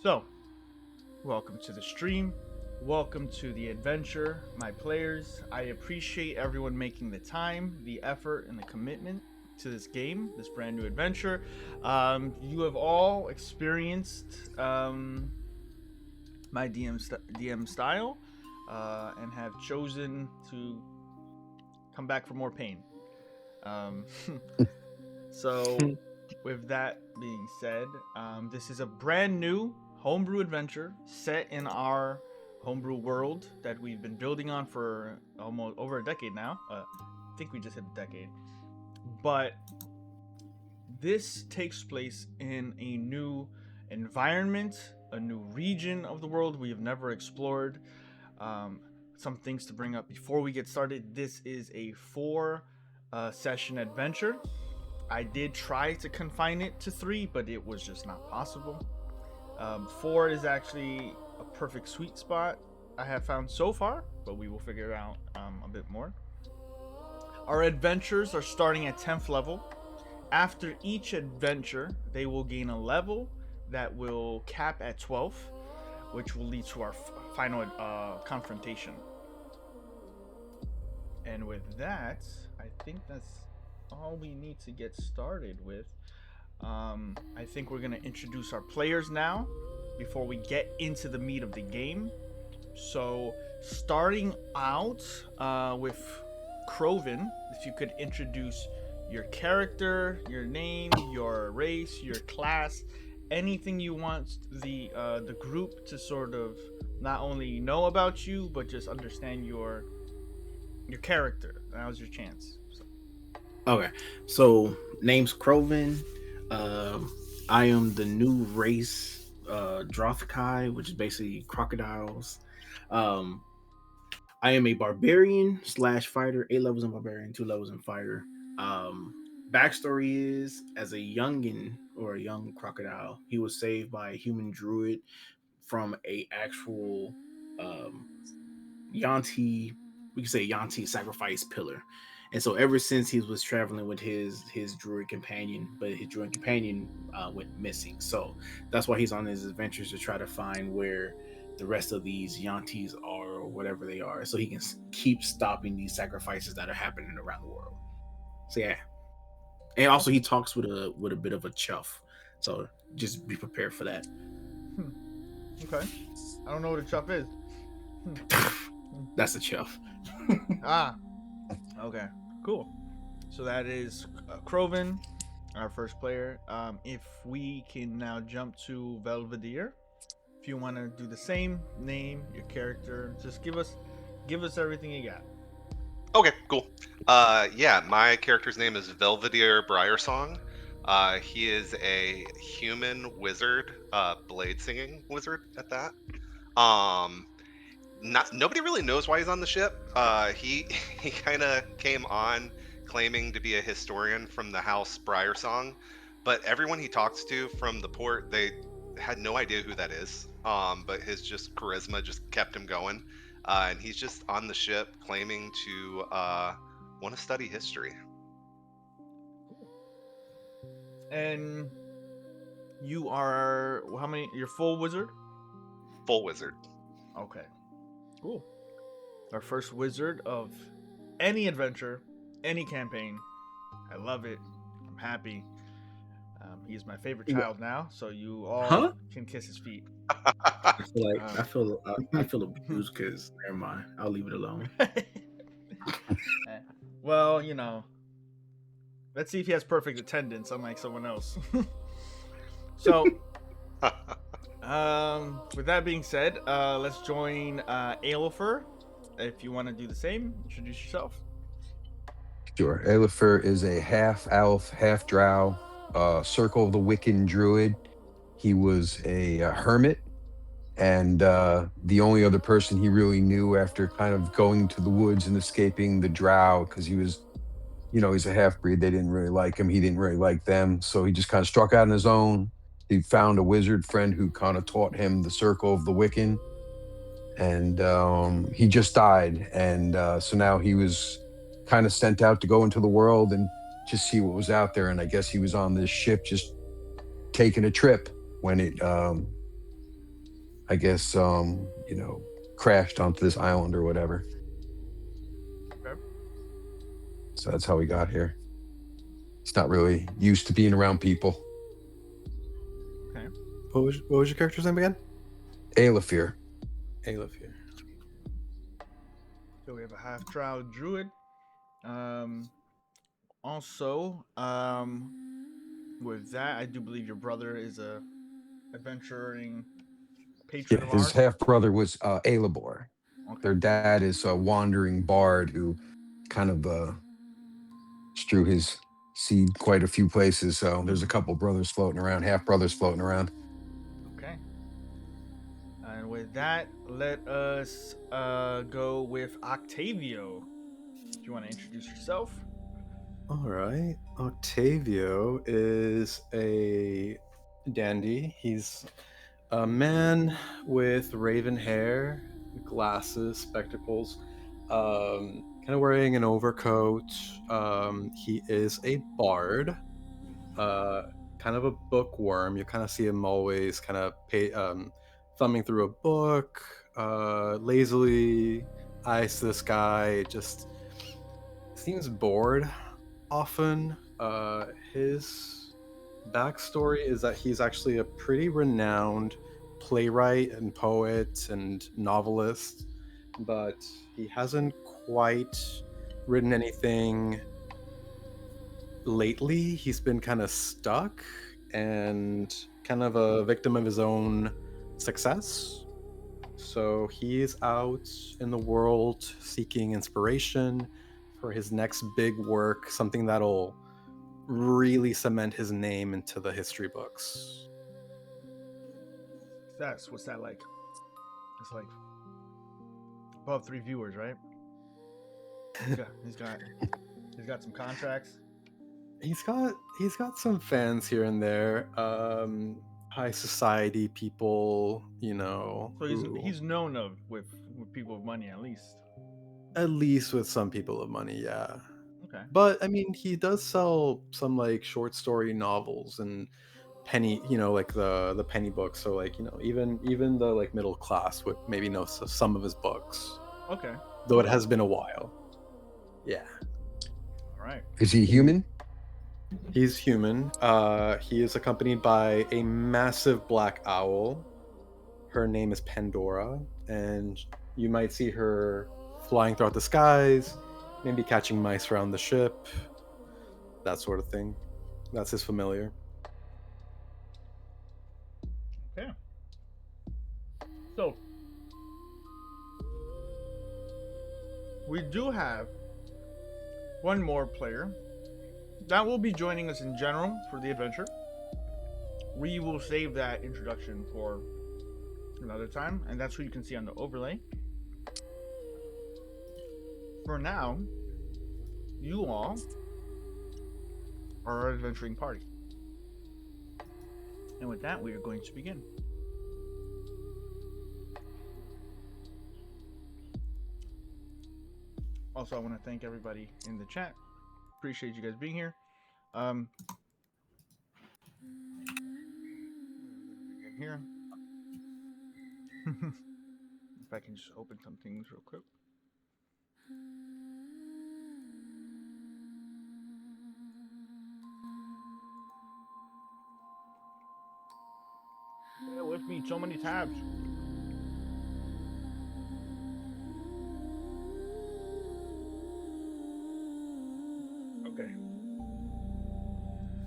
So, welcome to the stream. Welcome to the adventure, my players. I appreciate everyone making the time, the effort, and the commitment to this game, this brand new adventure. You have all experienced my DM style and have chosen to come back for more pain. Um, so, with that being said, this is a brand new homebrew adventure set in our homebrew world that we've been building on for almost over a decade now. I think we just hit a decade. But this takes place in a new environment, a new region of the world we have never explored. Um, some things to bring up before we get started. This is a four session adventure. I did try to confine it to three, but it was just not possible. Four is actually a perfect sweet spot I have found so far, but we will figure it out a bit more. Our adventures are starting at 10th level. After each adventure, they will gain a level that will cap at 12th, which will lead to our final confrontation. And with that, I think that's all we need to get started with. I think we're gonna introduce our players now before we get into the meat of the game. So, starting out with Croven, if you could introduce your character, your name, your race, your class, anything you want the group to sort of not only know about you but just understand your character. Now's your chance. So. Okay, so name's Croven. Um, I am the new race, Drothkai, which is basically crocodiles. Um, I am a barbarian slash fighter, 8 levels in barbarian, 2 levels in fighter. Backstory is as a youngin or a young crocodile, he was saved by a human druid from a actual um, Yuan-ti, we can say Yuan-ti sacrifice pillar. And so ever since he was traveling with his druid companion, but his druid companion went missing. So that's why he's on his adventures to try to find where the rest of these Yantis are or whatever they are, so he can keep stopping these sacrifices that are happening around the world. So yeah, and also he Okay. talks with a bit of a chuff. So just be prepared for that. Hmm. Okay. I don't know what a chuff is. Hmm. That's a chuff. Ah. Okay. Cool. So that is Croven, our first player. If we can now jump to Belvedere, if you want to do the same name, your character, just give us everything you got. Okay, cool. Yeah, my character's name is Belvedere Briarsong. He is a human wizard, blade singing wizard at that. Um, Not nobody really knows why he's on the ship. He he kind of came on claiming to be a historian from the House Briarsong, but everyone he talks to from the port, they had no idea who that is. But his just charisma just kept him going, and he's just on the ship claiming to want to study history. And you are how many? You're full wizard. Full wizard. Okay. Cool. Our first wizard of any adventure, any campaign. I love it. I'm happy. He is my favorite child now, so you all Huh? can kiss his feet. I feel like Um, I feel abused because never mind. I'll leave it alone. well, let's see if he has perfect attendance, unlike someone else. So, with that being said, let's join Aelfer. If you want to do the same, introduce yourself. Sure. Elifer is a half elf, half drow, circle of the Wiccan druid. He was a, hermit, and the only other person he really knew after kind of going to the woods and escaping the drow, because he was, he's a half breed. They didn't really like him. He didn't really like them. So he just kind of struck out on his own. He found a wizard friend who kind of taught him the circle of the Wiccan, and he just died. And so now he was kind of sent out to go into the world and just see what was out there. And I guess he was on this ship just taking a trip when it I guess, crashed onto this island or whatever. Okay. So that's how we got here. He's not really used to being around people. Okay. What was your character's name again? Alafir. Aleph here. So we have a half-drow druid. Also, with that, I do believe your brother is a adventuring patron Yeah, of his ours. half brother was Alabor. Okay. Their dad is a wandering bard who kind of strew his seed quite a few places. So there's a couple brothers floating around, half brothers floating around. Okay. And with that, let us go with Octavio. Do you want to introduce yourself? All right. Octavio is a dandy. He's a man with raven hair, glasses, spectacles, kind of wearing an overcoat. He is a bard, kind of a bookworm. You kind of see him always kind of thumbing through a book, lazily, eyes to the sky, just seems bored often. His backstory is that he's actually a pretty renowned playwright and poet and novelist, but he hasn't quite written anything lately. He's been kind of stuck and kind of a victim of his own success. So he is out in the world seeking inspiration for his next big work, something that'll really cement his name into the history books. What's that like? It's like above 3 viewers, right? He's got some contracts. He's got some fans here and there. High society people, So he's known of with people of money at least. at least with some people of money, yeah. Okay. But I mean, he does sell some like short story novels and penny, like the penny books. So like, even the like middle class would maybe know some of his books. Okay. Though it has been a while. Yeah. All right. Is he human? He's human. He is accompanied by a massive black owl. Her name is Pandora, and you might see her flying throughout the skies, maybe catching mice around the ship, that sort of thing. That's his familiar. Okay. So we do have one more player that will be joining us in general for the adventure. We will save that introduction for another time, and that's who you can see on the overlay. For now, you all are our adventuring party. And with that, we are going to begin. Also, I want to thank everybody in the chat. Appreciate you guys being here. Begin here. If I can just open some things real quick. Bear with me, so many tabs. Okay.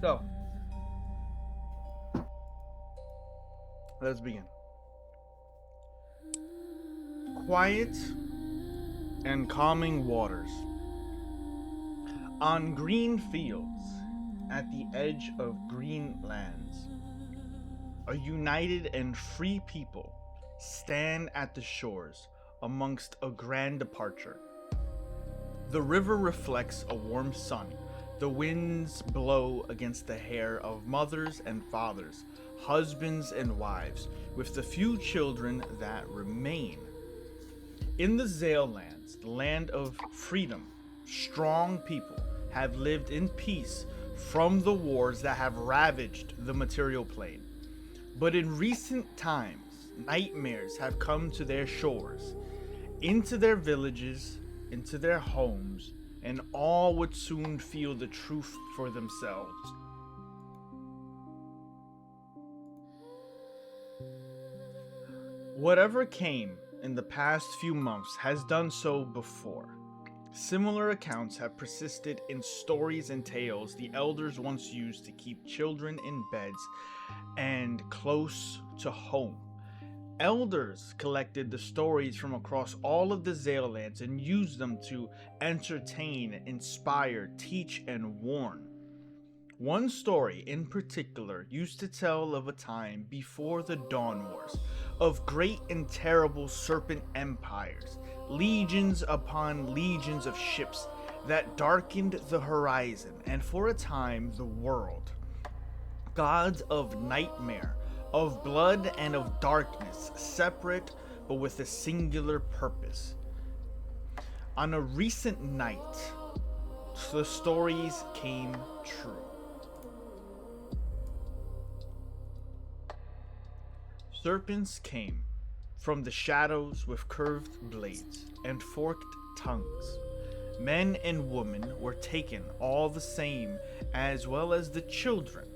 So, let's begin. Quiet and calming waters. On green fields, at the edge of green lands, a united and free people stand at the shores amongst a grand departure. The river reflects a warm sun. The winds blow against the hair of mothers and fathers, husbands and wives, with the few children that remain. In the Zale lands, the land of freedom, strong people have lived in peace from the wars that have ravaged the material plane. But in recent times, nightmares have come to their shores, into their villages, into their homes, and all would soon feel the truth for themselves. Whatever came in the past few months has done so before. Similar accounts have persisted in stories and tales the elders once used to keep children in beds and close to home. Elders collected the stories from across all of the Zaillands and used them to entertain, inspire, teach, and warn. One story in particular used to tell of a time before the Dawn Wars, of great and terrible serpent empires, legions upon legions of ships that darkened the horizon and for a time the world. Gods of nightmare, of blood and of darkness, separate but with a singular purpose. On a recent night, the stories came true. Serpents came from the shadows with curved blades and forked tongues. Men and women were taken all the same, as well as the children.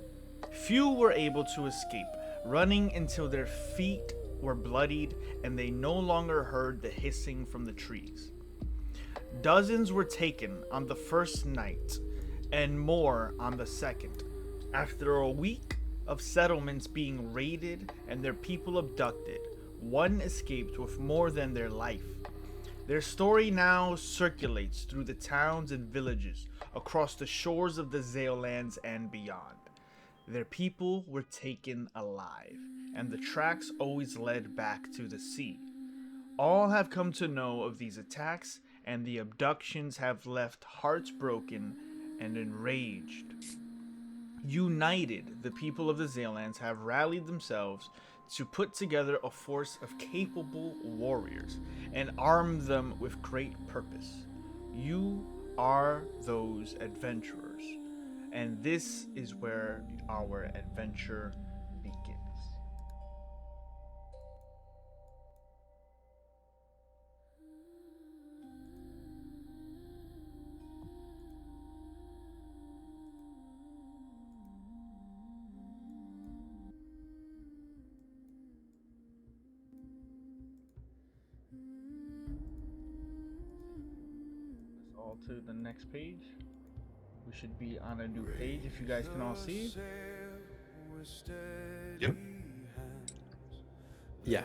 Few were able to escape, running until their feet were bloodied and they no longer heard the hissing from the trees. Dozens were taken on the first night, and more on the second. After a week of settlements being raided and their people abducted, one escaped with more than their life. Their story now circulates through the towns and villages across the shores of the Zaillands and beyond. Their people were taken alive, and the tracks always led back to the sea. All have come to know of these attacks, and the abductions have left hearts broken and enraged. United, the people of the Zaillands have rallied themselves to put together a force of capable warriors and arm them with great purpose. You are those adventurers, and this is where our adventure begins. All to the next page. We should be on a new page if you guys can all see. Yep. Yeah.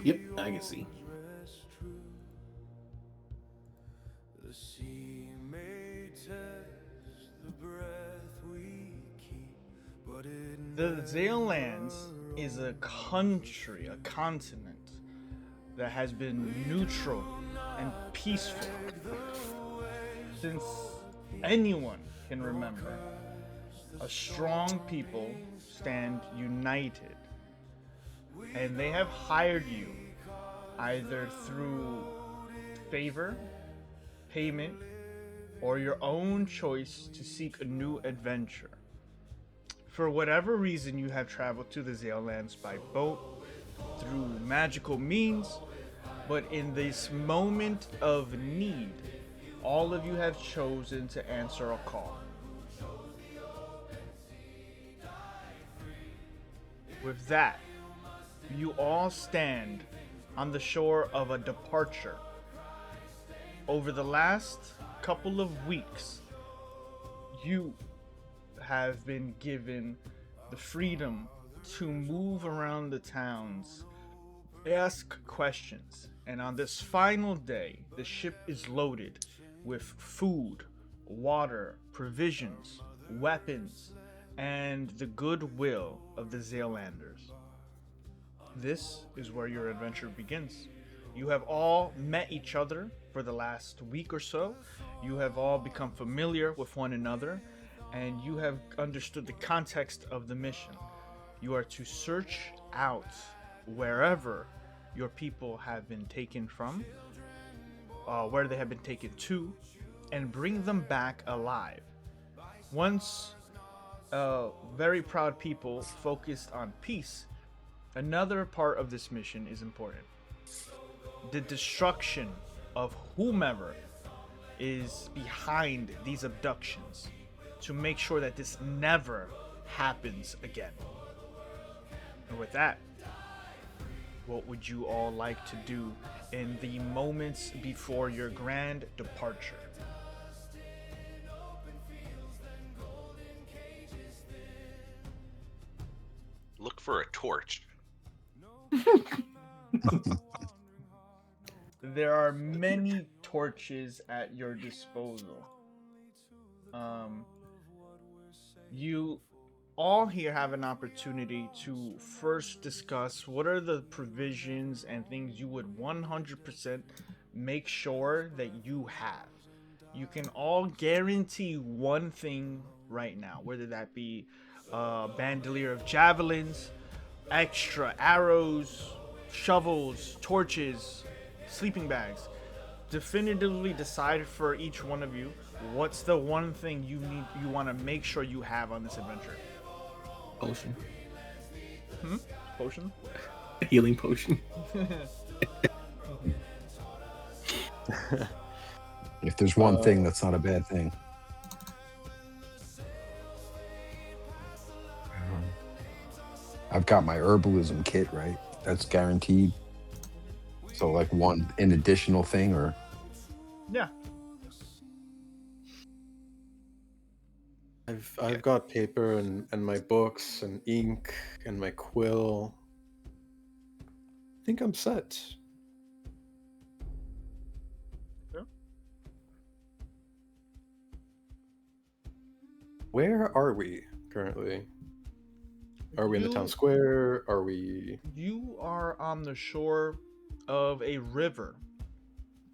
Yep, I can see. The Zaillands is a country, a continent that has been neutral and peaceful since anyone can remember. A strong people stand united, and they have hired you either through favor, payment, or your own choice to seek a new adventure. For whatever reason, you have traveled to the Zaillands by boat, through magical means, but in this moment of need, all of you have chosen to answer a call. With that, you all stand on the shore of a departure. Over the last couple of weeks, you have been given the freedom to move around the towns, ask questions, and on this final day, the ship is loaded with food, water, provisions, weapons, and the goodwill of the Zaillanders. This is where your adventure begins. You have all met each other for the last week or so. You have all become familiar with one another, and you have understood the context of the mission. You are to search out wherever your people have been taken from, where they have been taken to, and bring them back alive. Once very proud people focused on peace Another part of this mission is important. The destruction of whomever is behind these abductions to make sure that this never happens again. And with that, what would you all like to do in the moments before your grand departure? Look for a torch. There are many torches at your disposal. You all here have an opportunity to first discuss what are the provisions and things you would 100% make sure that you have. You can all guarantee one thing right now, whether that be a bandolier of javelins, extra arrows, shovels, torches, sleeping bags. Definitively decide for each one of you what's the one thing you want to make sure you have on this adventure. Potion. Potion? Healing potion. If there's one thing that's not a bad thing. I've got my herbalism kit, right? That's guaranteed. So like an additional thing, or Yeah. I've got paper and my books and ink and my quill. I think I'm set. Yeah. Where are we currently? Are we in the town square? Are we... You are on the shore of a river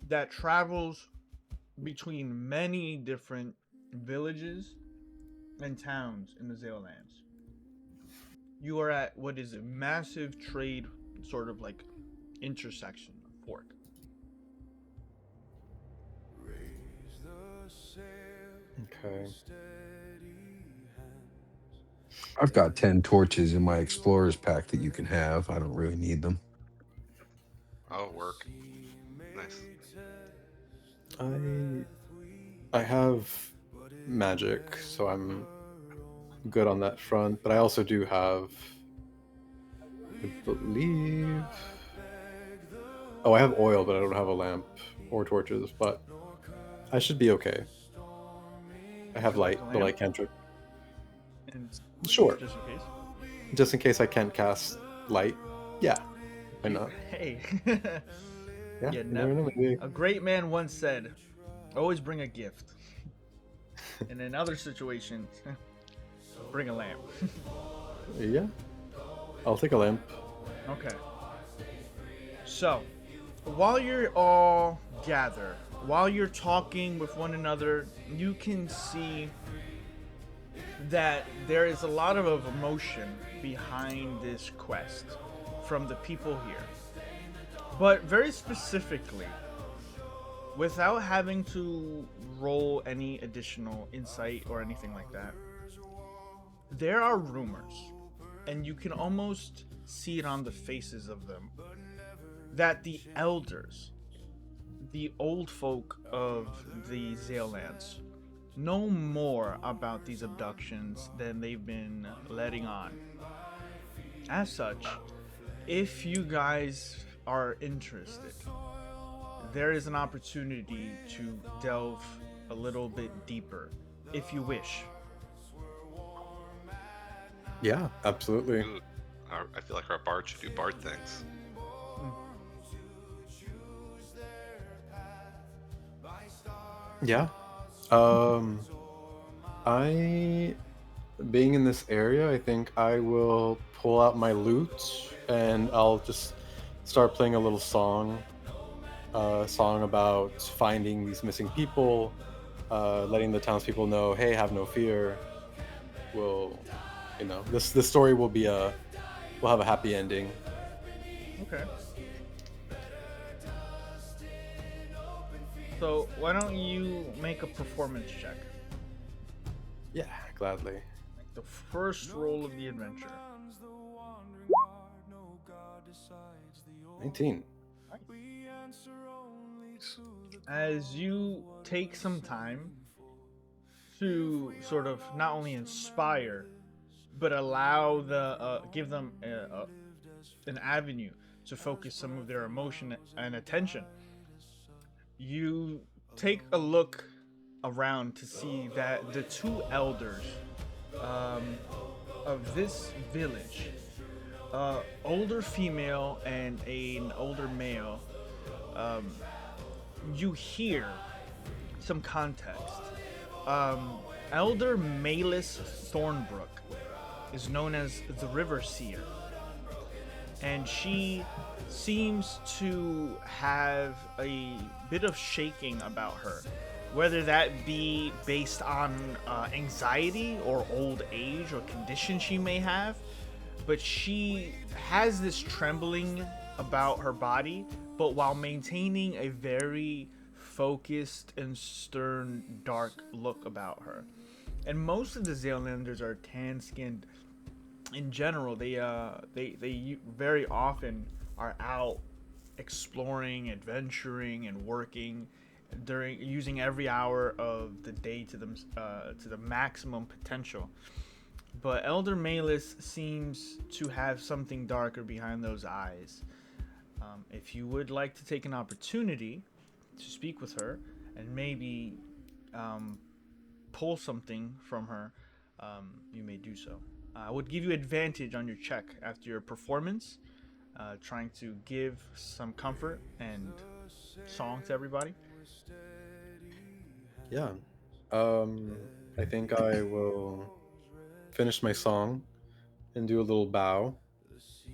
that travels between many different villages and towns in the Zealands. You are at what is a massive trade sort of like intersection fork. Okay. I've got 10 torches in my explorer's pack that you can have. I don't really need them. Oh, work. Nice. I have magic, so I'm good on that front, but I also do have, I believe... Oh, I have oil, but I don't have a lamp or torches, but I should be okay. I have light, the light cantrip. And Sure. just in case. Just in case I can't cast light. Yeah. Why not? Hey. Yeah, Yeah, you never know, maybe. A great man once said, always bring a gift. And in other situations, bring a lamp. Yeah. I'll take a lamp. Okay. So, while you're all gathered, while you're talking with one another, you can see that there is a lot of emotion behind this quest from the people here. But very specifically, without having to roll any additional insight or anything like that, there are rumors, and you can almost see it on the faces of them, that the elders, the old folk of the Zealands, know more about these abductions than they've been letting on. As such, if you guys are interested, there is an opportunity to delve a little bit deeper, if you wish. Yeah, absolutely. Ooh, I feel like our bard should do bard things. Yeah. I, being in this area, I think I will pull out my lute and I'll just start playing a little song. Song about finding these missing people, letting the townspeople know, hey, have no fear. We'll, this story will be we'll have a happy ending. Okay. So why don't you make a performance check? Yeah, gladly. The first roll of the adventure. 19. As you take some time to sort of not only inspire, but allow give them an avenue to focus some of their emotion and attention, you take a look around to see that the two elders um, of this village, older female and an older male, um, you hear some context. Elder Malus Thornbrook is known as the River Seer, and she seems to have a bit of shaking about her, whether that be based on anxiety or old age or condition she may have. But she has this trembling about her body, but while maintaining a very focused and stern, dark look about her. And most of the Zealanders are tan-skinned. In general, they very often are out exploring, adventuring, and working during using every hour of the day to the maximum potential. But Elder Malus seems to have something darker behind those eyes. If you would like to take an opportunity to speak with her and maybe pull something from her, you may do so. I would give you advantage on your check after your performance, trying to give some comfort and song to everybody. Yeah. I think I will finish my song and do a little bow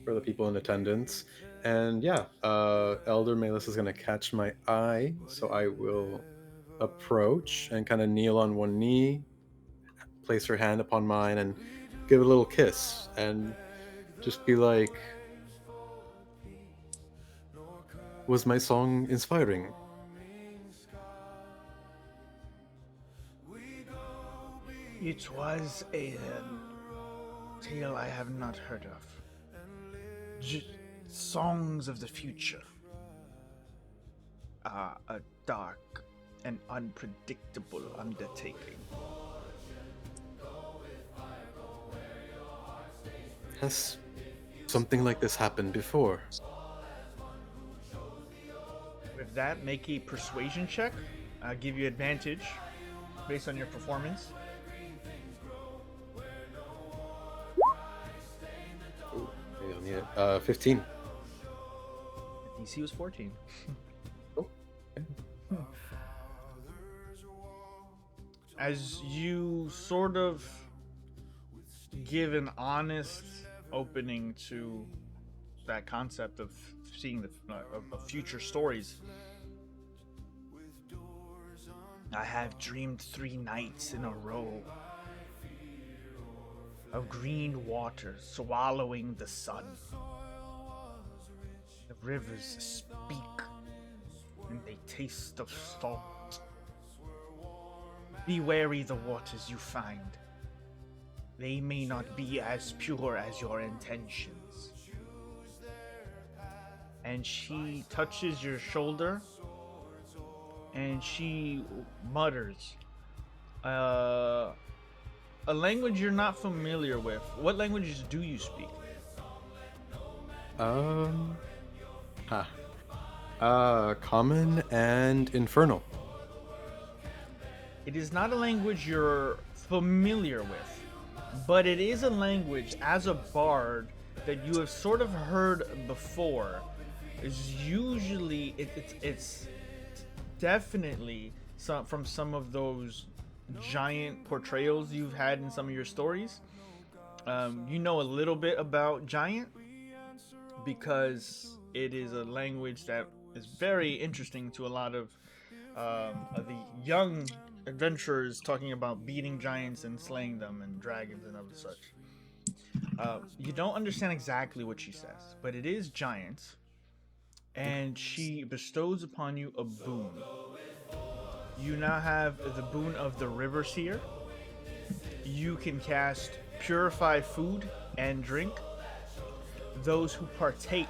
for the people in attendance. And yeah, Elder Malus is going to catch my eye, so I will approach and kind of kneel on one knee, place her hand upon mine, and give it a little kiss, and just be like, was my song inspiring? It was a tale I have not heard of. Songs of the future. A dark and unpredictable undertaking. Has something like this happened before? With that, make a persuasion check. I'll give you advantage based on your performance. Ooh, maybe I'll need it. 15. DC was 14. Oh, okay. As you sort of give an honest opening to that concept of seeing of future stories, I have dreamed 3 nights in a row of green waters swallowing the sun. The rivers speak, and they taste of salt. Be wary the waters you find. They may not be as pure as your intentions. And she touches your shoulder, and she mutters a language you're not familiar with. What languages do you speak? Common and Infernal. It is not a language you're familiar with, but it is a language, as a bard, that you have sort of heard before. Is usually it's definitely from some of those giant portrayals you've had in some of your stories. You know a little bit about giant because it is a language that is very interesting to a lot of the young adventurers, talking about beating giants and slaying them and dragons and other such. You don't understand exactly what she says, but it is giant, and she bestows upon you a boon. You now have the boon of the River Seer. You can cast Purify Food and Drink. Those who partake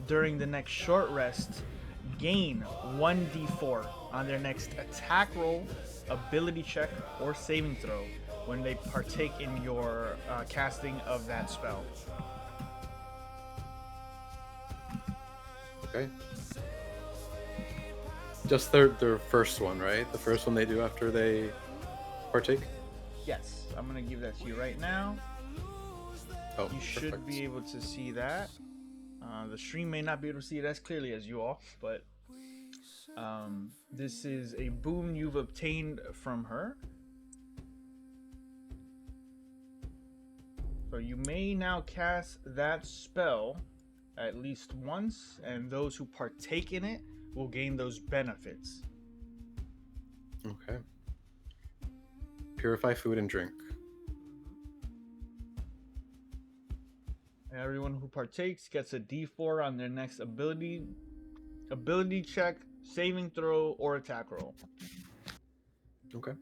during the next short rest, gain 1d4 on their next attack roll, ability check, or saving throw when they partake in your casting of that spell. Okay. Just their first one, right? The first one they do after they partake? Yes, I'm going to give that to you right now. Oh, You should perfect. be able to see that. The stream may not be able to see it as clearly as you all, but this is a boon you've obtained from her. So you may now cast that spell at least once, and those who partake in it will gain those benefits. Okay. Purify food and drink. Everyone who partakes gets a d4 on their next ability check, saving throw, or attack roll. Okay.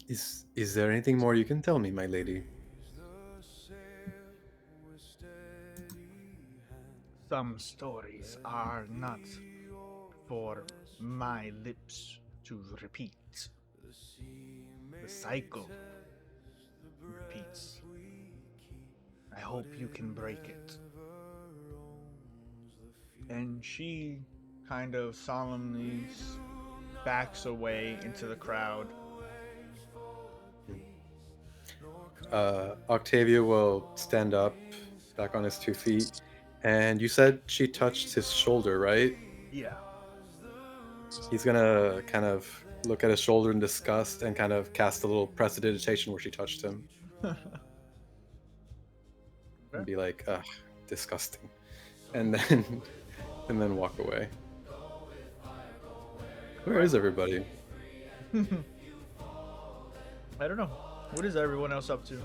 Is there anything more you can tell me, my lady? Some stories are not for my lips to repeat. The cycle repeats. I hope you can break it. And she kind of solemnly backs away into the crowd. Octavia will stand up, back on his 2 feet, and you said she touched his shoulder, right? Yeah. He's gonna kind of look at his shoulder in disgust and kind of cast a little prestidigitation where she touched him. And be like, ugh, disgusting. And then walk away. Where is everybody? I don't know. What is everyone else up to?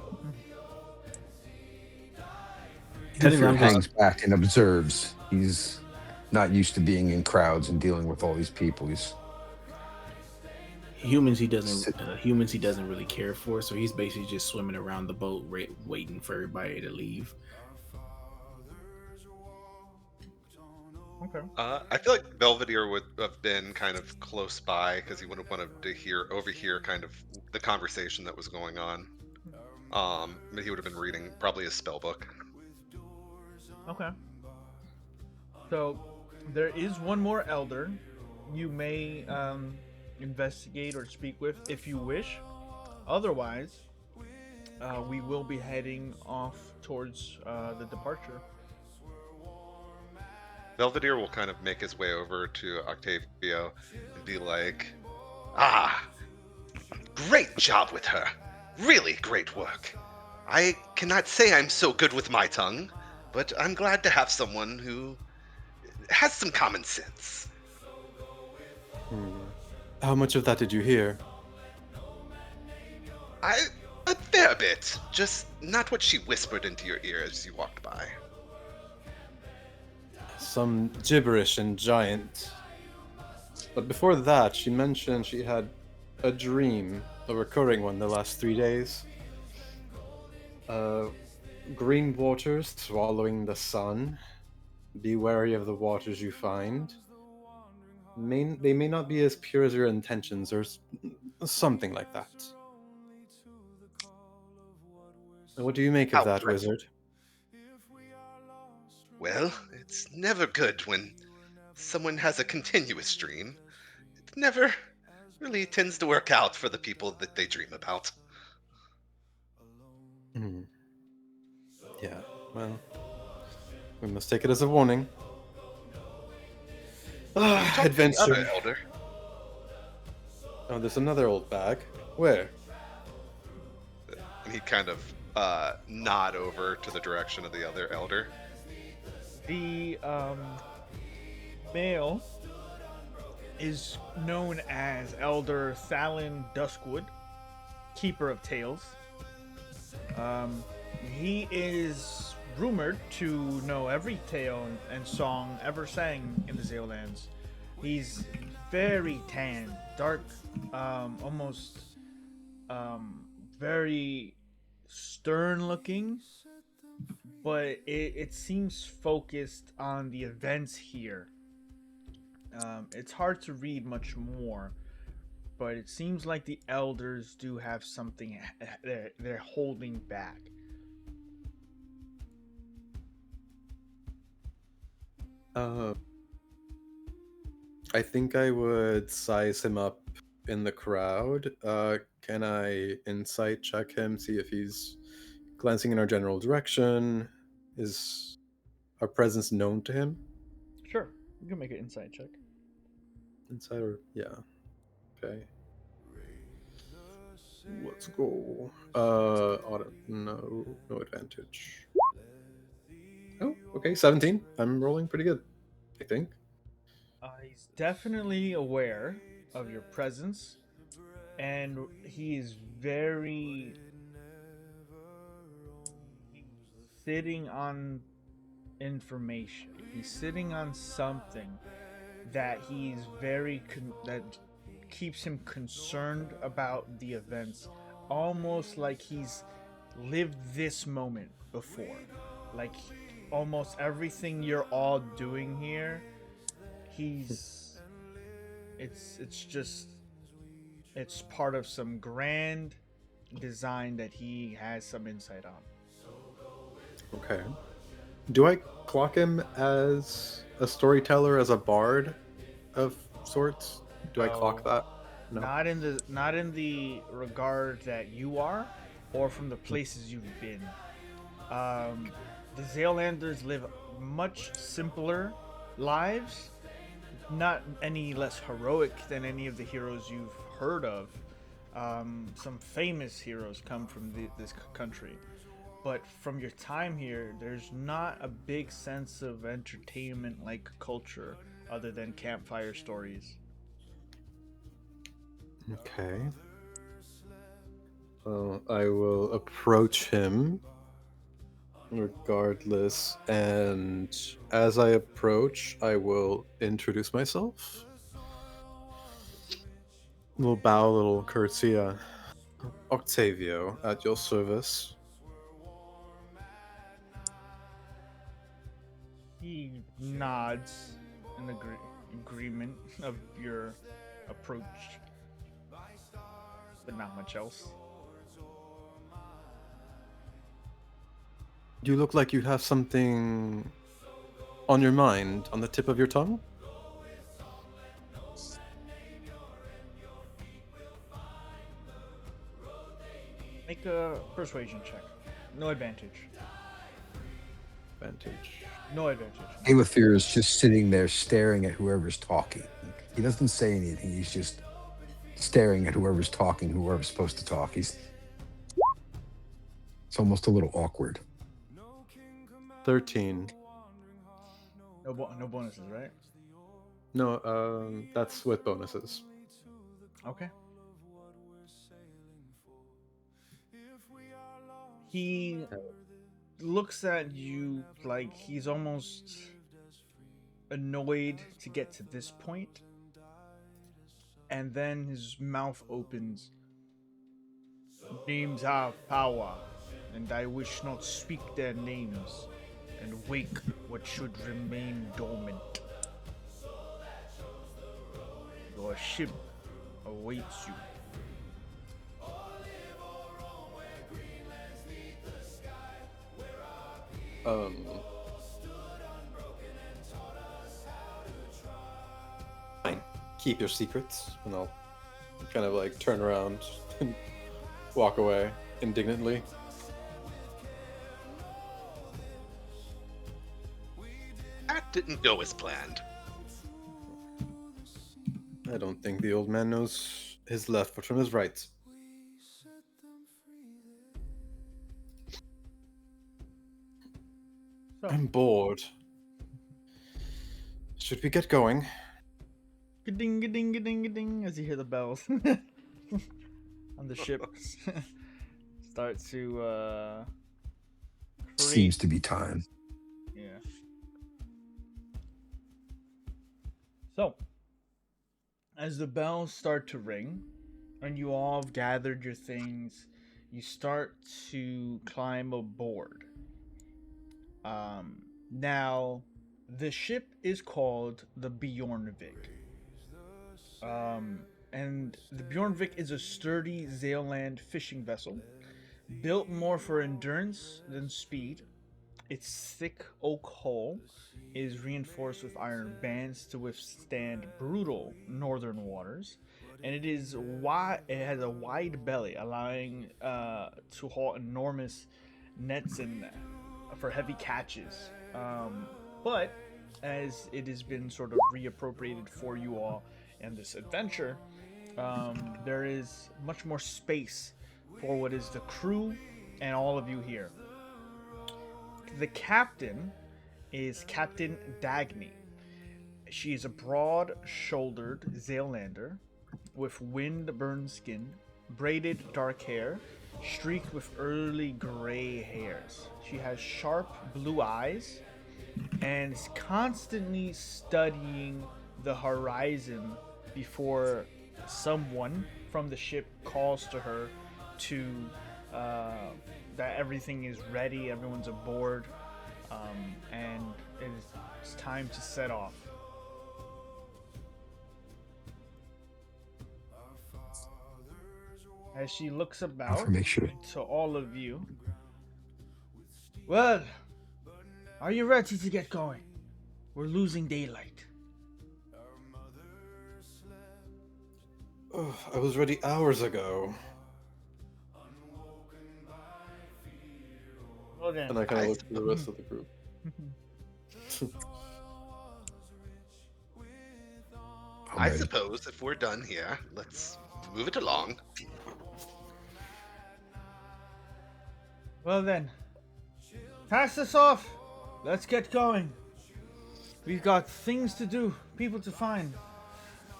Zitro hangs back and observes. He's not used to being in crowds and dealing with all these people. He's humans he doesn't really care for, so he's basically just swimming around the boat waiting for everybody to leave. Okay. I feel like Belvedere would have been kind of close by because he would have wanted to overhear kind of the conversation that was going on. But he would have been reading probably a spell book. Okay. So there is one more elder you may investigate or speak with if you wish. Otherwise, we will be heading off towards the departure. Belvedere will kind of make his way over to Octavio and be like, great job with her. Really great work. I cannot say I'm so good with my tongue, but I'm glad to have someone who has some common sense. How much of that did you hear? A fair bit. Just not what she whispered into your ear as you walked by. Some gibberish and giant. But before that, she mentioned she had a dream, a recurring one, the last 3 days. Green waters swallowing the sun. Be wary of the waters you find. They may not be as pure as your intentions, or something like that. And what do you make of that, wizard? Well, it's never good when someone has a continuous dream. It never really tends to work out for the people that they dream about. Yeah, well, we must take it as a warning. Adventure. The other elder. Oh, there's another old bag. Where? And he'd kind of nod over to the direction of the other elder. The male is known as Elder Thalin Duskwood, Keeper of Tales. He is rumored to know every tale and song ever sang in the Zeolands. He's very tan, dark, almost very stern looking, but it seems focused on the events here. It's hard to read much more, but it seems like the elders do have something they're holding back. Uh, I think I would size him up in the crowd. Can I insight check him, see if he's glancing in our general direction? Is our presence known to him? Sure, you can make an insight check. Insight or yeah. Okay. Let's go. No advantage. Oh, okay, 17. I'm rolling pretty good, I think. He's definitely aware of your presence, and he is very sitting on information. He's sitting on something that that keeps him concerned about the events, almost like he's lived this moment before. Like almost everything you're all doing here, he's it's just it's part of some grand design that he has some insight on. Okay. Do I clock him as a storyteller, as a bard of sorts? Do I clock that? No. Not in the regard that you are, or from the places you've been. The Zealanders live much simpler lives, not any less heroic than any of the heroes you've heard of. Some famous heroes come from this country, but from your time here, there's not a big sense of entertainment like culture other than campfire stories. Okay. Well, I will approach him regardless, and as I approach, I will introduce myself. Little bow, little curtsy. Octavio, at your service. He nods in agreement of your approach, but not much else. You look like you have something on your mind, on the tip of your tongue? Make a persuasion check. No advantage. Advantage. No advantage. Aelithir is just sitting there staring at whoever's talking. He doesn't say anything. He's just staring at whoever's talking, whoever's supposed to talk. It's almost a little awkward. 13. No bonuses, right? No, that's with bonuses. Okay. He looks at you like he's almost annoyed to get to this point, and then his mouth opens. Names have power, and I wish not speak their names, and wake what should remain dormant. Your ship awaits you. Fine. Keep your secrets, and I'll kind of like turn around and walk away indignantly. That didn't go as planned. I don't think the old man knows his left from his right. So, I'm bored. Should we get going? ding, ding, ding, ding, as you hear the bells on the ship start to Seems to be time. Yeah. So, as the bells start to ring, and you all have gathered your things, you start to climb aboard. Now, the ship is called the Bjornvik. And the Bjornvik is a sturdy Zealand fishing vessel, built more for endurance than speed. Its thick oak hull is reinforced with iron bands to withstand brutal northern waters, and it is wide. It has a wide belly, allowing to haul enormous nets and for heavy catches. But as it has been sort of reappropriated for you all in this adventure, there is much more space for what is the crew and all of you here. The captain is Captain Dagny. She is a broad-shouldered Zealander with wind-burned skin, braided dark hair, streaked with early gray hairs. She has sharp blue eyes and is constantly studying the horizon before someone from the ship calls to her to that everything is ready, everyone's aboard, and it's time to set off. As she looks about Make sure. to all of you, well, are you ready to get going? We're losing daylight. Oh, I was ready hours ago. Well then, And I kind of looked at the rest of the group. I ready. suppose if we're done here, let's move it along. well then, pass us off. Let's get going. We've got things to do, people to find,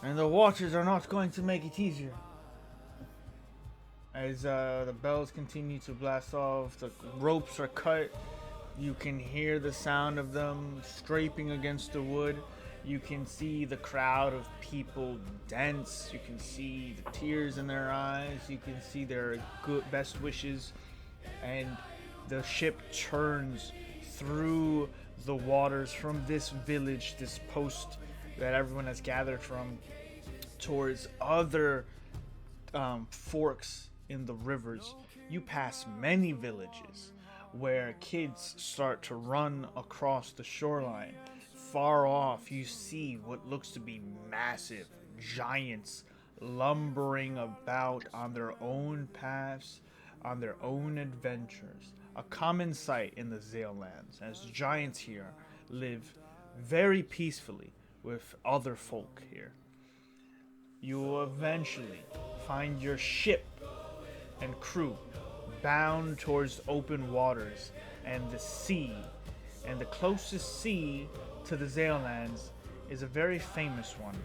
and the watchers are not going to make it easier. As the bells continue to blast off, the ropes are cut. You can hear the sound of them scraping against the wood. You can see the crowd of people dense. You can see the tears in their eyes. You can see their best wishes. And the ship turns through the waters from this village, this post that everyone has gathered from, towards other forks in the rivers. You pass many villages where kids start to run across the shoreline. Far off, you see what looks to be massive giants lumbering about on their own paths, on their own adventures. A common sight in the Zealands, as giants here live very peacefully with other folk here. You will eventually find your ship and crew bound towards open waters and the sea. And the closest sea to the Zealands is a very famous one,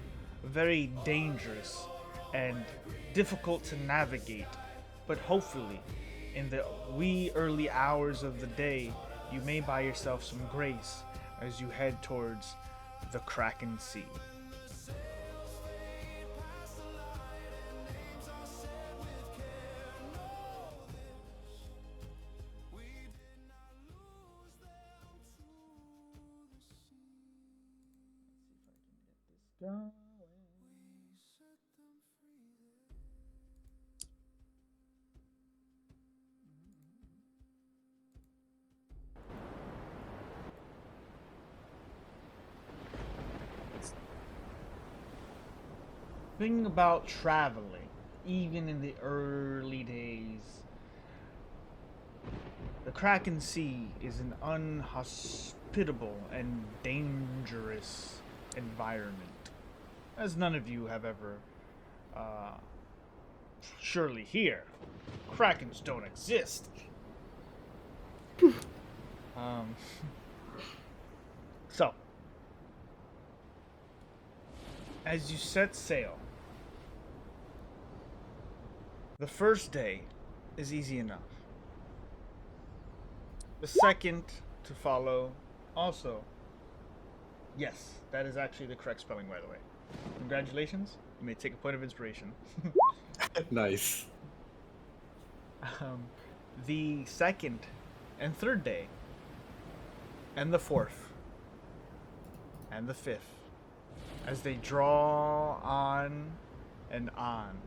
very dangerous and difficult to navigate. But hopefully, in the wee early hours of the day, you may buy yourself some grace as you head towards the Kraken Sea. Going. Thing about traveling, even in the early days, the Kraken Sea is an unhospitable and dangerous environment, as none of you have ever surely here. Krakens don't exist. So, as you set sail, the first day is easy enough. The second to follow also. Yes, that is actually the correct spelling, by the way. Congratulations. You may take a point of inspiration. Nice. The second and third day and the 4th, and the 5th, as they draw on and on.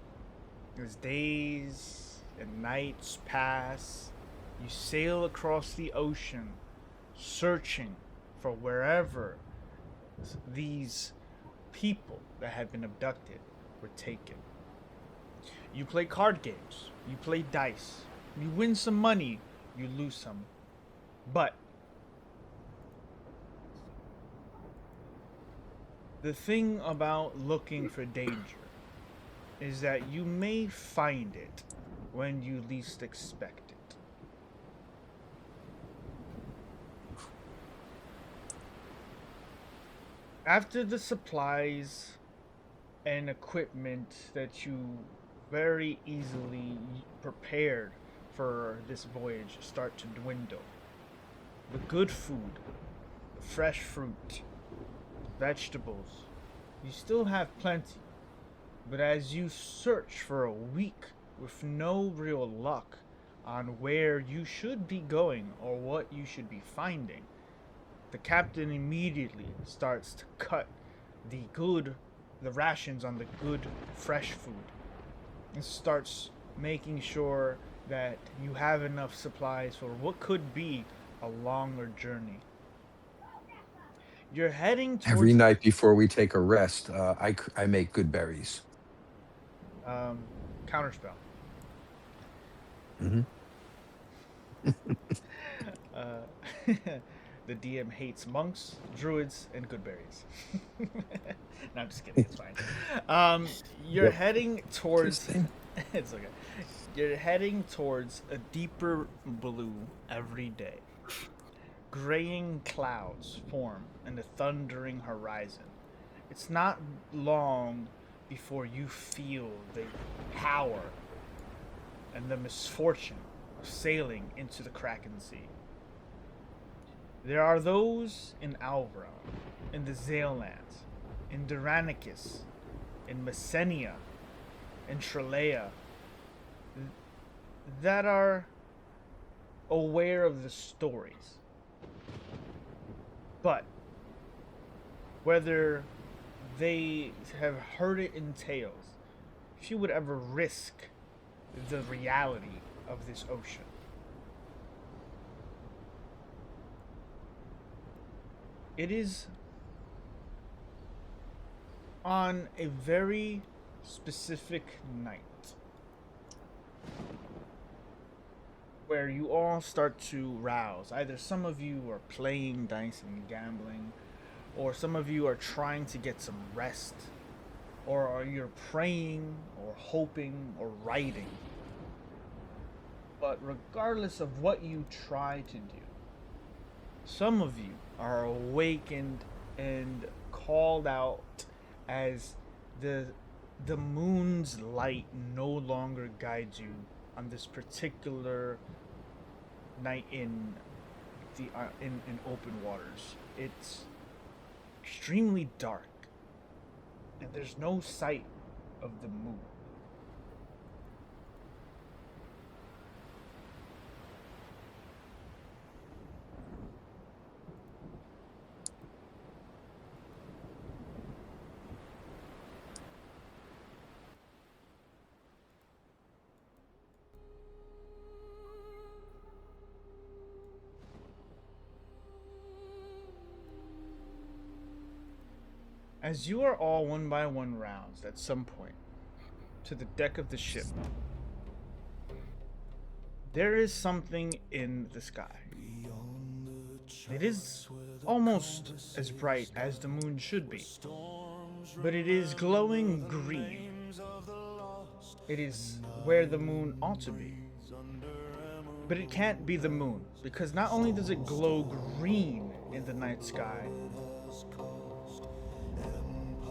As days and nights pass, you sail across the ocean, searching for wherever these people that had been abducted were taken. You play card games, you play dice, you win some money, you lose some. But the thing about looking for danger is that you may find it when you least expect it. After the supplies and equipment that you very easily prepared for this voyage start to dwindle, the good food, the fresh fruit, vegetables, you still have plenty. But as you search for a week with no real luck on where you should be going or what you should be finding, the captain immediately starts to cut the rations on the good, fresh food, and starts making sure that you have enough supplies for what could be a longer journey. You're heading towards... Every night before we take a rest, I make good berries. Counterspell. Mm-hmm. The DM hates monks, druids, and good berries. No, I'm just kidding. It's fine. You're heading towards... It's okay. You're heading towards a deeper blue every day. Graying clouds form in the thundering horizon. It's not long before you feel the power and the misfortune of sailing into the Kraken Sea. There are those in Alvaron, in the Zaillands, in Duranicus, in Messenia, in Trelea, that are aware of the stories. But whether they have heard it in tales, few would ever risk the reality of this ocean. It is on a very specific night where you all start to rouse. Either some of you are playing dice and gambling, or some of you are trying to get some rest, or you're praying or hoping or writing. But regardless of what you try to do, some of you are awakened and called out as the moon's light no longer guides you on this particular night in the in open waters. It's extremely dark, and there's no sight of the moon. As you are all one by one roused at some point to the deck of the ship, there is something in the sky. It is almost as bright as the moon should be, but it is glowing green. It is where the moon ought to be. But it can't be the moon, because not only does it glow green in the night sky,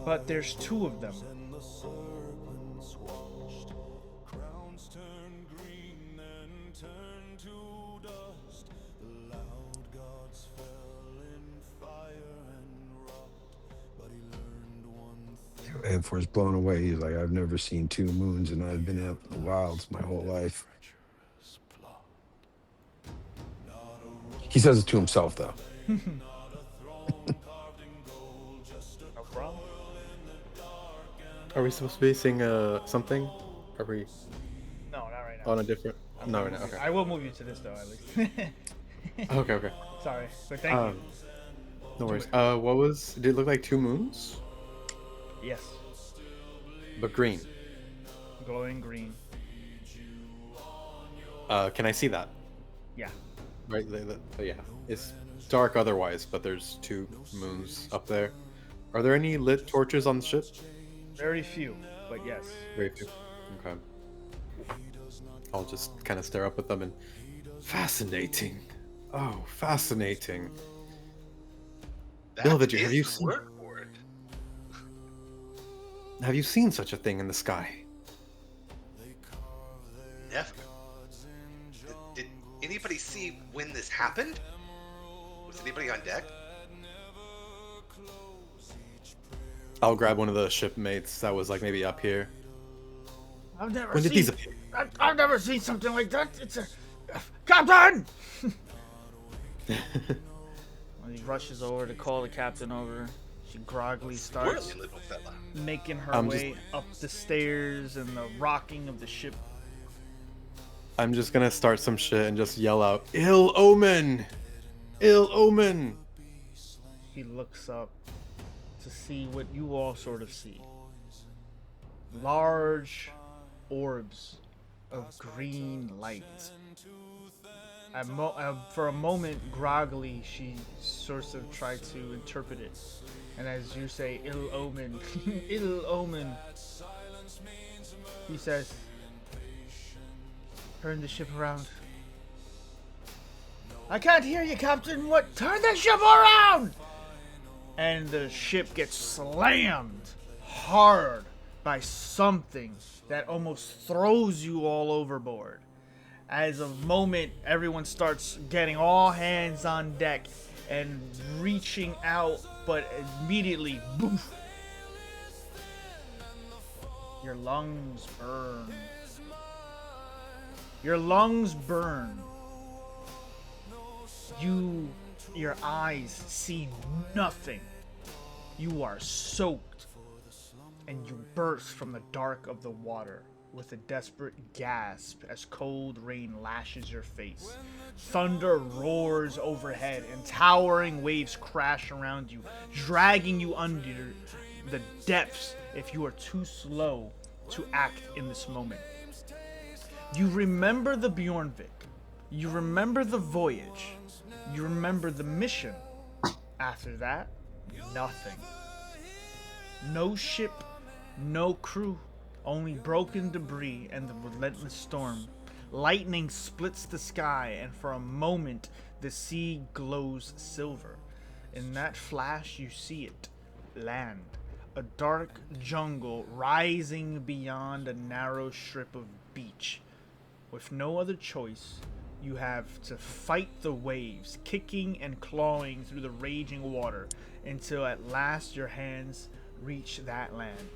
but there's two of them. And for his blown away, he's like, I've never seen two moons, and I've been out in the wilds my whole life. He says it to himself, though. No problem. Are we supposed to be seeing something? Are we No, not right now. on a different? I'm No, gonna right now. move you- Okay. I will move you to this though, at least. Okay. Okay. Sorry, but thank you. No worries. it. What was? Did it look like 2 moons? Yes, But green. glowing green. Can I see that? Yeah. Right. Yeah. It's dark otherwise, but there's 2 moons up there. Are there any lit torches on the ship? Very few, but yes. Very few. Okay. I'll just kind of stare up at them and fascinating. Oh, fascinating. That Belvedere, is have you the seen? word for it. Have you seen such a thing in the sky? Never. Did anybody see when this happened? Was anybody on deck? I'll grab one of the shipmates that was like maybe up here. I've never When did these appear? I've never seen something like that. It's a captain. When he rushes over to call the captain over, she groggily starts Squirrely little fella. making her I'm way up the stairs and the rocking of the ship. I'm just gonna start some shit and just yell out, "Ill omen! Ill omen!" He looks up to see what you all sort of see. Large orbs of green light. For a moment, groggily, she sort of tried to interpret it. And as you say, ill omen, ill omen, he says, turn the ship around. I can't hear you, Captain. What? Turn the ship around! And the ship gets slammed hard by something that almost throws you all overboard. As a moment, everyone starts getting all hands on deck and reaching out, but immediately, boof, your lungs burn. Your lungs burn. Your eyes see nothing. You are soaked, and you burst from the dark of the water with a desperate gasp as cold rain lashes your face. Thunder roars overhead, and towering waves crash around you, dragging you under the depths if you are too slow to act in this moment. You remember the Bjornvik. You remember the voyage. You remember the mission. After that, nothing. No ship, no crew, only broken debris and the relentless storm. Lightning splits the sky, and for a moment, the sea glows silver. In that flash, you see it. Land. A dark jungle rising beyond a narrow strip of beach. With no other choice, you have to fight the waves, kicking and clawing through the raging water until at last your hands reach that land.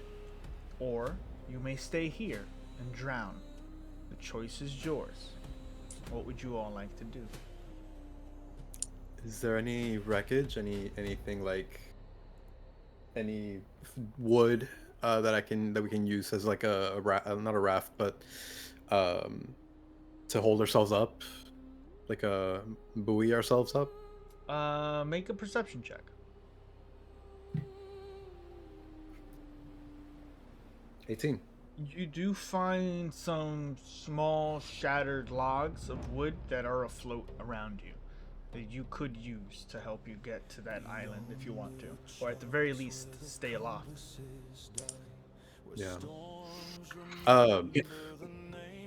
Or you may stay here and drown. The choice is yours. What would you all like to do? Is there any wreckage? Anything like any wood that we can use as like not a raft, but to hold ourselves up, like a buoy ourselves up? Make a perception check. 18. You do find some small shattered logs of wood that are afloat around you that you could use to help you get to that island if you want to, or at the very least stay aloft. Yeah. I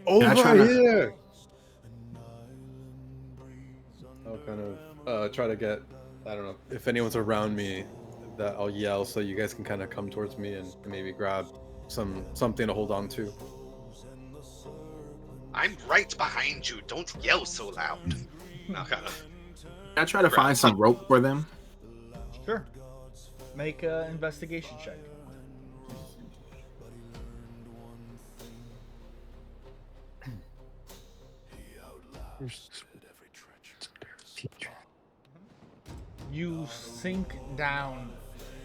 Over try to- here. I'll kind of try to get, I don't know, if anyone's around me, that I'll yell so you guys can kind of come towards me and maybe grab something to hold on to. I'm right behind you. Don't yell so loud. No, kind of. I try to find some rope for them. Sure. Make an investigation check. You sink down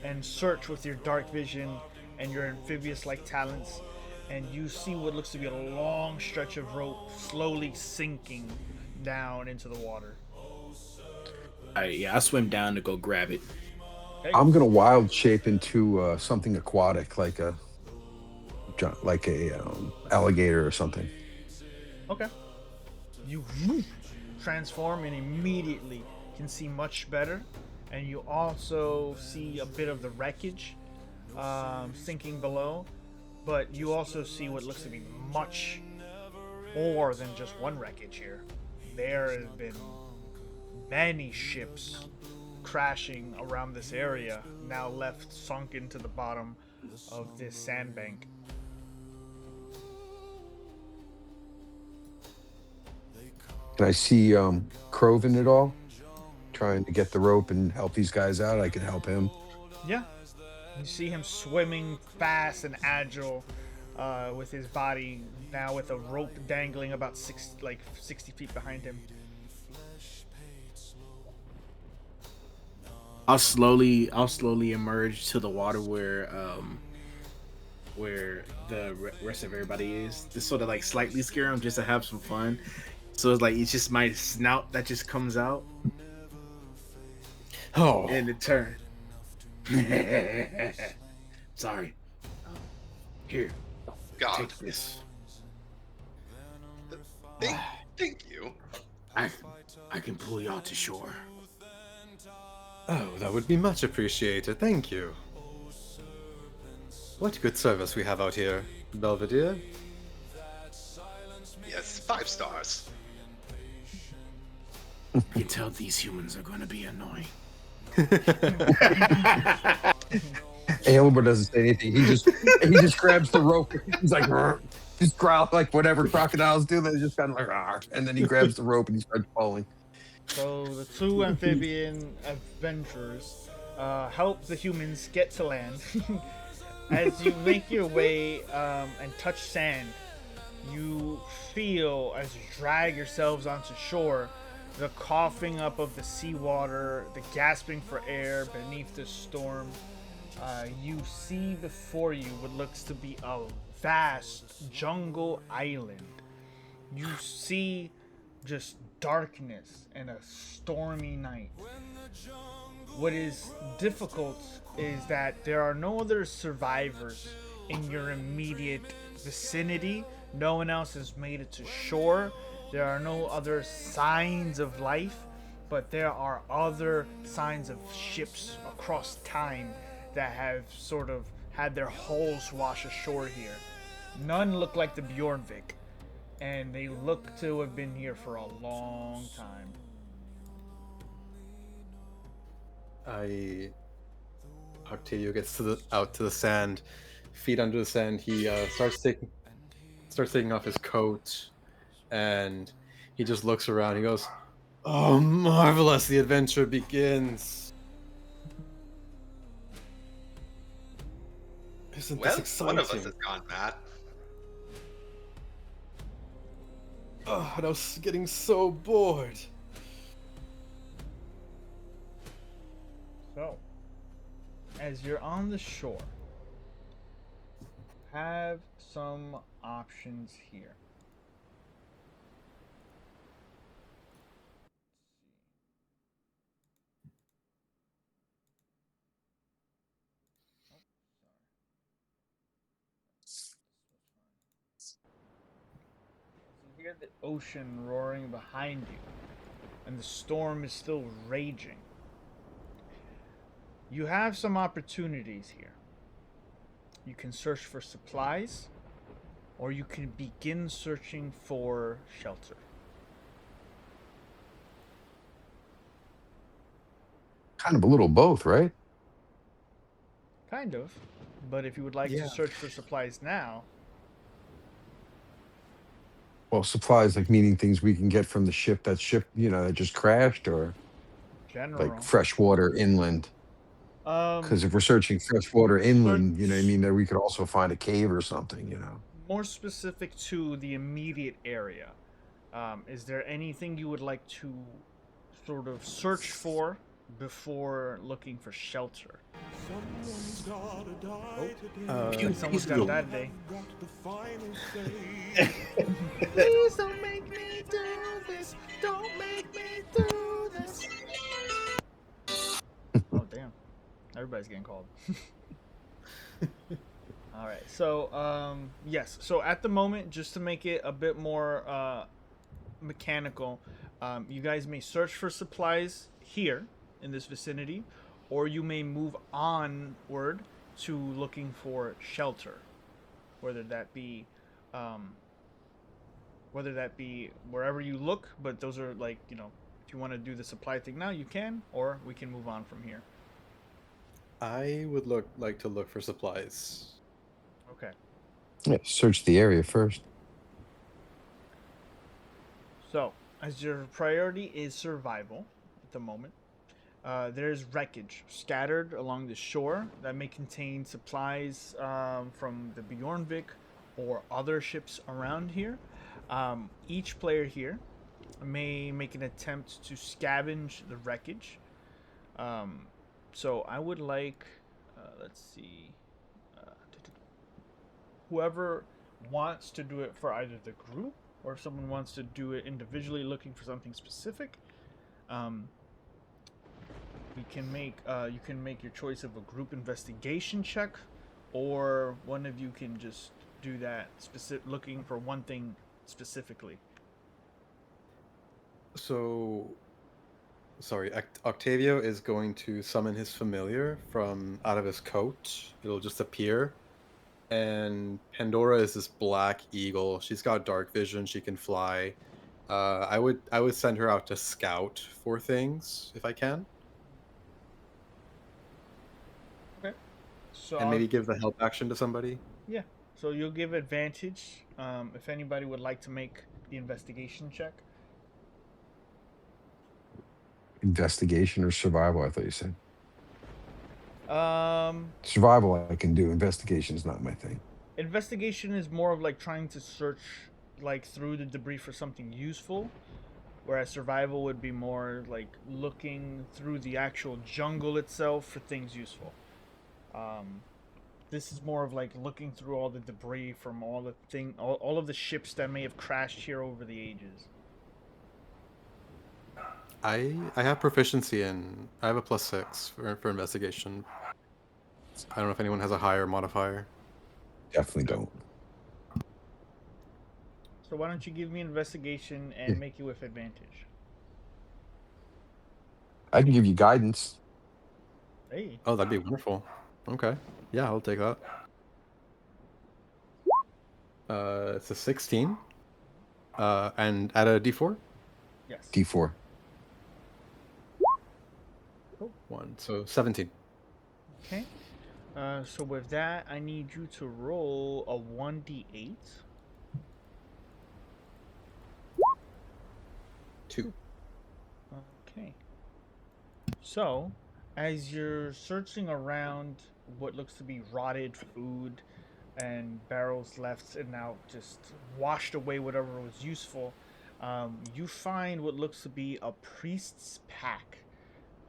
and search with your dark vision and your amphibious-like talents, and you see what looks to be a long stretch of rope slowly sinking down into the water. I swim down to go grab it. Okay. I'm gonna wild shape into something aquatic, like a alligator or something. Okay. You transform and immediately can see much better, and you also see a bit of the wreckage sinking below, but you also see what looks to be much more than just one wreckage here. There have been many ships crashing around this area, now left sunk into the bottom of this sandbank. Can I see Croven at all? Trying to get the rope and help these guys out. I could help him. Yeah, you see him swimming fast and agile, with his body now with a rope dangling about 60 feet behind him. I'll slowly emerge to the water where the rest of everybody is. Just sort of like slightly scare them just to have some fun. So it's like it's just my snout that just comes out. Oh, And it turn. Sorry. Here, God, take this. thank you. I can pull y'all to shore. oh, that would be much appreciated. Thank you. What good service we have out here, Belvedere. Yes, 5 stars. I can tell these humans are going to be annoying. Aylmer doesn't say anything. He just grabs the rope. He's like, "Rrr," just growl like whatever crocodiles do. They just kind of like, "Rrr," and then he grabs the rope and he starts pulling. So the two amphibian adventurers help the humans get to land. As you make your way and touch sand, you feel, as you drag yourselves onto shore, the coughing up of the seawater, the gasping for air beneath the storm. You see before you what looks to be a vast jungle island. You see just darkness and a stormy night. What is difficult is that there are no other survivors in your immediate vicinity. No one else has made it to shore. There are no other signs of life, but there are other signs of ships across time that have sort of had their hulls wash ashore here. None look like the Bjornvik, and they look to have been here for a long time. Octavio gets out to the sand, feet under the sand. He starts taking off his coat, and he just looks around. He goes, "Oh, marvelous! The adventure begins." Isn't Well, this exciting? one of us has gone mad. Oh, and I was getting so bored. So, as you're on the shore, have some options here. You hear the ocean roaring behind you, and the storm is still raging. You have some opportunities here. You can search for supplies, or you can begin searching for shelter. Kind of a little both, right? Kind of. But if you would like Yeah. to search for supplies now, Well, supplies like meaning things we can get from the ship that just crashed, or general. like freshwater inland. Because if we're searching freshwater inland, you know what I mean, that we could also find a cave or something, you know. More specific to the immediate area, is there anything you would like to sort of search for before looking for shelter. Someone's gotta die today. Someone's got Pew. that day. Got the final say. Please don't make me do this. Don't make me do this. Oh damn! Everybody's getting called. All right. So yes. So at the moment, just to make it a bit more mechanical, you guys may search for supplies here in this vicinity, or you may move onward to looking for shelter, whether that be wherever you look. But those are like, you know, if you want to do the supply thing now, you can, or we can move on from here. I would like to look for supplies. Okay. Yeah, search the area first. So, as your priority is survival at the moment, there's wreckage scattered along the shore that may contain supplies from the Bjornvik or other ships around here. Each player here may make an attempt to scavenge the wreckage. So I would like, let's see, whoever wants to do it for either the group, or if someone wants to do it individually looking for something specific, we can make you can make your choice of a group investigation check, or one of you can just do that looking for one thing specifically. So, sorry, Octavio is going to summon his familiar from out of his coat. It'll just appear. And Pandora is this black eagle. She's got dark vision. She can fly. I would send her out to scout for things if I can, Okay. So and maybe give the help action to somebody. yeah. So you'll give advantage if anybody would like to make the investigation check. Investigation or survival, I thought you said. Um, Survival I can do. Investigation is not my thing. Investigation is more of like trying to search like through the debris for something useful, whereas survival would be more like looking through the actual jungle itself for things useful. This is more of like looking through all the debris from all of the ships that may have crashed here over the ages. I have proficiency in. I have a +6 for investigation. I don't know if anyone has a higher modifier. Definitely don't. So why don't you give me investigation and make it with advantage? I can give you guidance. Hey. Oh, that'd be wonderful. Okay. Yeah, I'll take that. It's a 16. And add a D4? Yes. D4. Cool. 1, so 17. Okay. So with that, I need you to roll a 1d8. 2. Okay. So, as you're searching around what looks to be rotted food and barrels left and now just washed away whatever was useful, you find what looks to be a priest's pack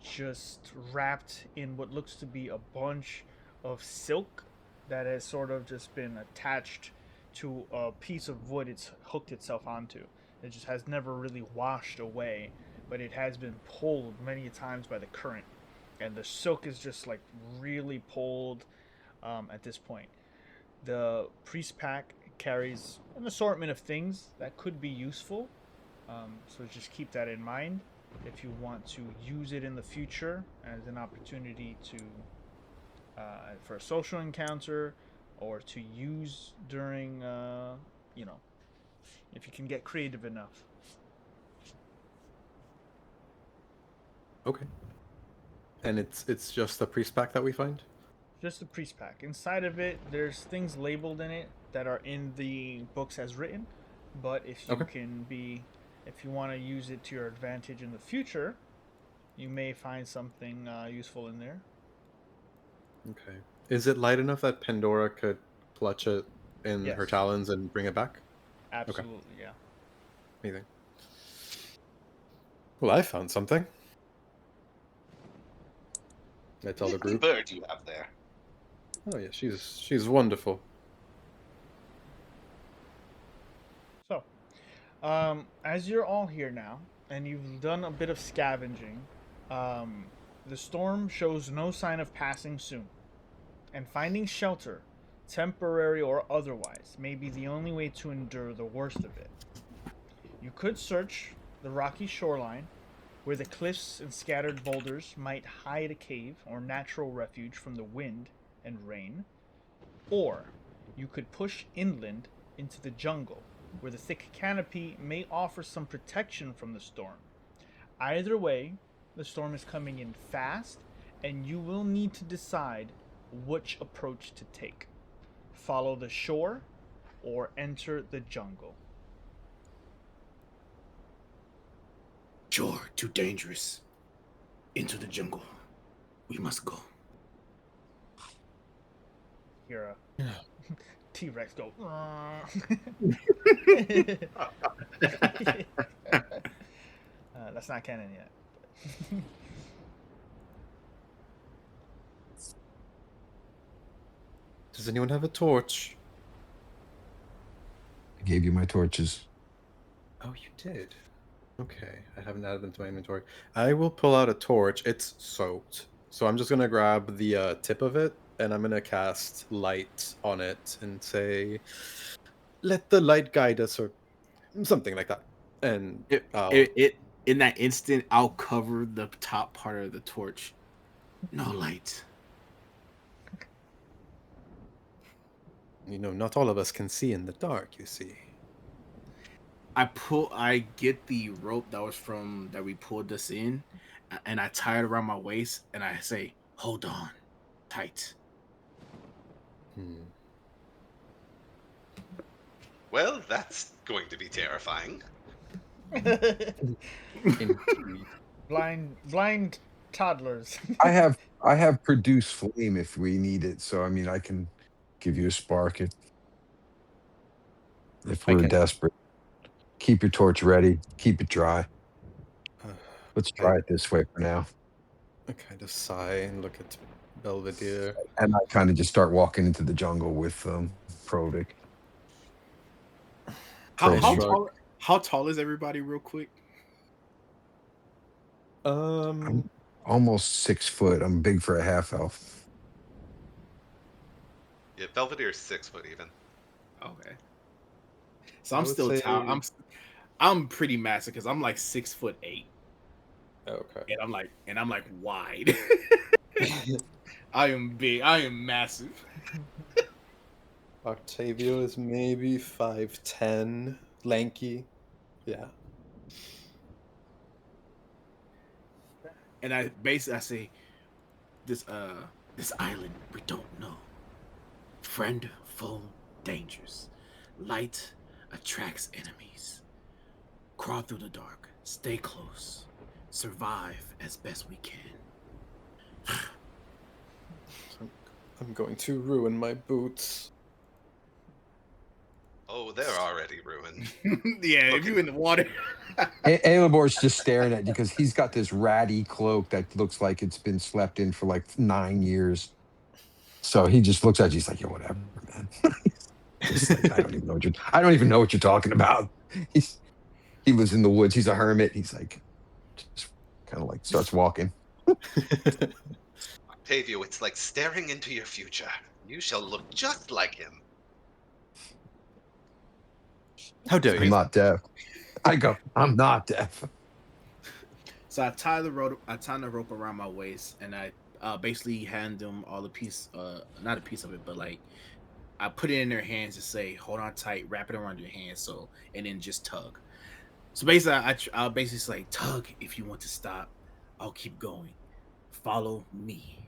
just wrapped in what looks to be a bunch of silk that has sort of just been attached to a piece of wood it's hooked itself onto. It just has never really washed away, but it has been pulled many times by the current, and the silk is just like really pulled at this point. The priest pack carries an assortment of things that could be useful, so just keep that in mind if you want to use it in the future as an opportunity to for a social encounter, or to use during you know, if you can get creative enough. Okay. And it's just the priest pack that we find? Just the priest pack. Inside of it, there's things labeled in it that are in the books as written, but if you if you want to use it to your advantage in the future, you may find something useful in there. Okay. Is it light enough that Pandora could clutch it in her Yes. talons and bring it back? Absolutely, yeah. Amazing. Well, I found something. I tell the group. bird you have there. Oh yeah, she's wonderful. So, as you're all here now, and you've done a bit of scavenging, the storm shows no sign of passing soon, and finding shelter, temporary or otherwise, may be the only way to endure the worst of it. You could search the rocky shoreline, where the cliffs and scattered boulders might hide a cave or natural refuge from the wind and rain, or you could push inland into the jungle, where the thick canopy may offer some protection from the storm. Either way, the storm is coming in fast, and you will need to decide which approach to take. Follow the shore or enter the jungle. Sure, too dangerous. Into the jungle. We must go. Hear a T-Rex go. That's not canon yet. Does anyone have a torch? I gave you my torches. Oh, you did. Okay, I haven't added them to my inventory. I will pull out a torch. It's soaked, so I'm just gonna grab the tip of it, and I'm gonna cast light on it and say, "Let the light guide us," or something like that. And It in that instant, I'll cover the top part of the torch. No light. not all of us can see in the dark. You see. I get the rope that we pulled us in, and I tie it around my waist, and I say, "Hold on, tight." Well, that's going to be terrifying. blind toddlers. I have produced flame if we need it, so I mean I can give you a spark if we're desperate. Keep your torch ready. Keep it dry. Let's try it this way for now. I kind of sigh and look at Belvedere. And I kind of just start walking into the jungle with Provic. How tall is everybody, real quick? I'm almost 6 foot. I'm big for a half elf. Yeah, Belvedere's 6 foot even. Okay. So I'm still tall. I'm pretty massive because I'm like 6'8". Okay. And I'm like wide. I am big. I am massive. Octavio is maybe 5'10", lanky. Yeah. And I say, this island we don't know. Friend, foe, dangers. Light attracts enemies. Crawl through the dark. Stay close. Survive as best we can. I'm going to ruin my boots. Oh, they're already ruined. Yeah, if you in the water. Alibor's just staring at you because he's got this ratty cloak that looks like it's been slept in for like 9 years. So he just looks at you. He's like, "Yo, whatever, man." Like, I don't even know what you're talking about. He lives in the woods. He's a hermit. He's like, just kind of like starts walking. Octavio, it's like staring into your future. You shall look just like him. How dare you? I'm not deaf. I go, I'm not deaf. So I tie the rope around my waist, and I basically hand them all not a piece of it, but like I put it in their hands and say, "Hold on tight, wrap it around your hands," and then just tug. So basically, I'll basically say, "Tug if you want to stop. I'll keep going. Follow me."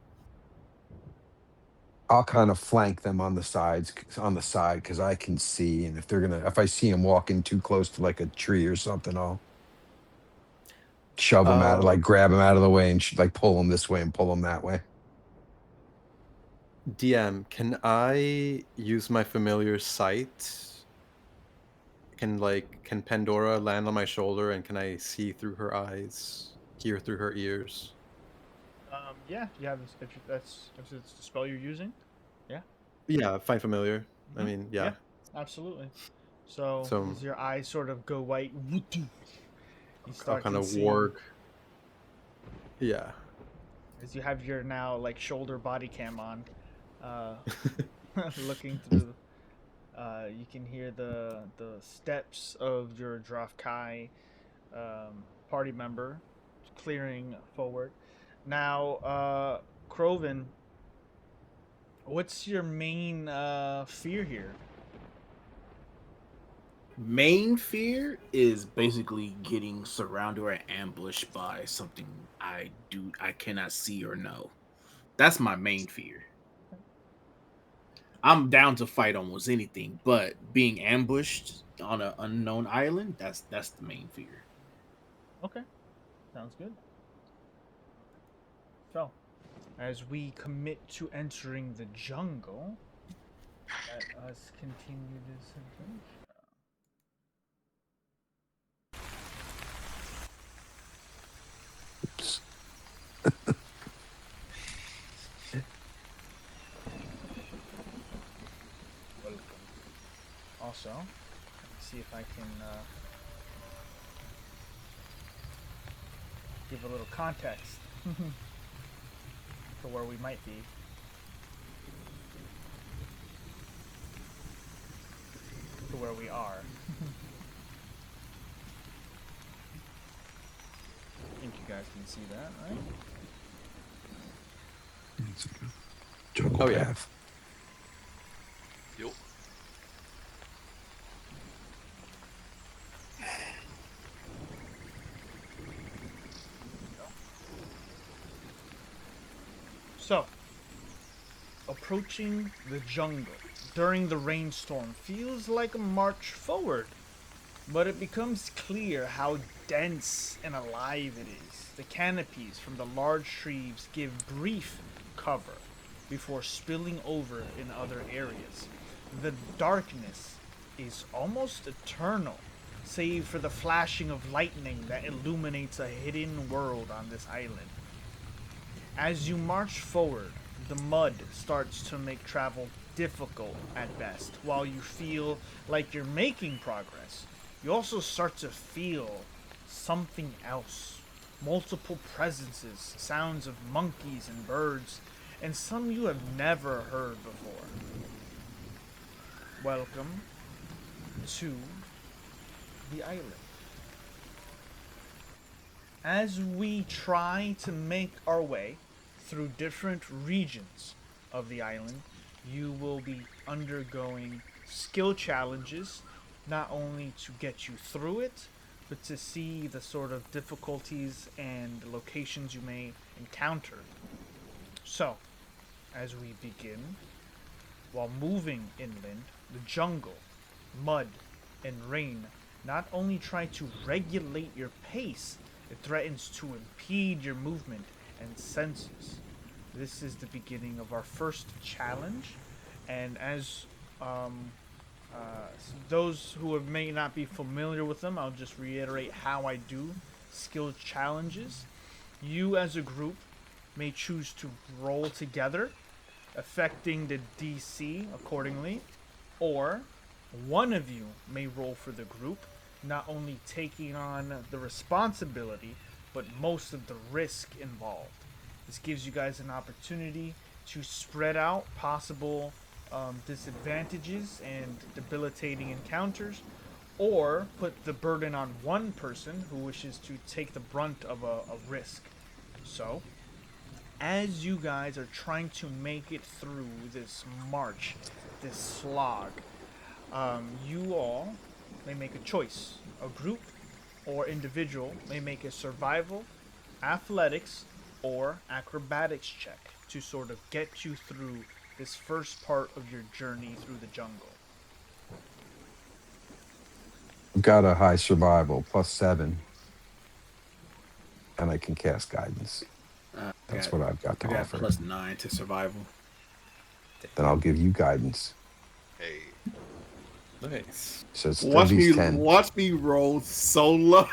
I'll kind of flank them on the side because I can see, and if I see them walking too close to like a tree or something, I'll shove them out, like grab them out of the way and like pull them this way and pull them that way. DM, can I use my familiar sight? Can Pandora land on my shoulder and can I see through her eyes, hear through her ears? Yeah, you have this. If it's the spell you're using. Yeah. Yeah, find familiar. I Mhm. mean, yeah. Absolutely. So So as your eyes sort of go white, you I'll start kind to of see work. Yeah. as you have your now like shoulder body cam on, uh, looking through. You can hear the steps of your Drafkai party member clearing forward. Now, Croven, what's your main fear here? Main fear is basically getting surrounded or ambushed by something I cannot see or know. That's my main fear. I'm down to fight almost anything, but being ambushed on an unknown island, that's the main fear. Okay, sounds good. So, as we commit to entering the jungle, let us continue this adventure. Oops. Welcome. Also, let me see if I can give a little context to where we might be. To where we are. I think you guys can see that, right? It's like a jungle Oh, yeah. path. Yo. So, approaching the jungle during the rainstorm feels like a march forward, but it becomes clear how dense and alive it is. The canopies from the large trees give brief cover before spilling over in other areas. The darkness is almost eternal, save for the flashing of lightning that illuminates a hidden world on this island. As you march forward, the mud starts to make travel difficult at best. While you feel like you're making progress, you also start to feel something else. Multiple presences, sounds of monkeys and birds, and some you have never heard before. Welcome to the island. As we try to make our way through different regions of the island, you will be undergoing skill challenges, not only to get you through it, but to see the sort of difficulties and locations you may encounter. So, as we begin, while moving inland, the jungle, mud, and rain not only try to regulate your pace, it threatens to impede your movement and senses. This is the beginning of our first challenge, and as um, those who may not be familiar with them, I'll just reiterate how I do skill challenges. You, as a group, may choose to roll together, affecting the DC accordingly, or one of you may roll for the group, not only taking on the responsibility, but most of the risk involved. This gives you guys an opportunity to spread out possible disadvantages and debilitating encounters, or put the burden on one person who wishes to take the brunt of a risk. So, as you guys are trying to make it through this march, this slog, you all may make a choice. A group or individual may make a survival, athletics, or acrobatics check to sort of get you through this first part of your journey through the jungle. I've got a high survival, +7, and I can cast guidance. That's what I've got to I got offer. +9 to survival. Then I'll give you guidance. Hey. Nice. So it's at least 10. Watch me roll so low.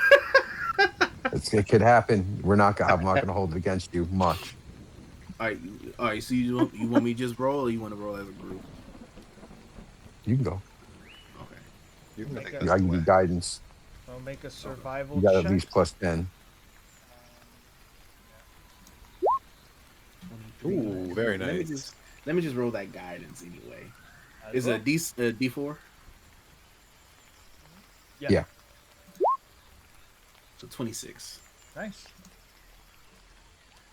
It could happen. I'm not going to hold it against you much. All right. So you want me to just roll, or you want to roll as a group? You can go. Okay. You can I Make think a, that's I the give you way. guidance. so make a You survival got at check. least plus 10. 23. Ooh, very nice. Let me just roll that guidance anyway. As Is well. it a D4? Yeah. Yeah. So 26. Nice.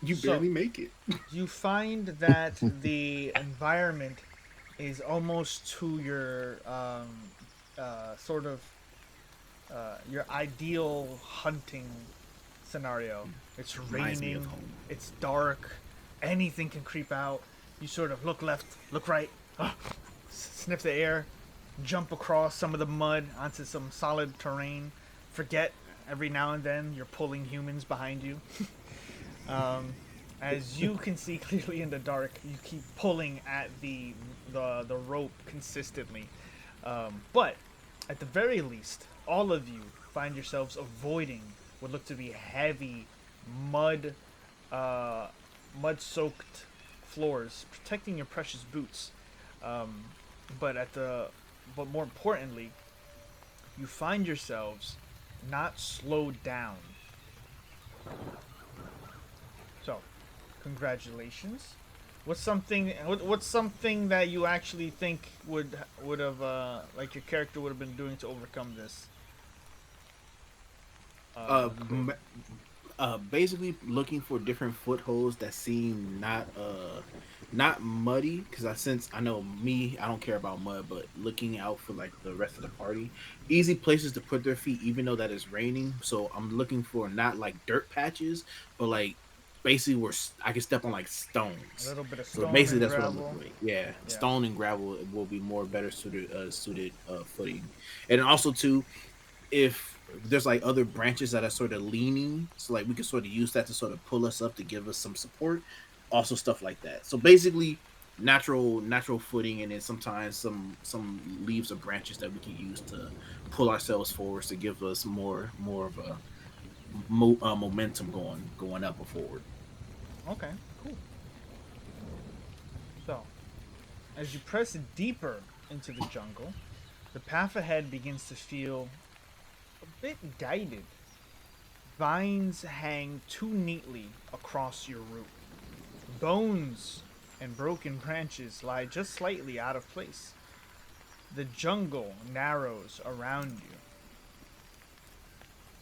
You So- barely make it. You find that the environment is almost to your sort of your ideal hunting scenario. It's Reminds me of raining, home. it's dark, anything can creep out. You sort of look left, look right, sniff the air, jump across some of the mud onto some solid terrain. Forget every now and then you're pulling humans behind you. As you can see clearly in the dark, you keep pulling at the rope consistently. But at the very least, all of you find yourselves avoiding what look to be heavy mud, mud-soaked floors, protecting your precious boots. But more importantly, you find yourselves not slowed down. So, congratulations. What's something that you actually think would have like your character would have been doing to overcome this? Basically looking for different footholds that seem not muddy, because I know me, I don't care about mud, but looking out for like the rest of the party, easy places to put their feet even though that it's raining. So I'm looking for not like dirt patches, but like basically where I can step on like A stones. little bit of So stone basically and that's what I'm gravel. looking for. Yeah, Yeah. stone and gravel will be more better suited footing. And also too, if there's like other branches that are sort of leaning, so like we can sort of use that to sort of pull us up to give us some support, also stuff like that. So basically natural footing, and then sometimes some leaves or branches that we can use to pull ourselves forward to give us more of a momentum going up or forward. Okay, cool. So, as you press deeper into the jungle, the path ahead begins to feel a bit guided. Vines hang too neatly across your route. Bones and broken branches lie just slightly out of place. The jungle narrows around you.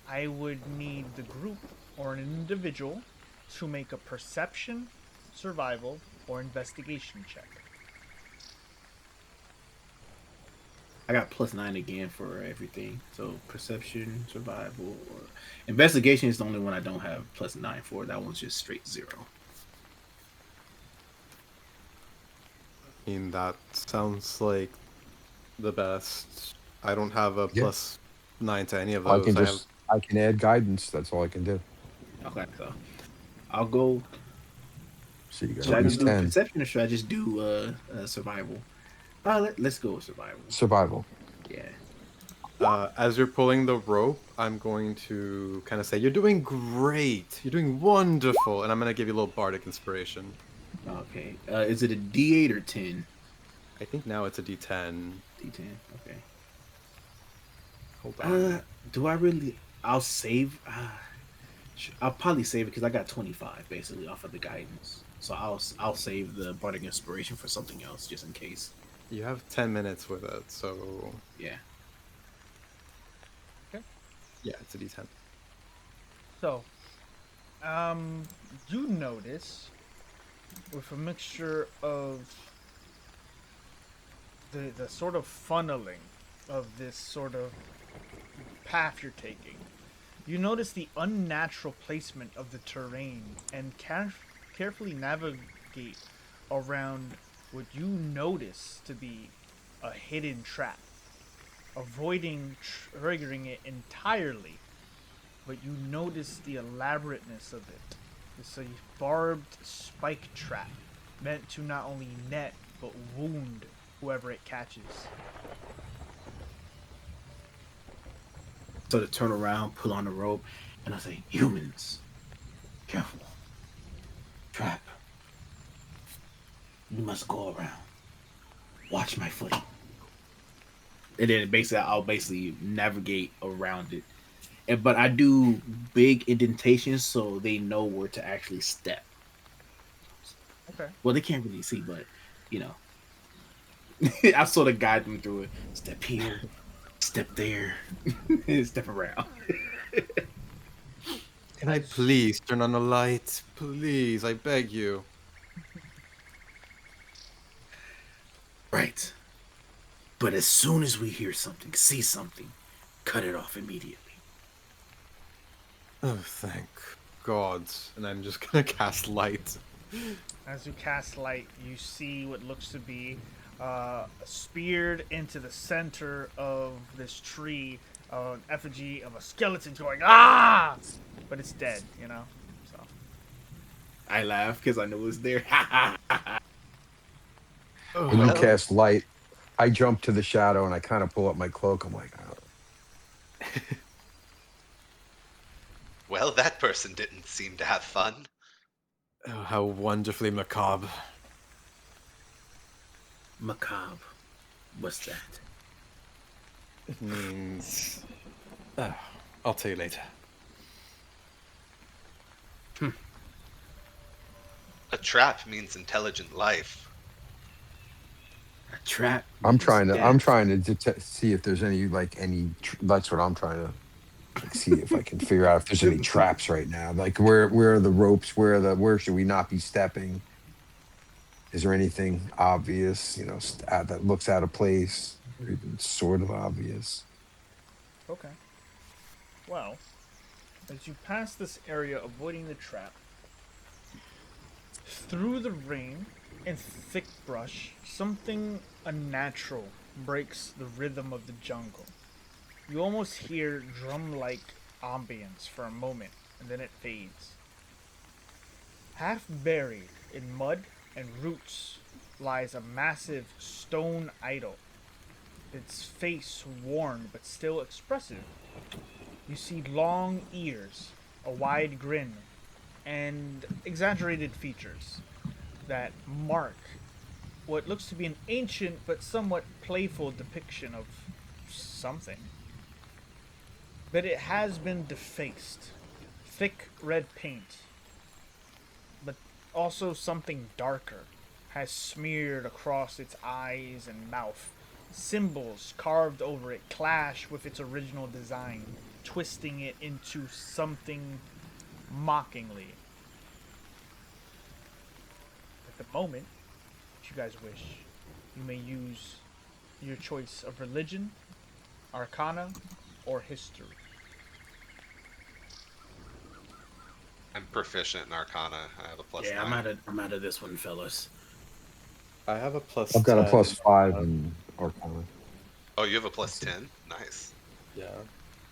I would need the group or an individual to make a perception, survival, or investigation check. I got +9 again for everything. So perception, survival, or investigation is the only one I don't have +9 for. That one's just straight 0. I mean, that sounds like the best. I don't have a Yeah. +9 to any of I those. can I can add guidance. That's all I can do. Okay, so I'll go. So you got Should I at just least do 10. perception, or should I just do survival? Let's go with survival. Survival. Yeah. As you're pulling the rope, I'm going to kind of say, "You're doing great. You're doing wonderful," and I'm going to give you a little bardic inspiration. Okay. Is it a D8 or 10? I think now it's a D10. D10. Okay. Hold on. Do I really? I'll save. I'll probably save it because I got 25 basically off of the guidance. So I'll save the bardic inspiration for something else just in case. You have 10 minutes with it, so Yeah. yeah, it's a D10. So, you notice with a mixture of the sort of funneling of this sort of path you're taking, you notice the unnatural placement of the terrain and carefully navigate around what you notice to be a hidden trap, avoiding triggering it entirely, but you notice the elaborateness of it. It's a barbed spike trap meant to not only net but wound whoever it catches. So to turn around, pull on the rope, and I say, "Humans, careful, trap." You must go around. Watch my footing. And then I'll navigate around it. But I do big indentations so they know where to actually step. Okay. Well, they can't really see, but you know, I sort of guide them through it. Step here, step there, step around. Can I please turn on the light? Please, I beg you. Right. But as soon as we hear something, see something, cut it off immediately. Oh, thank God. And I'm just gonna cast light. As you cast light, you see what looks to be speared into the center of this tree, an effigy of a skeleton going ah, but it's dead, you know. So I laugh because I know it's there. When you Well, cast light, I jump to the shadow and I kind of pull up my cloak. I'm like, oh. well, that person didn't seem to have fun. Oh, how wonderfully macabre. Macabre. What's that? It means... I'll tell you later. A trap means intelligent life. A trap. I'm trying to see if there's any that's what I'm trying to see if I can figure out if there's any traps right now. Like where are the ropes? Where should we not be stepping? Is there anything obvious, that looks out of place or even sort of obvious? okay. Well, as you pass this area, avoiding the trap, through the rain and thick brush, something unnatural breaks the rhythm of the jungle. You almost hear drum-like ambience for a moment, and then it fades. Half buried in mud and roots lies a massive stone idol, its face worn but still expressive. You see long ears, a wide grin, and exaggerated features that mark what looks to be an ancient but somewhat playful depiction of something. But it has been defaced. Thick red paint, but also something darker, has smeared across its eyes and mouth. Symbols carved over it clash with its original design, twisting it into something mockingly. At the moment, if you guys wish, you may use your choice of religion, arcana, or history. I'm proficient in Arcana. I have a plus Yeah, 9. I'm out of this one, fellas. I have a plus I've got a 10. +5 in Arcana. Oh, you have a plus 10? Nice. Yeah.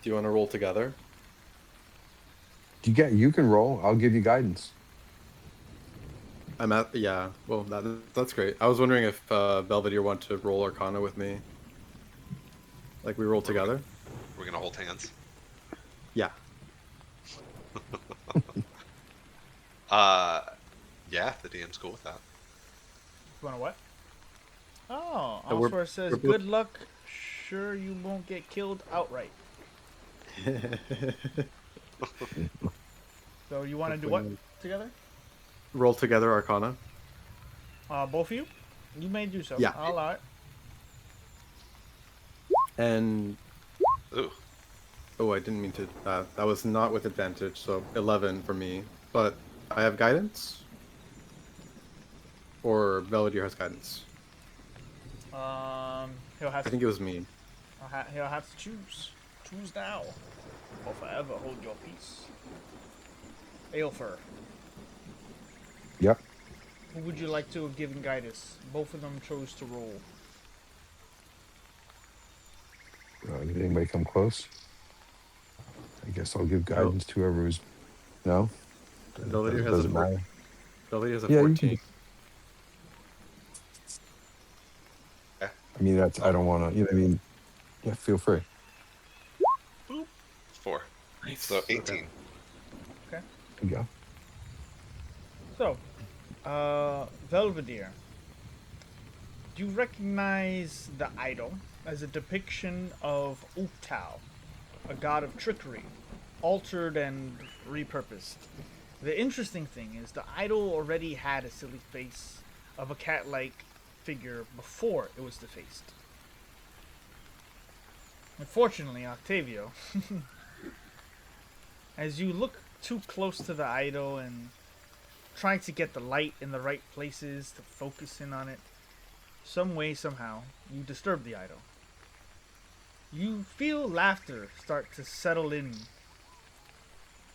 Do you want to roll together? You can roll. I'll give you guidance. Yeah. Well, that's great. I was wondering if Belvedere want to roll Arcana with me. Like we roll together? We're gonna hold hands. Yeah. Yeah, the DM's cool with that. You want to what? Oh, So we're- elsewhere it says, we're both- good luck. Sure you won't get killed outright. So you want to do what together? Roll together Arcana. Both of you? You may do so. Yeah. I'll allow it. And Ooh. oh, I didn't mean to. That was not with advantage, so 11 for me. But I have guidance, or Belvedere has guidance. He'll have I think it was me. he'll have to choose. Choose now, or forever hold your peace. Aelfer, Yep. who would you like to have given guidance? Both of them chose to roll. Did anybody come close? I guess I'll give guidance to whoever was. No? Belvedere has a Doesn't matter. Belvedere has a Yeah, you 14. I mean, I don't want to, yeah, feel free. 4. Nice. So 18. Okay. There you go. So, Belvedere, You recognize the idol as a depiction of Ubtao, a god of trickery, altered and repurposed. The interesting thing is the idol already had a silly face of a cat-like figure before it was defaced. Unfortunately, Octavio, as you look too close to the idol and trying to get the light in the right places to focus in on it, some way, somehow, you disturb the idol. You feel laughter start to settle in,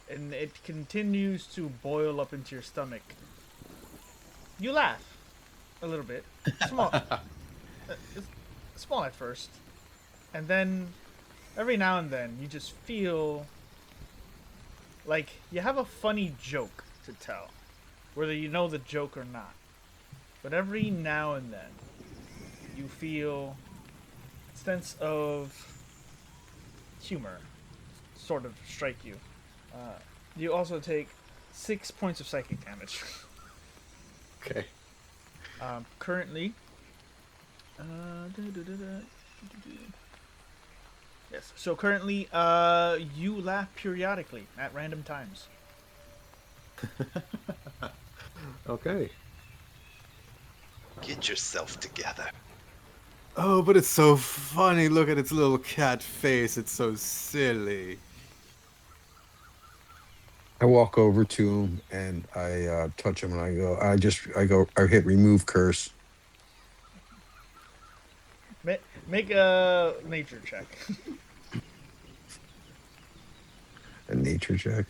and it continues to boil up into your stomach. You laugh a little bit, small, small at first, and then every now and then you just feel like you have a funny joke to tell, whether you know the joke or not. But every now and then you feel a sense of humor sort of strike you. You also take 6 points of psychic damage. Okay. Currently, yes. So currently, you laugh periodically at random times. Okay. Get yourself together. Oh, but it's so funny. Look at its little cat face. It's so silly. I walk over to him and I touch him and I hit remove curse. Make a nature check. A nature check.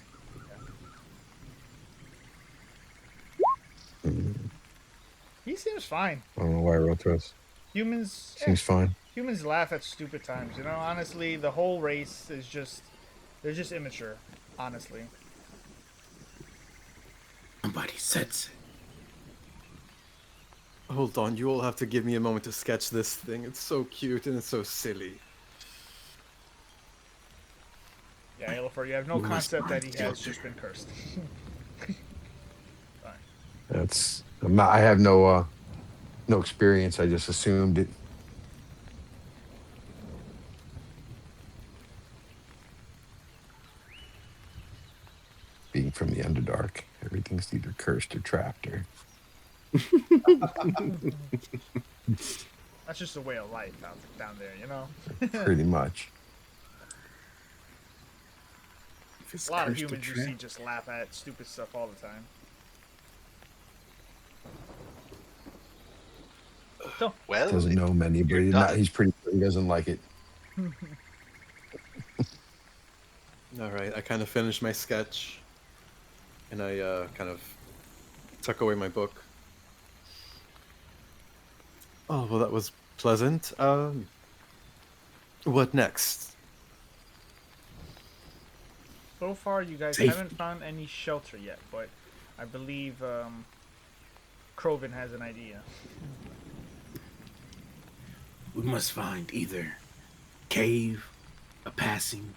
He seems fine. I don't know why I wrote this. Humans Seems fine. Humans laugh at stupid times. You know, honestly, the whole race is they're just immature. Honestly. Somebody said it. Hold on, you all have to give me a moment to sketch this thing. It's so cute and it's so silly. Yeah, Aelfer, you have no concept that he has just been cursed. Fine. I have no experience. I just assumed it. Being from the Underdark, everything's either cursed or trapped or. That's just a way of life down there, you know? Pretty much. A lot of humans you see just laugh at stupid stuff all the time. So, Well, Doesn't know many, but he's pretty sure he doesn't like it. Alright, I kind of finished my sketch. And I kind of tuck away my book. Oh, well, that was pleasant. What next? so far, you guys haven't found any shelter yet, but I believe Kroven has an idea. We must find either cave, a passing,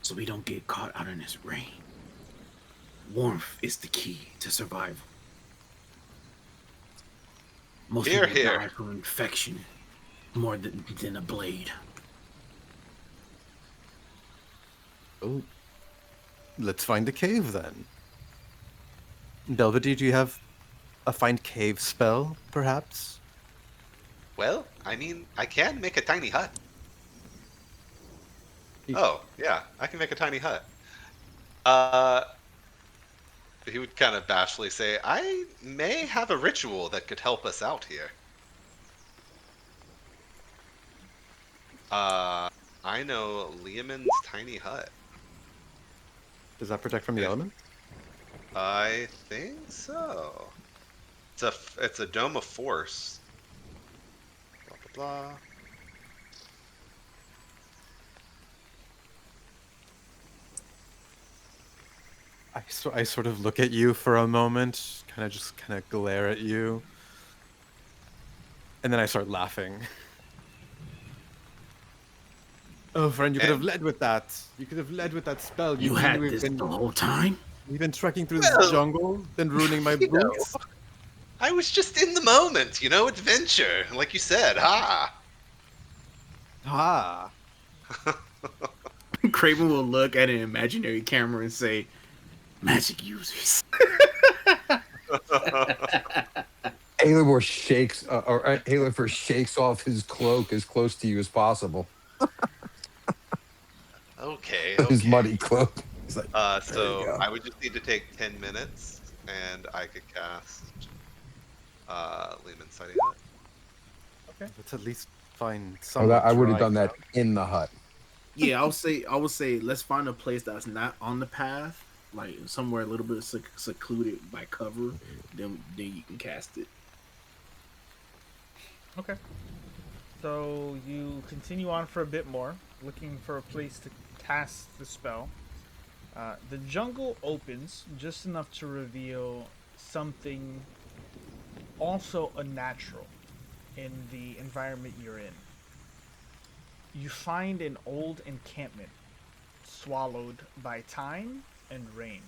so we don't get caught out in this rain. Warmth is the key to survival. Most Here, people here. die from infection more than a blade. Oh, let's find a cave then. Belvedere, do you have a find cave spell, perhaps? well, I mean, I can make a tiny hut. Oh, yeah, I can make a tiny hut. He would kind of bashfully say, I may have a ritual that could help us out here. I know Liamon's tiny hut. Does that protect from the element? I think so. It's a dome of force. Blah blah blah. I sort of look at you for a moment, kind of glare at you, and then I start laughing. Oh, friend, you could have led with that. You could have led with that spell. You think had we've this been, the whole time? we've been trekking through this jungle, then ruining my boots. I was just in the moment, adventure, like you said. Ha! Ah, Craven will look at an imaginary camera and say, "Magic users." Halivor shakes off his cloak as close to you as possible. Okay, His okay. muddy cloak. He's like, there you So go. I would just need to take 10 minutes, and I could cast Lehman Sighting Hut. Okay. let's at least find Oh, somewhat I would have dry done that ground. in the hut. Yeah, I would say, let's find a place that's not on the path, like somewhere a little bit secluded by cover. Then you can cast it. Okay. So you continue on for a bit more, looking for a place to cast the spell. The jungle opens just enough to reveal something also unnatural in the environment you're in. You find an old encampment swallowed by time and rain.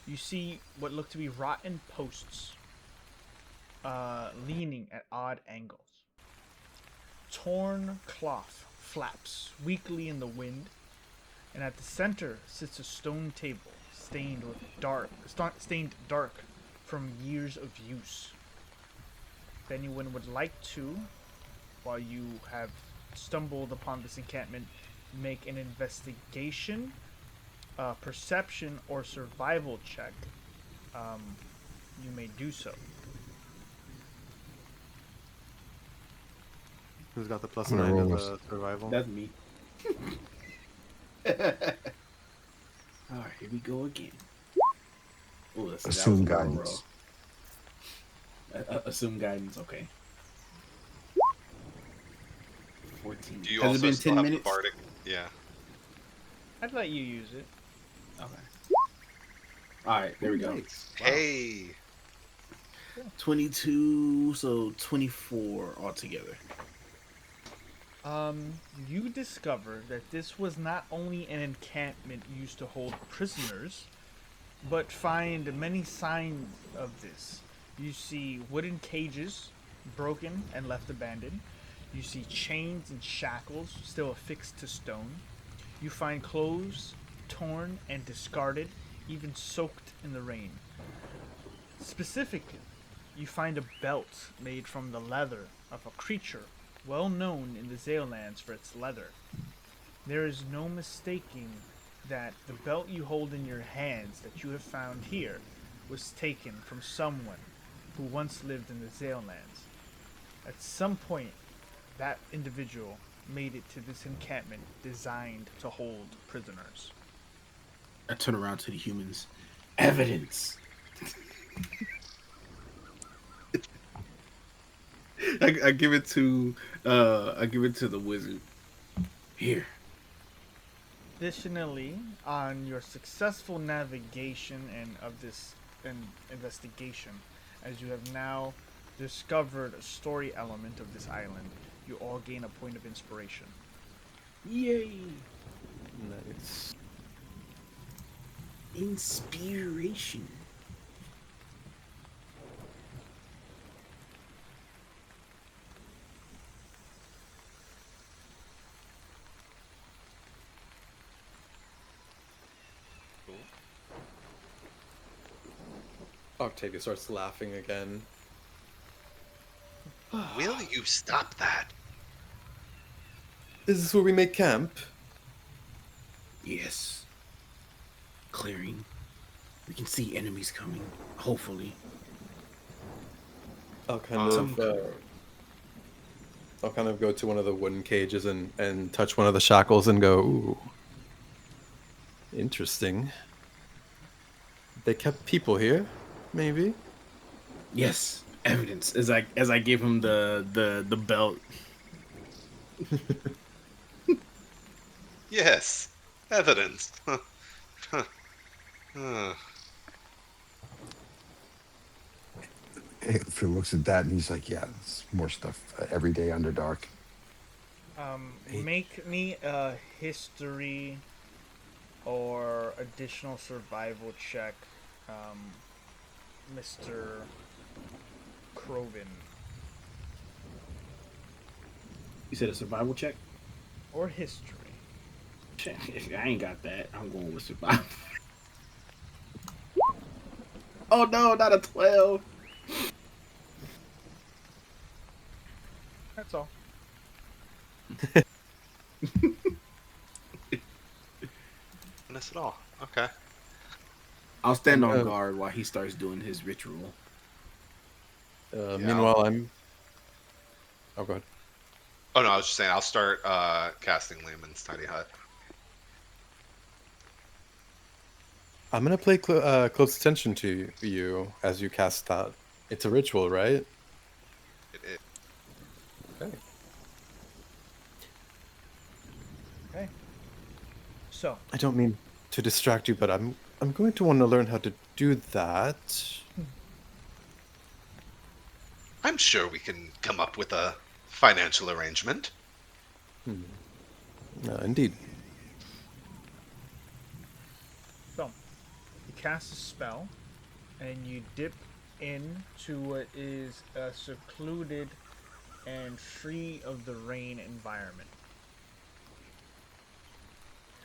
You see what look to be rotten posts leaning at odd angles. Torn cloth flaps weakly in the wind, and at the center sits a stone table stained dark from years of use. If anyone would like to, while you have stumbled upon this encampment, make an investigation, perception, or survival check, um, you may do so. Who's got the I'm gonna +9 to roll the survival? That's me. All right, here we go again. Oh, that was Assume a low guidance. roll. Assume guidance. Okay. 14. Do you Has it also been still 10 have minutes? the bardic? Yeah. I'd let you use it. Okay. All right, there we go. Nice. Wow. Hey. 22, so 24 altogether. You discover that this was not only an encampment used to hold prisoners, but find many signs of this. You see wooden cages, broken and left abandoned. You see chains and shackles still affixed to stone. You find clothes torn and discarded, even soaked in the rain. Specifically, you find a belt made from the leather of a creature well known in the Zealands for its leather. There is no mistaking that the belt you hold in your hands that you have found here was taken from someone who once lived in the Zealands. At some point, that individual made it to this encampment designed to hold prisoners. I turn around to the humans. Evidence. I give it to the wizard. Here. Additionally, on your successful navigation and of this investigation, as you have now discovered a story element of this island, you all gain a point of inspiration. Yay. Nice. Inspiration. Octavia starts laughing again. Will you stop that? Is this where we make camp? Yes. Clearing. We can see enemies coming. Hopefully. I'll kind of go to one of the wooden cages and touch one of the shackles and go, ooh, interesting. They kept people here, maybe? Yes. Evidence. As I give him the belt. Yes. Evidence. Phil looks at that and he's like, yeah, it's more stuff every day under dark. Make me a history or additional survival check. Mr. Crovin? You said a survival check? Or history? If I ain't got that, I'm going with survival. Oh no, not a 12. That's all. Miss it all. Okay. I'll stand on Uh, guard while he starts doing his ritual. Meanwhile, I'm. Oh, go ahead. Oh no, I was just saying I'll start casting Lehman's tiny hut. I'm gonna pay close attention to you as you cast that. It's a ritual, right? It, Okay. Okay. So, I don't mean to distract you, but I'm going to want to learn how to do that. I'm sure we can come up with a financial arrangement. Indeed. so you cast a spell, and you dip into what is a secluded and free of the rain environment.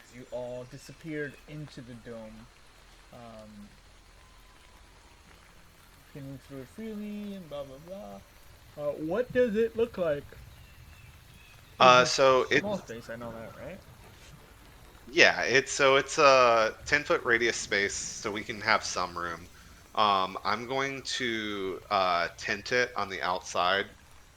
As you all disappeared into the dome, can move through it freely and blah blah blah. What does it look like? So it Small space, I know that, right? Yeah, it's a 10-foot radius space, so we can have some room. I'm going to tint it on the outside,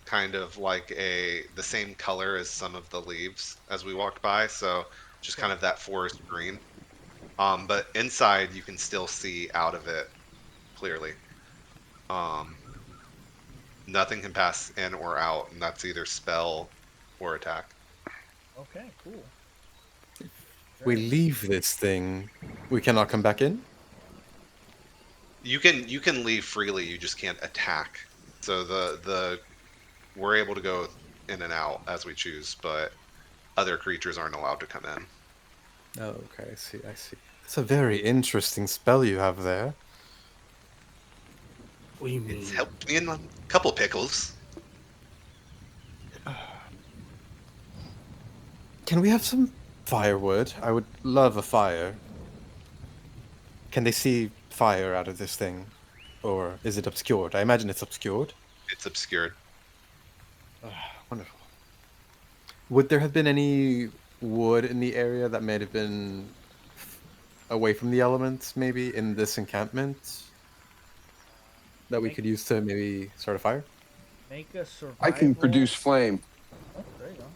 kind of like the same color as some of the leaves as we walked by, so just kind of that forest green. But inside you can still see out of it clearly. Nothing can pass in or out, and that's either spell or attack. Okay, cool. We leave this thing. We cannot come back in. You can leave freely, you just can't attack. So we're able to go in and out as we choose, but other creatures aren't allowed to come in. Oh, okay. I see. I see. It's a very interesting spell you have there. What do you mean? It's helped me in a couple pickles. Can we have some firewood? I would love a fire. Can they see fire out of this thing? Or is it obscured? I imagine it's obscured. It's obscured. Wonderful. Would there have been any wood in the area that may have been away from the elements, maybe, in this encampment? That we could use to maybe start a fire? Make a survival. I can produce flame. Oh, there you go.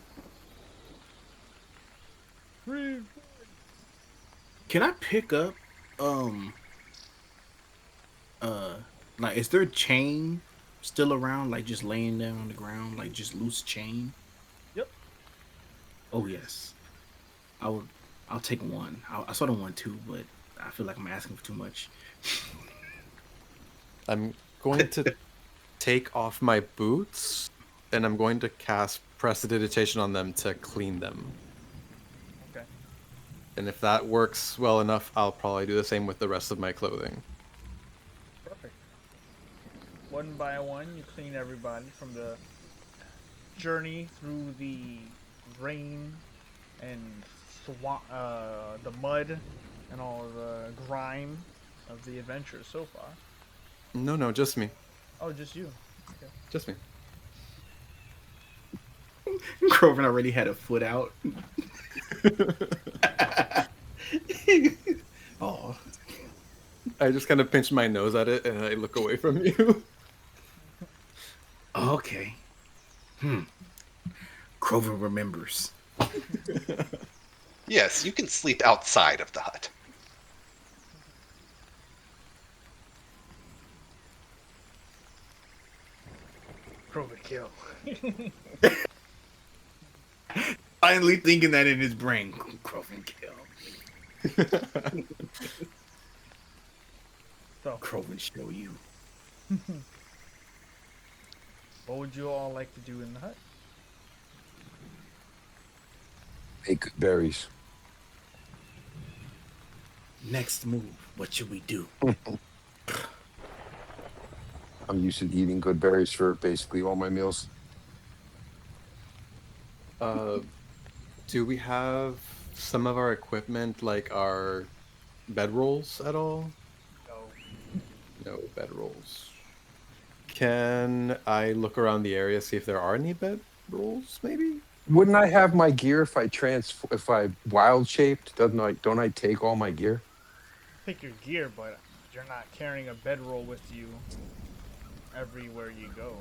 Can I pick up like is there chain still around, like just laying down on the ground, like just loose chain? Yep. Oh yes. I'll take one. I sort of want two, but I feel like I'm asking for too much. I'm going to take off my boots, and I'm going to cast Prestidigitation on them to clean them. Okay. And if that works well enough, I'll probably do the same with the rest of my clothing. Perfect. One by one, you clean everybody from the journey through the rain and the mud and all of the grime of the adventure so far. No, just me. Oh, just you. Okay. Just me. Grover already had a foot out. Oh. I just kind of pinch my nose at it and I look away from you. Okay. Grover remembers. Yes, you can sleep outside of the hut. Prove it, kill. Finally thinking that in his brain. Grover kill. So, Grover show you. what would you all like to do in the hut? Make good berries. Next move. What should we do? I'm used to eating good berries for basically all my meals. Do we have some of our equipment, like our bedrolls, at all? No. No bedrolls. Can I look around the area, see if there are any bedrolls? Maybe. Wouldn't I have my gear if I wild shaped? Don't I take all my gear? Take your gear, but you're not carrying a bedroll with you everywhere you go.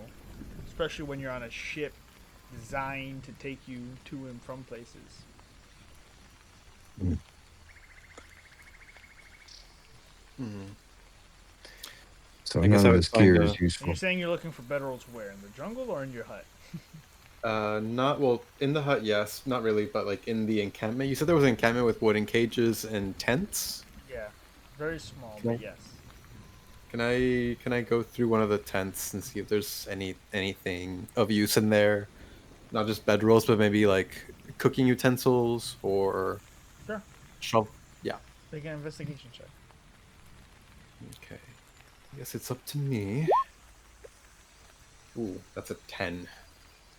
Especially when you're on a ship designed to take you to and from places. So I guess none I of would this find gear a. is And useful. you're saying you're looking for bedrolls where? In the jungle or in your hut? Not well in the hut. Yes, not really, but like in the encampment. You said there was an encampment with wooden cages and tents. Yeah. Very small, Can I- but yes. Can I go through one of the tents and see if there's anything of use in there? Not just bedrolls, but maybe like cooking utensils or Sure. shove. Yeah. Make an investigation check. Okay. I guess it's up to me. Ooh, that's a 10.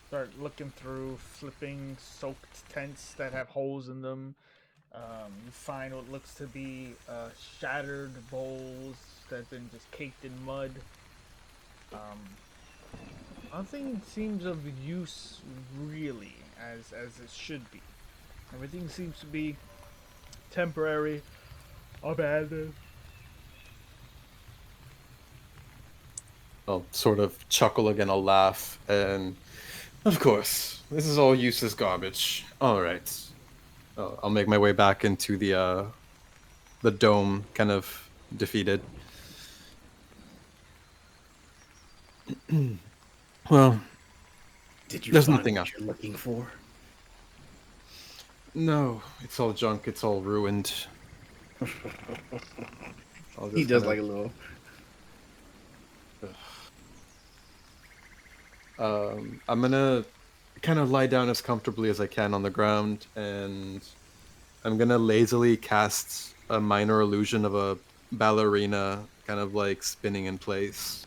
Start looking through, flipping soaked tents that have holes in them. You find what looks to be shattered bowls that have been just caked in mud. Nothing seems of use really, as it should be. Everything seems to be temporary, abandoned. I'll sort of chuckle again, I'll laugh, and of course, this is all useless garbage. All right. I'll make my way back into the dome, kind of defeated. Well, Did you there's find nothing what else. you're looking for? No, it's all junk. It's all ruined. I'll He just does kinda- like a little. I'm gonna kind of lie down as comfortably as I can on the ground, and I'm gonna lazily cast a minor illusion of a ballerina, kind of like spinning in place.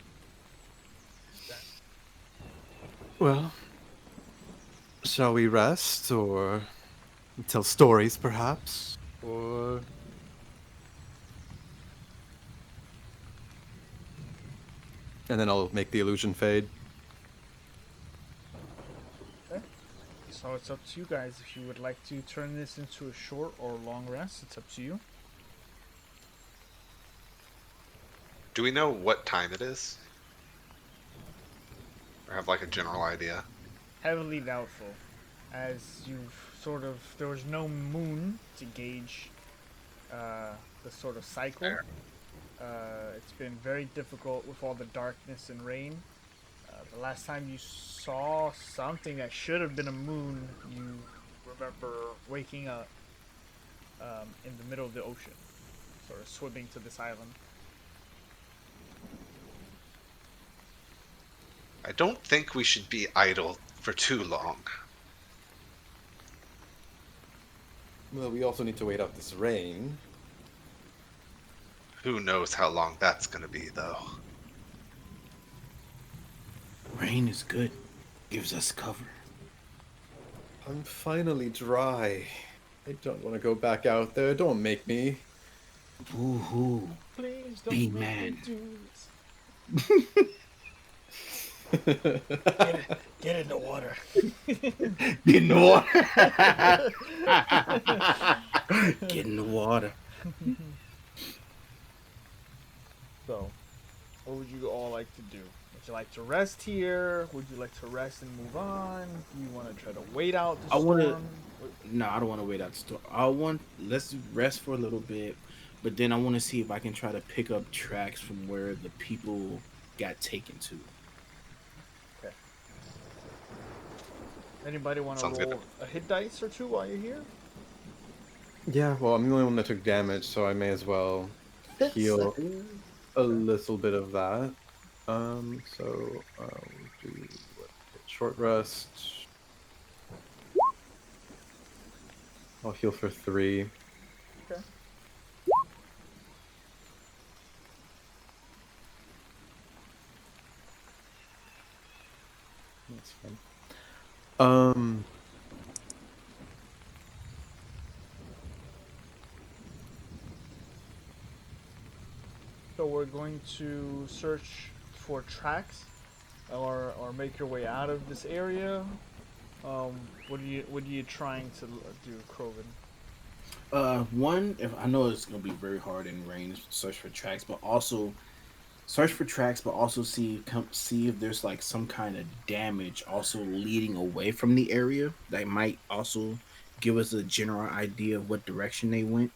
Well, shall we rest, or tell stories, perhaps, or? And then I'll make the illusion fade. Okay. So it's up to you guys if you would like to turn this into a short or long rest. It's up to you. Do we know what time it is? Or have like a general idea? Heavily doubtful, as you've sort of there was no moon to gauge the sort of cycle. Fair. It's been very difficult with all the darkness and rain. The last time you saw something that should have been a moon, you remember waking up in the middle of the ocean, sort of swimming to this island. I don't think we should be idle for too long. Well, we also need to wait out this rain. Who knows how long that's gonna be, though. Rain is good. Gives us cover. I'm finally dry. I don't want to go back out there. Don't make me. Boo-hoo. Please Be don't make me man. do Get in the water. Get in the water. Get in the water. So, what would you all like to do? Would you like to rest here? Would you like to rest and move on? Do you want to try to wait out the I storm? wanna- No, I don't want to wait out the storm. Let's rest for a little bit, but then I want to see if I can try to pick up tracks from where the people got taken to. Okay. Anybody want to Sounds roll good. a hit dice or two while you're here? Yeah, well, I'm the only one that took damage, so I may as well heal a little bit of that. So do what? Short rest. I'll heal for 3. Okay. That's fine. So we're going to search for tracks, or make your way out of this area. What are you trying to do, Krogan? One, if I know it's gonna be very hard in range, search for tracks, but also see if there's like some kind of damage also leading away from the area that might also give us a general idea of what direction they went.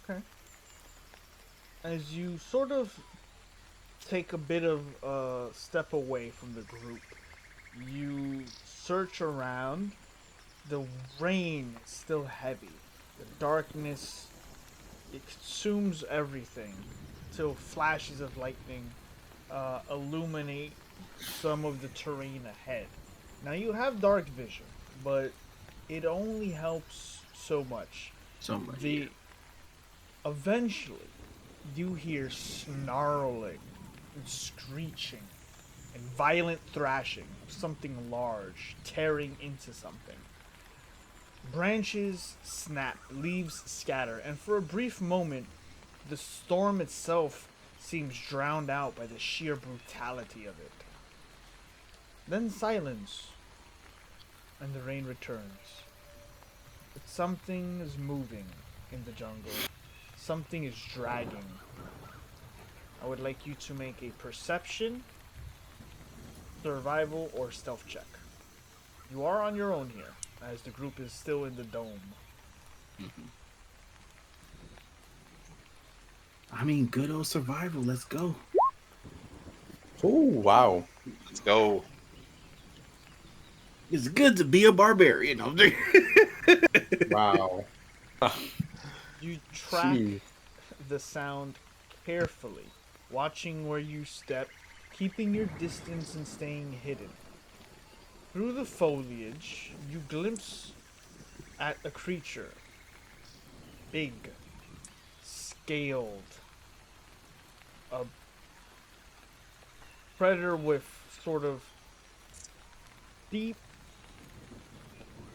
Okay. As you sort of take a bit of a step away from the group, you search around. The rain is still heavy. The darkness, it consumes everything till flashes of lightning illuminate some of the terrain ahead. Now you have dark vision, but it only helps so much. Somebody. The Eventually, you hear snarling and screeching and violent thrashing of something large tearing into something. Branches snap, leaves scatter, and for a brief moment, the storm itself seems drowned out by the sheer brutality of it. Then silence, and the rain returns. But something is moving in the jungle. Something is dragging. I would like you to make a perception, survival, or stealth check. You are on your own here, as the group is still in the dome. I mean, good old survival. Let's go. Oh, wow. Let's go. It's good to be a barbarian. I'm there. Wow. You track Gee. the sound carefully, watching where you step, keeping your distance and staying hidden. Through the foliage, you glimpse at a creature. Big, scaled, a predator with sort of deep,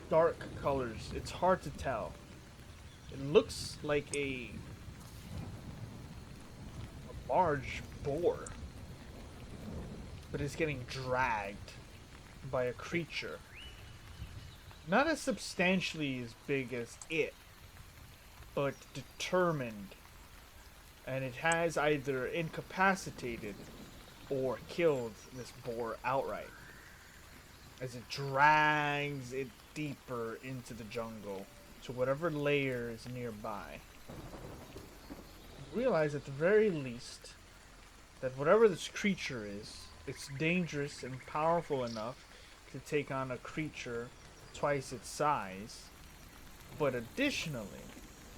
dark colors. It's hard to tell. It looks like a large boar, but it's getting dragged by a creature. Not as substantially as big as it, but determined. And it has either incapacitated or killed this boar outright, as it drags it deeper into the jungle to whatever layer is nearby. Realize at the very least that whatever this creature is, it's dangerous and powerful enough to take on a creature twice its size. But additionally,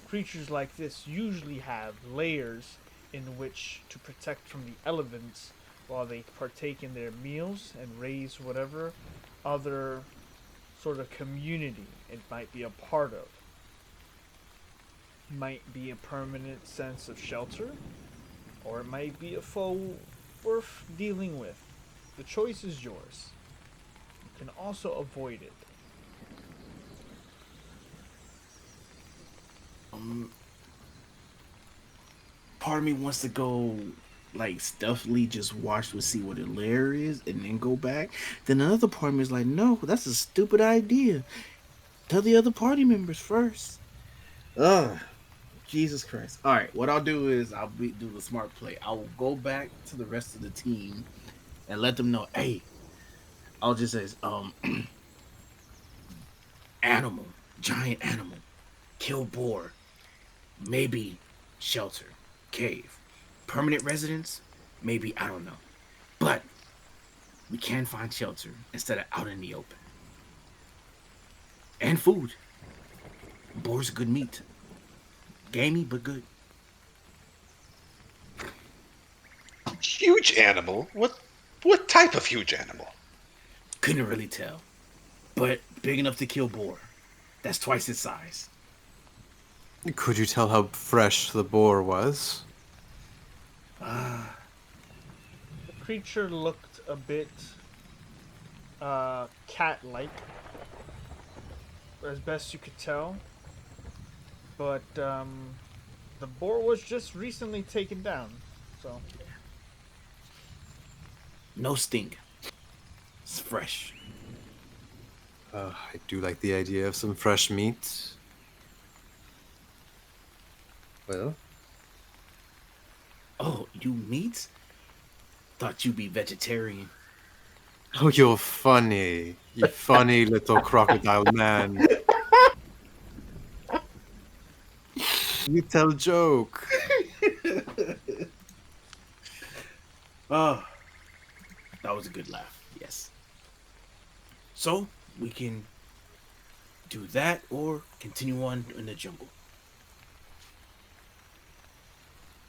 creatures like this usually have layers in which to protect from the elements while they partake in their meals and raise whatever other sort of community it might be a part of. Might be a permanent sense of shelter, or it might be a foe worth dealing with. The choice is yours. You can also avoid it. Part of me wants to go like stealthily just watch to see what the lair is and then go back. Then another part of me is like, no, that's a stupid idea. Tell the other party members first. Ugh. Jesus Christ. All right, what I'll do is do the smart play. I will go back to the rest of the team and let them know, hey, I'll just say, animal, giant animal, kill boar, maybe shelter, cave, permanent residence, maybe, I don't know. But we can find shelter instead of out in the open. And food. Boar's good meat. Gamey, but good. Huge animal? What type of huge animal? Couldn't really tell. But big enough to kill boar. That's twice its size. Could you tell how fresh the boar was? The creature looked a bit cat-like, as best you could tell. But the boar was just recently taken down, so No stink. It's fresh. I do like the idea of some fresh meat. Well, Oh, you meat? Thought you'd be vegetarian. oh, you're funny. You funny little crocodile man. You tell joke. Oh, that was a good laugh. Yes. So we can do that or continue on in the jungle.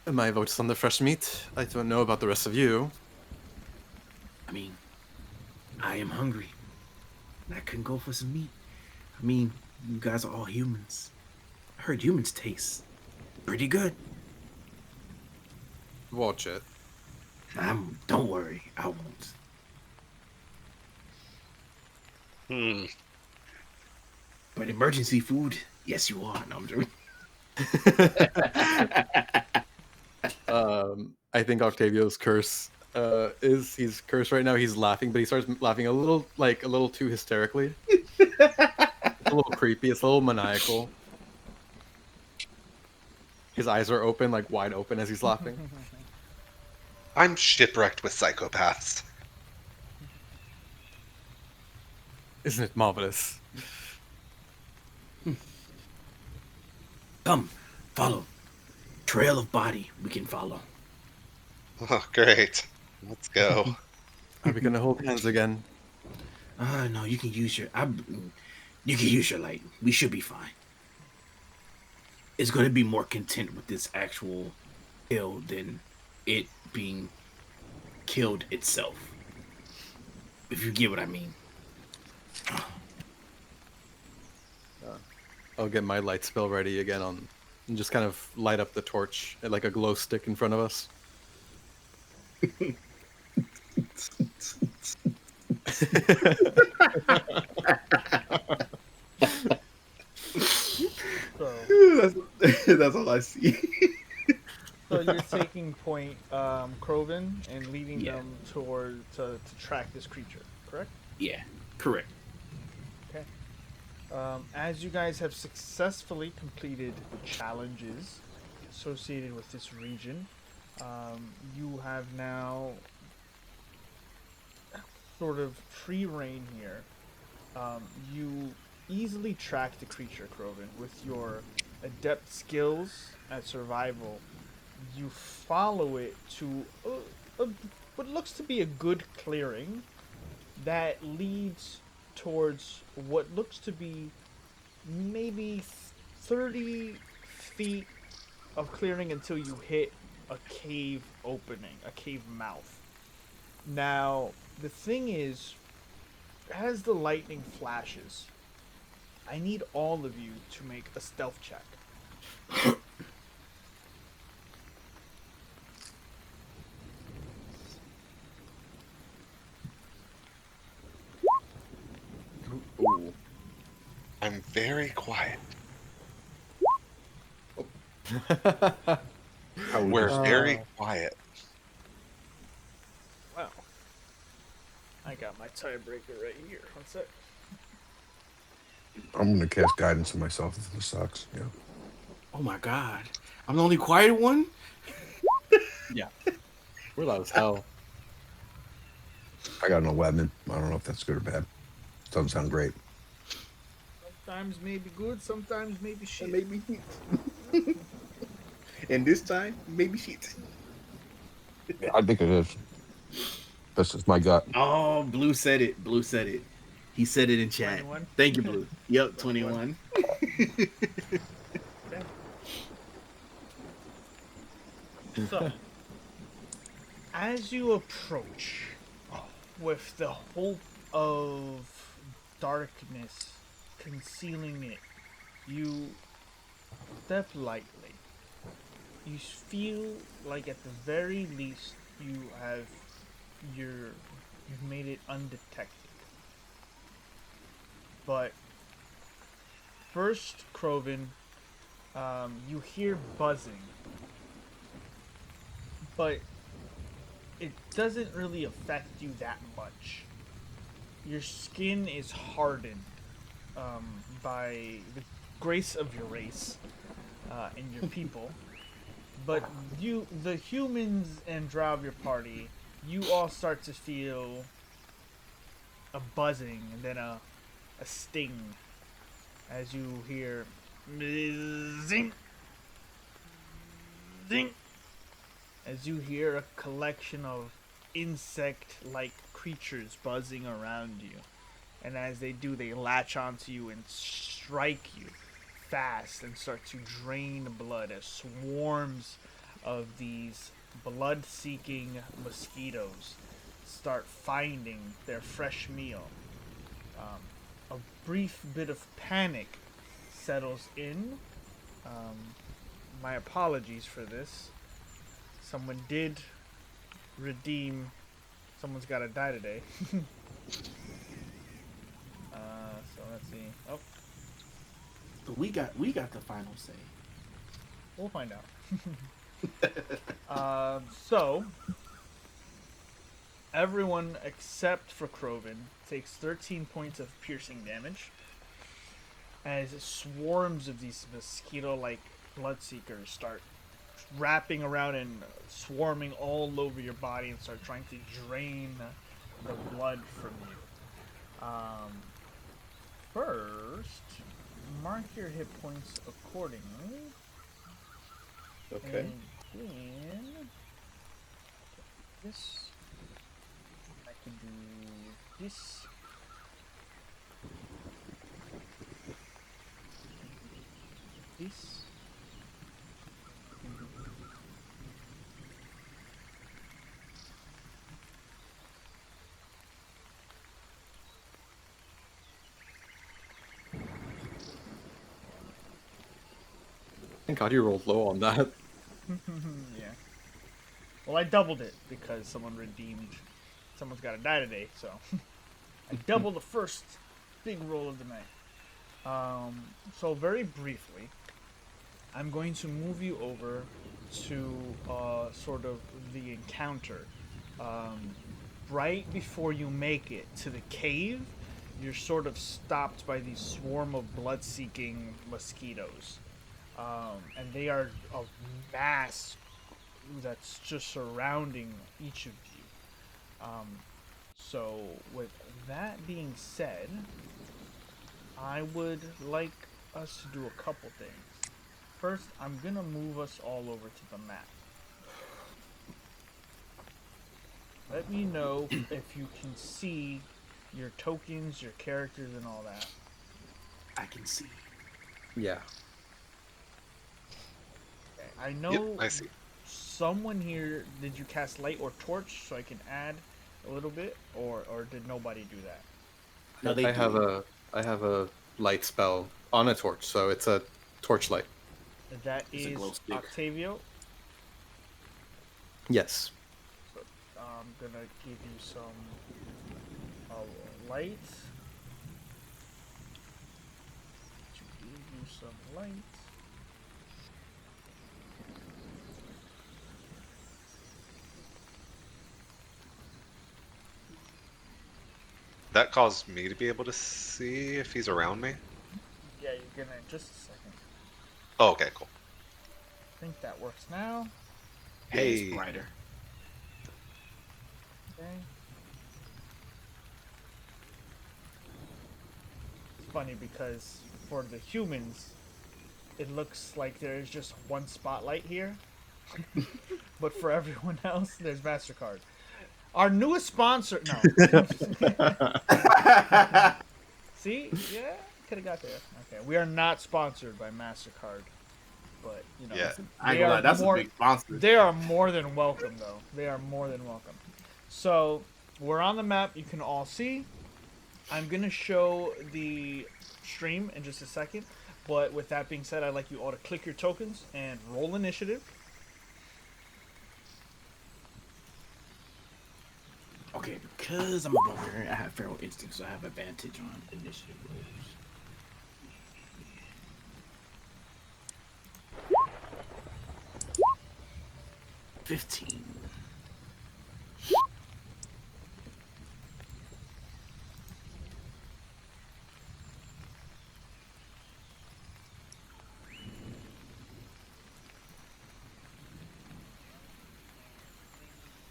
My vote's on the fresh meat. I don't know about the rest of you. I mean, I am hungry. And I couldn't go for some meat. I mean, you guys are all humans. I heard humans taste pretty good. Watch it. Don't worry, I won't. But emergency food, yes, you are. No, I'm joking. I think Octavio's curse he's cursed right now. He's laughing, but he starts laughing a little too hysterically. It's a little creepy. It's a little maniacal. His eyes are open, like wide open as he's laughing. I'm shipwrecked with psychopaths. Isn't it marvelous? Come, follow. Trail of body we can follow. Oh, great. Let's go. Are we gonna hold hands again? No, you can use your. You can use your light. We should be fine. It's going to be more content with this actual kill than it being killed itself. If you get what I mean. I'll get my light spell ready again and just kind of light up the torch at like a glow stick in front of us. That's all I see. So you're taking point, Croven, and leading Yeah. them toward to track this creature, correct? Yeah, correct. Okay. As you guys have successfully completed the challenges associated with this region, you have now sort of free reign here. You easily track the creature, Croven, with your adept skills at survival. You follow it to what looks to be a good clearing that leads towards what looks to be maybe 30 feet of clearing until you hit a cave opening, a cave mouth. Now, the thing is, as the lightning flashes, I need all of you to make a stealth check. Ooh. I'm very quiet. We're very quiet. Wow. I got my tiebreaker right here. One sec. I'm gonna cast guidance on myself if this sucks. Yeah. Oh my god. I'm the only quiet one? Yeah. We're loud as hell. I got no weapon. I don't know if that's good or bad. Doesn't sound great. Sometimes maybe good, sometimes maybe shit. Maybe shit. And this time, maybe shit. I think it is. This is my gut. Oh, Blue said it. Blue said it. He said it in chat. 21? Thank you, Blue. Yep, 21. So, as you approach with the hope of darkness concealing it, you step lightly. You feel like at the very least you've made it undetected. But first, Kroven, you hear buzzing, but it doesn't really affect you that much. Your skin is hardened by the grace of your race and your people. But you, the humans and drow of your party, you all start to feel a buzzing and then a sting as you hear zing, zing, as you hear a collection of insect-like creatures buzzing around you. And as they do, they latch onto you and strike you fast and start to drain blood as swarms of these blood-seeking mosquitoes start finding their fresh meal. A brief bit of panic settles in. My apologies for this. Someone did redeem. Someone's got to die today. So let's see. Oh, We got the final say. we'll find out. So everyone except for Kroven takes 13 points of piercing damage as swarms of these mosquito-like bloodseekers start wrapping around and swarming all over your body and start trying to drain the blood from you. First, mark your hit points accordingly. Okay. And then this, I can do this. This. Thank God you rolled low on that. Yeah. Well, I doubled it because someone redeemed. Someone's got to die today, so I doubled the first big roll of the night. So very briefly, I'm going to move you over to sort of the encounter. Right before you make it to the cave, you're sort of stopped by these swarm of blood-seeking mosquitoes. And they are a mass that's just surrounding each of you. So with that being said, I would like us to do a couple things. First, I'm gonna move us all over to the map. Let me know if you can see your tokens, your characters, and all that. I can see. Yeah. Okay, I know Yep, I see. someone here, did you cast light or torch so I can add a little bit, or did nobody do that? No, they I do. have a light spell on a torch, so it's a torchlight. That It's a is glow stick. Octavio. Yes. So I'm gonna give you some light. To give you some light. That caused me to be able to see if he's around me. Yeah, you're gonna just a second. Oh, okay, cool. I think that works now. Yeah, it's Hey. brighter. Okay. It's funny because for the humans, it looks like there's just one spotlight here. But for everyone else, there's MasterCard. Our newest sponsor. No. See? Yeah, could have got there. Okay, we are not sponsored by MasterCard. But, you know, Yeah. I ain't they gonna lie, are that's more, a big sponsor. they are more than welcome, though. They are more than welcome. So, we're on the map. You can all see. I'm going to show the stream in just a second. But with that being said, I'd like you all to click your tokens and roll initiative. Okay. Okay, because I'm a barbarian, I have feral instincts, so I have advantage on initiative rolls. 15.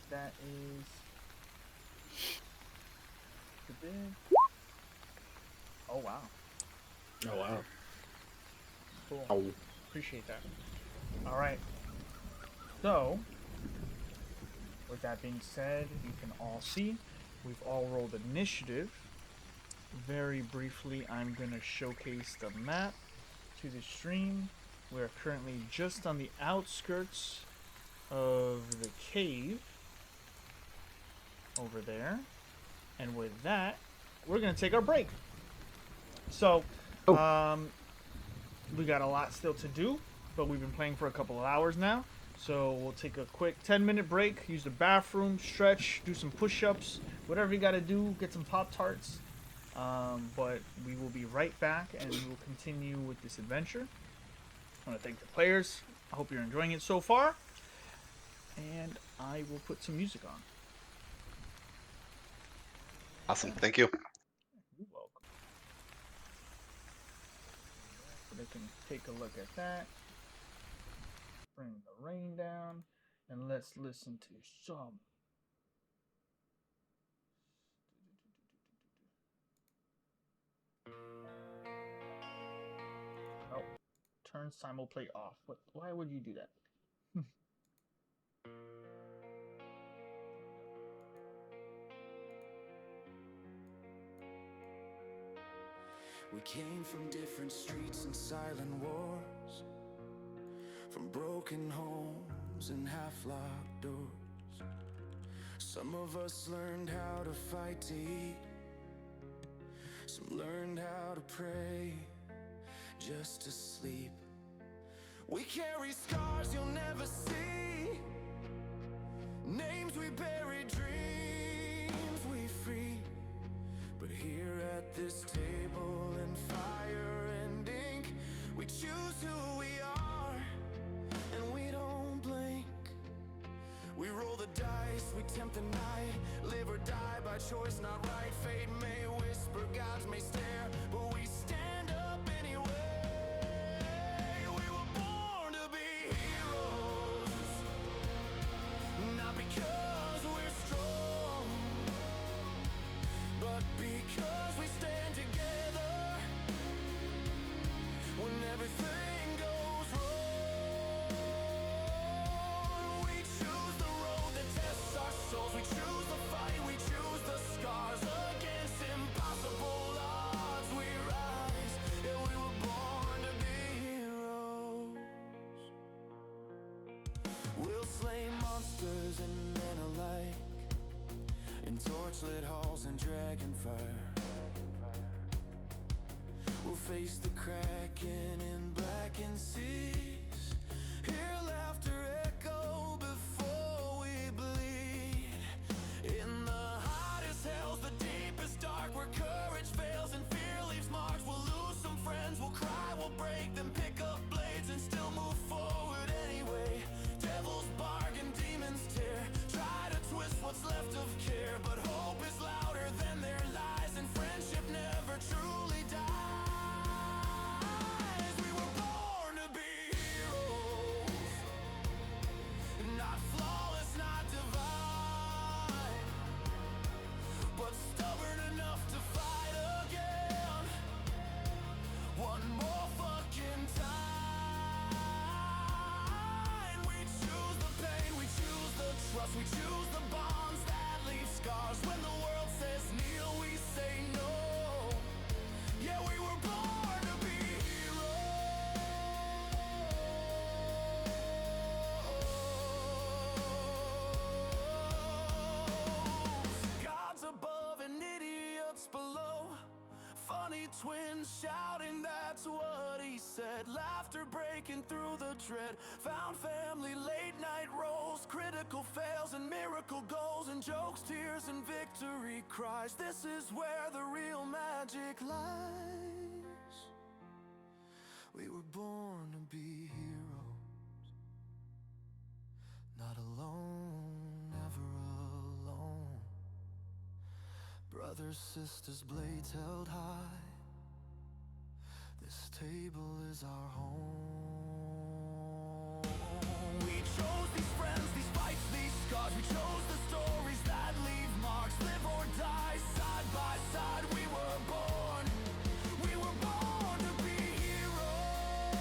That is the big. Oh wow. Oh wow. Cool. Oh. Appreciate that. All right. So, with that being said, you can all see we've all rolled initiative. Very briefly, I'm going to showcase the map to the stream. We're currently just on the outskirts of the cave over there. And with that, we're going to take our break. So, we got a lot still to do, but we've been playing for a couple of hours now. So we'll take a quick 10-minute break, use the bathroom, stretch, do some push-ups, whatever you got to do, get some Pop-Tarts. But we will be right back, and we will continue with this adventure. I want to thank the players. I hope you're enjoying it so far. And I will put some music on. Awesome. Thank you. You're welcome. So they can take a look at that. Bring the rain down. And let's listen to some. Oh, turn simulplay off. Why would you do that? We came from different streets and silent wars, from broken homes and half-locked doors. Some of us learned how to fight to eat, some learned how to pray just to sleep. We carry scars you'll never see, names we buried, dreams we free. But here at this table in fire and ink, we choose who we are, and we don't blink. We roll the dice, we tempt the night, live or die by choice, not right. Fate may whisper, gods may stare, but we stand up anyway. We were born to be heroes, not because we're strong, but because we stand together when everything goes wrong. We choose the road that tests our souls, we choose the fight, we choose the scars. Against impossible odds we rise, and we were born to be heroes. We'll slay monsters and men alike, in torchlit halls and dragon fire. We'll face the kraken in blackened seas, hear laughter echo before we bleed. In the hottest hells, the deepest dark, where courage fails and fear leaves marks. We'll lose some friends, we'll cry, we'll break, then pick up blades and still move forward anyway. Devils bargain, demons tear, try to twist what's left of care, but hope is louder than their lies, and friendship never truly dies. We were born to be heroes, lonely twins shouting, that's what he said. Laughter breaking through the dread. Found family, late night rolls, critical fails and miracle goals, and jokes, tears and victory cries. This is where the real magic lies. We were born to be heroes, not alone, never alone. Brothers, sisters, blades held high. This table is our home. We chose these friends, these fights, these scars. We chose the stories that leave marks. Live or die, side by side. We were born to be heroes.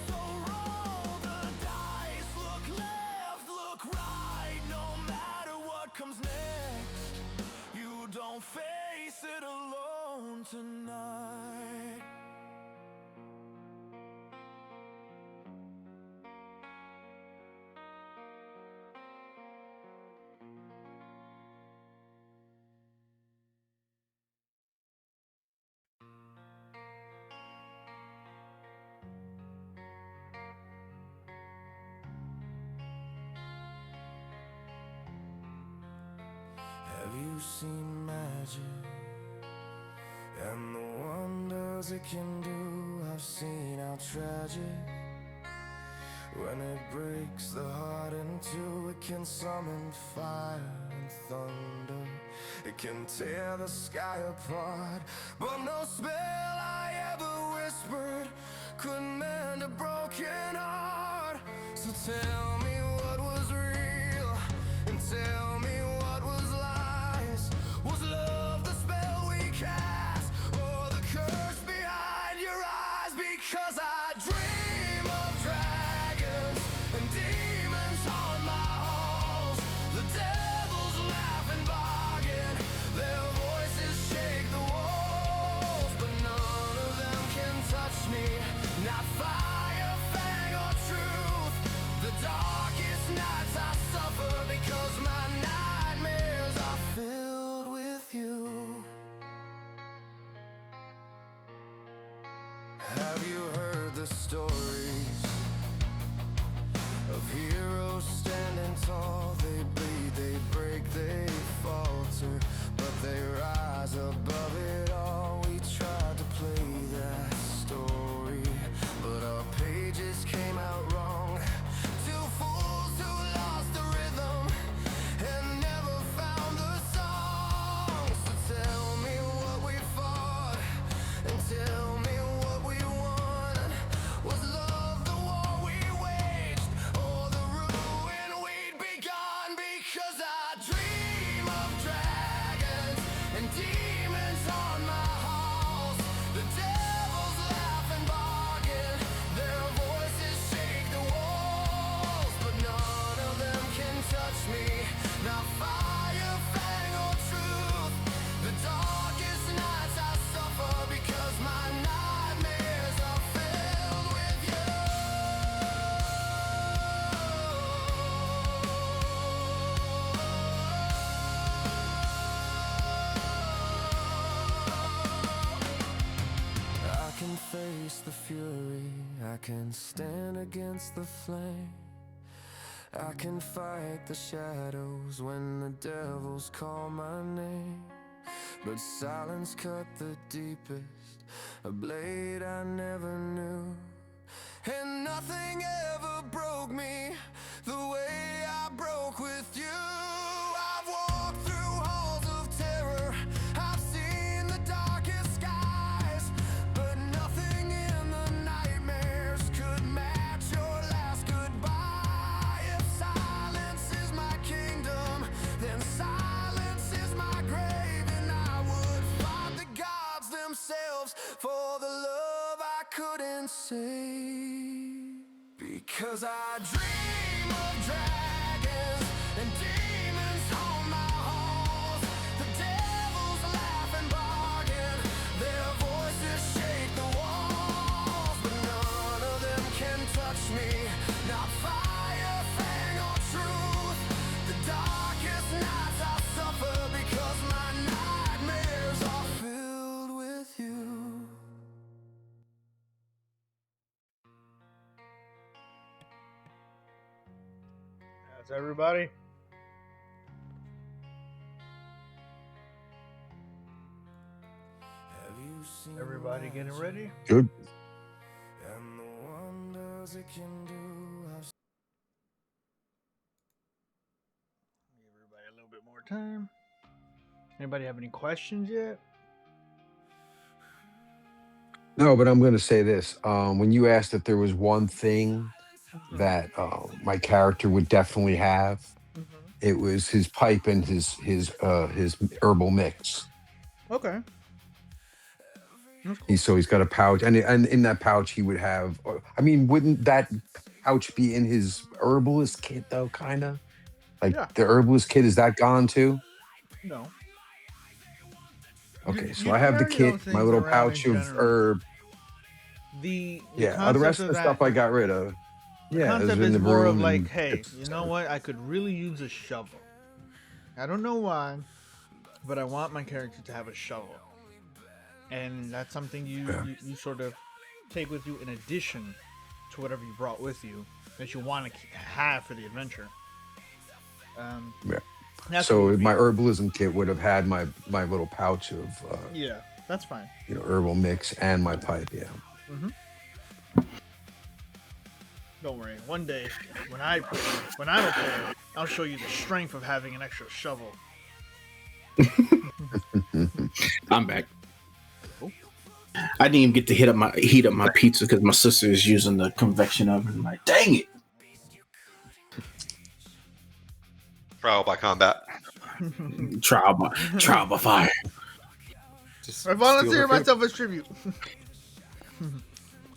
So roll the dice, look left, look right. No matter what comes next, you don't face it alone tonight. Have you seen magic and the wonders it can do? I've seen how tragic, when it breaks the heart in two, it can summon fire and thunder. It can tear the sky apart, but no spell I ever whispered could mend a broken heart. So tell me what was real, and tell me what was lies. Was love the spell we cast, or the curse behind your eyes? Because I dream of dragons and demons on my halls. The devils laugh and bargain, their voices shake the walls, but none of them can touch me, not fire, fang, or truth. The darkest nights I suffer because my nightmares are filled with you. Have you heard the stories of heroes standing tall? They bleed, they break, they falter, but they rise above it all. We tried to play that story, but our pages came out wrong. Two fools who lost the rhythm and never found the song. So tell me what we fought, and tell me what we won. Was love the war we waged, or the ruin we'd begun? Because I dream of dragons and demons on my halls. The devils laugh and bargain, their voices shake the walls, but none of them can touch me, not fire, fang, or truth. The darkest nights I suffer because my nightmares are filled with you. I can face the fury, I can stand against the flame. I can fight the shadows when the devils call my name. But silence cut the deepest, a blade I never knew. And nothing ever broke me the way I broke with you. I've walked through halls of terror, I've seen the darkest skies, but nothing in the nightmares could match your last goodbye. If silence is my kingdom, then silence is my grave, and I would fight the gods themselves for the love I couldn't save. Because I dream of dragons and demons on my halls. The devils laugh and bargain, their voices shake the walls, but none of them can touch me, not fire, fang, or truth. The darkest That's everybody. Everybody getting ready? Good. And the wonders it can do. Give everybody a little bit more time. Anybody have any questions yet? No, but I'm going to say this. When you asked if there was one thing that my character would definitely have, it was his pipe and his herbal mix. Okay. That's cool. So he's got a pouch, and in that pouch he would have. I mean, wouldn't that pouch be in his herbalist kit though? Kind of like Yeah. the herbalist kit. Is that gone too? No. Okay, You- so you I have the carry those kit, my things little around in pouch of general. herb. The Yeah, the concept rest of the that stuff I got rid of. The Yeah, concept in is the more of room like, and hey, it's- you know what? I could really use a shovel. I don't know why, but I want my character to have a shovel. And that's something Yeah. you sort of take with you in addition to whatever you brought with you that you want to have for the adventure. Yeah. That's So what would my be- herbalism kit would have had my little pouch of Yeah, that's fine. herbal mix and my pipe. Yeah. Don't worry. One day, when I'm a player, I'll show you the strength of having an extra shovel. I'm back. I didn't even get to heat up my pizza because my sister is using the convection oven. Like, dang it! Trial by combat. Trial by fire. Just I steal volunteer her food. myself as tribute.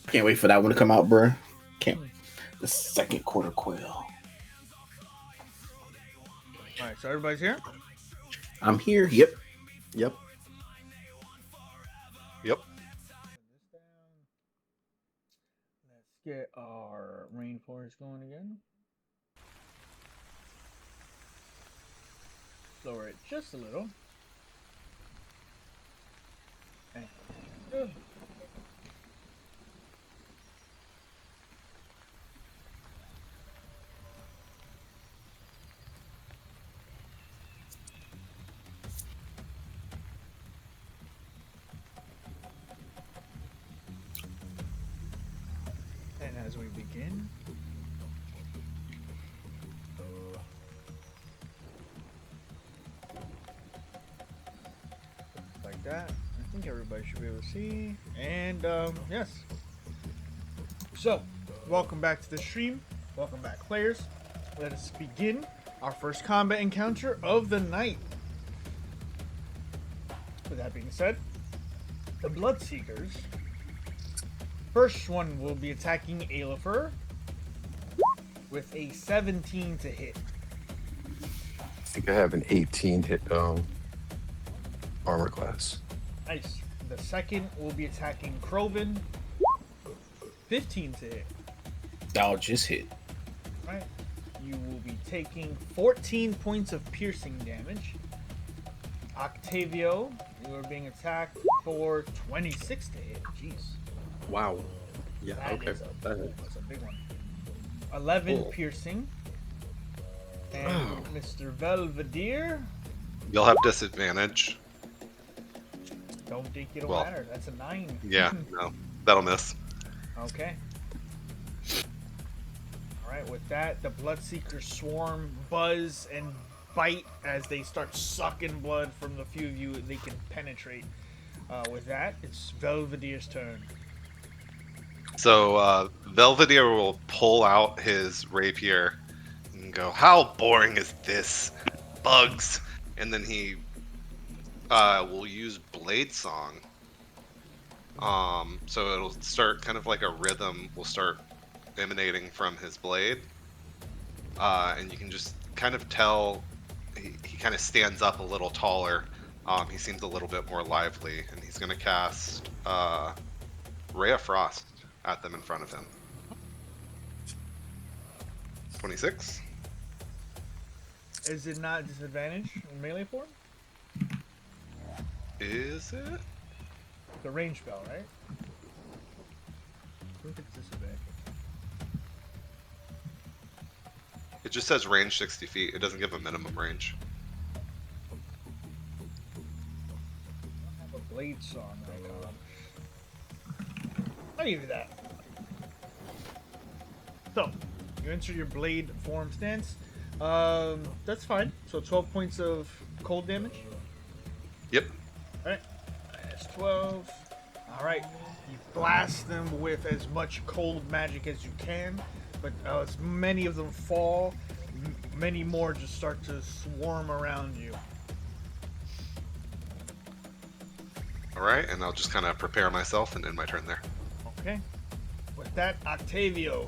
Can't wait for that one to come out, bro. Can't. The second quarter quail. Alright, so everybody's here? I'm here. Yep. Yep. Yep. Let's get our rainforest going again. Lower it just a little. And And as we begin, like that, I think everybody should be able to see. And yes. So, welcome back to the stream. Welcome back, players. Let us begin our first combat encounter of the night. With that being said, the Bloodseekers. First one will be attacking Aelifer with a 17 to hit. I think I have an 18 hit armor class. Nice. The second will be attacking Kroven. 15 to hit. That'll just hit. Right. You will be taking 14 points of piercing damage. Octavio, you are being attacked for 26 to hit. Jeez. Wow. Yeah. That Okay. is That that's a big one. 11 Cool. piercing. And Mr. Belvedere, You'll have disadvantage. don't think it'll Well, matter. That's a 9. Yeah, no, that'll miss. Okay. Alright, with that, the Bloodseeker swarm buzz and bite as they start sucking blood from the few of you they can penetrate. With that, it's Belvedere's turn. So Belvedere will pull out his rapier and go, "How boring is this? Bugs!" And then he will use Blade Song. So it'll start kind of like a rhythm will start emanating from his blade, and you can just kind of tell he kind of stands up a little taller. He seems a little bit more lively, and he's going to cast Ray of Frost at them in front of him. 26. Is it not disadvantage in melee form? Is it? The range spell, right? I think it's disadvantage. It just says range 60 feet. It doesn't give a minimum range. I have a blade song icon. I'll give you that. So, you enter your blade form stance. That's fine. So 12 points of cold damage. Yep. Alright. That's 12. Alright. You blast them with as much cold magic as you can, but as many of them fall, many more just start to swarm around you. All right, and I'll just kind of prepare myself and end my turn there. Okay. With that, Octavio.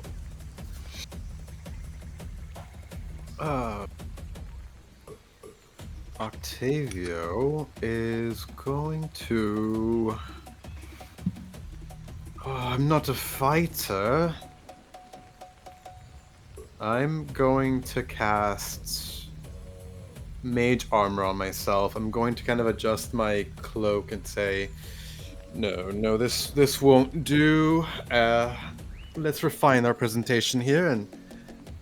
Octavio is going to. Oh, I'm not a fighter. I'm going to cast mage armor on myself. I'm going to kind of adjust my cloak and say, no, this won't do. Let's refine our presentation here, and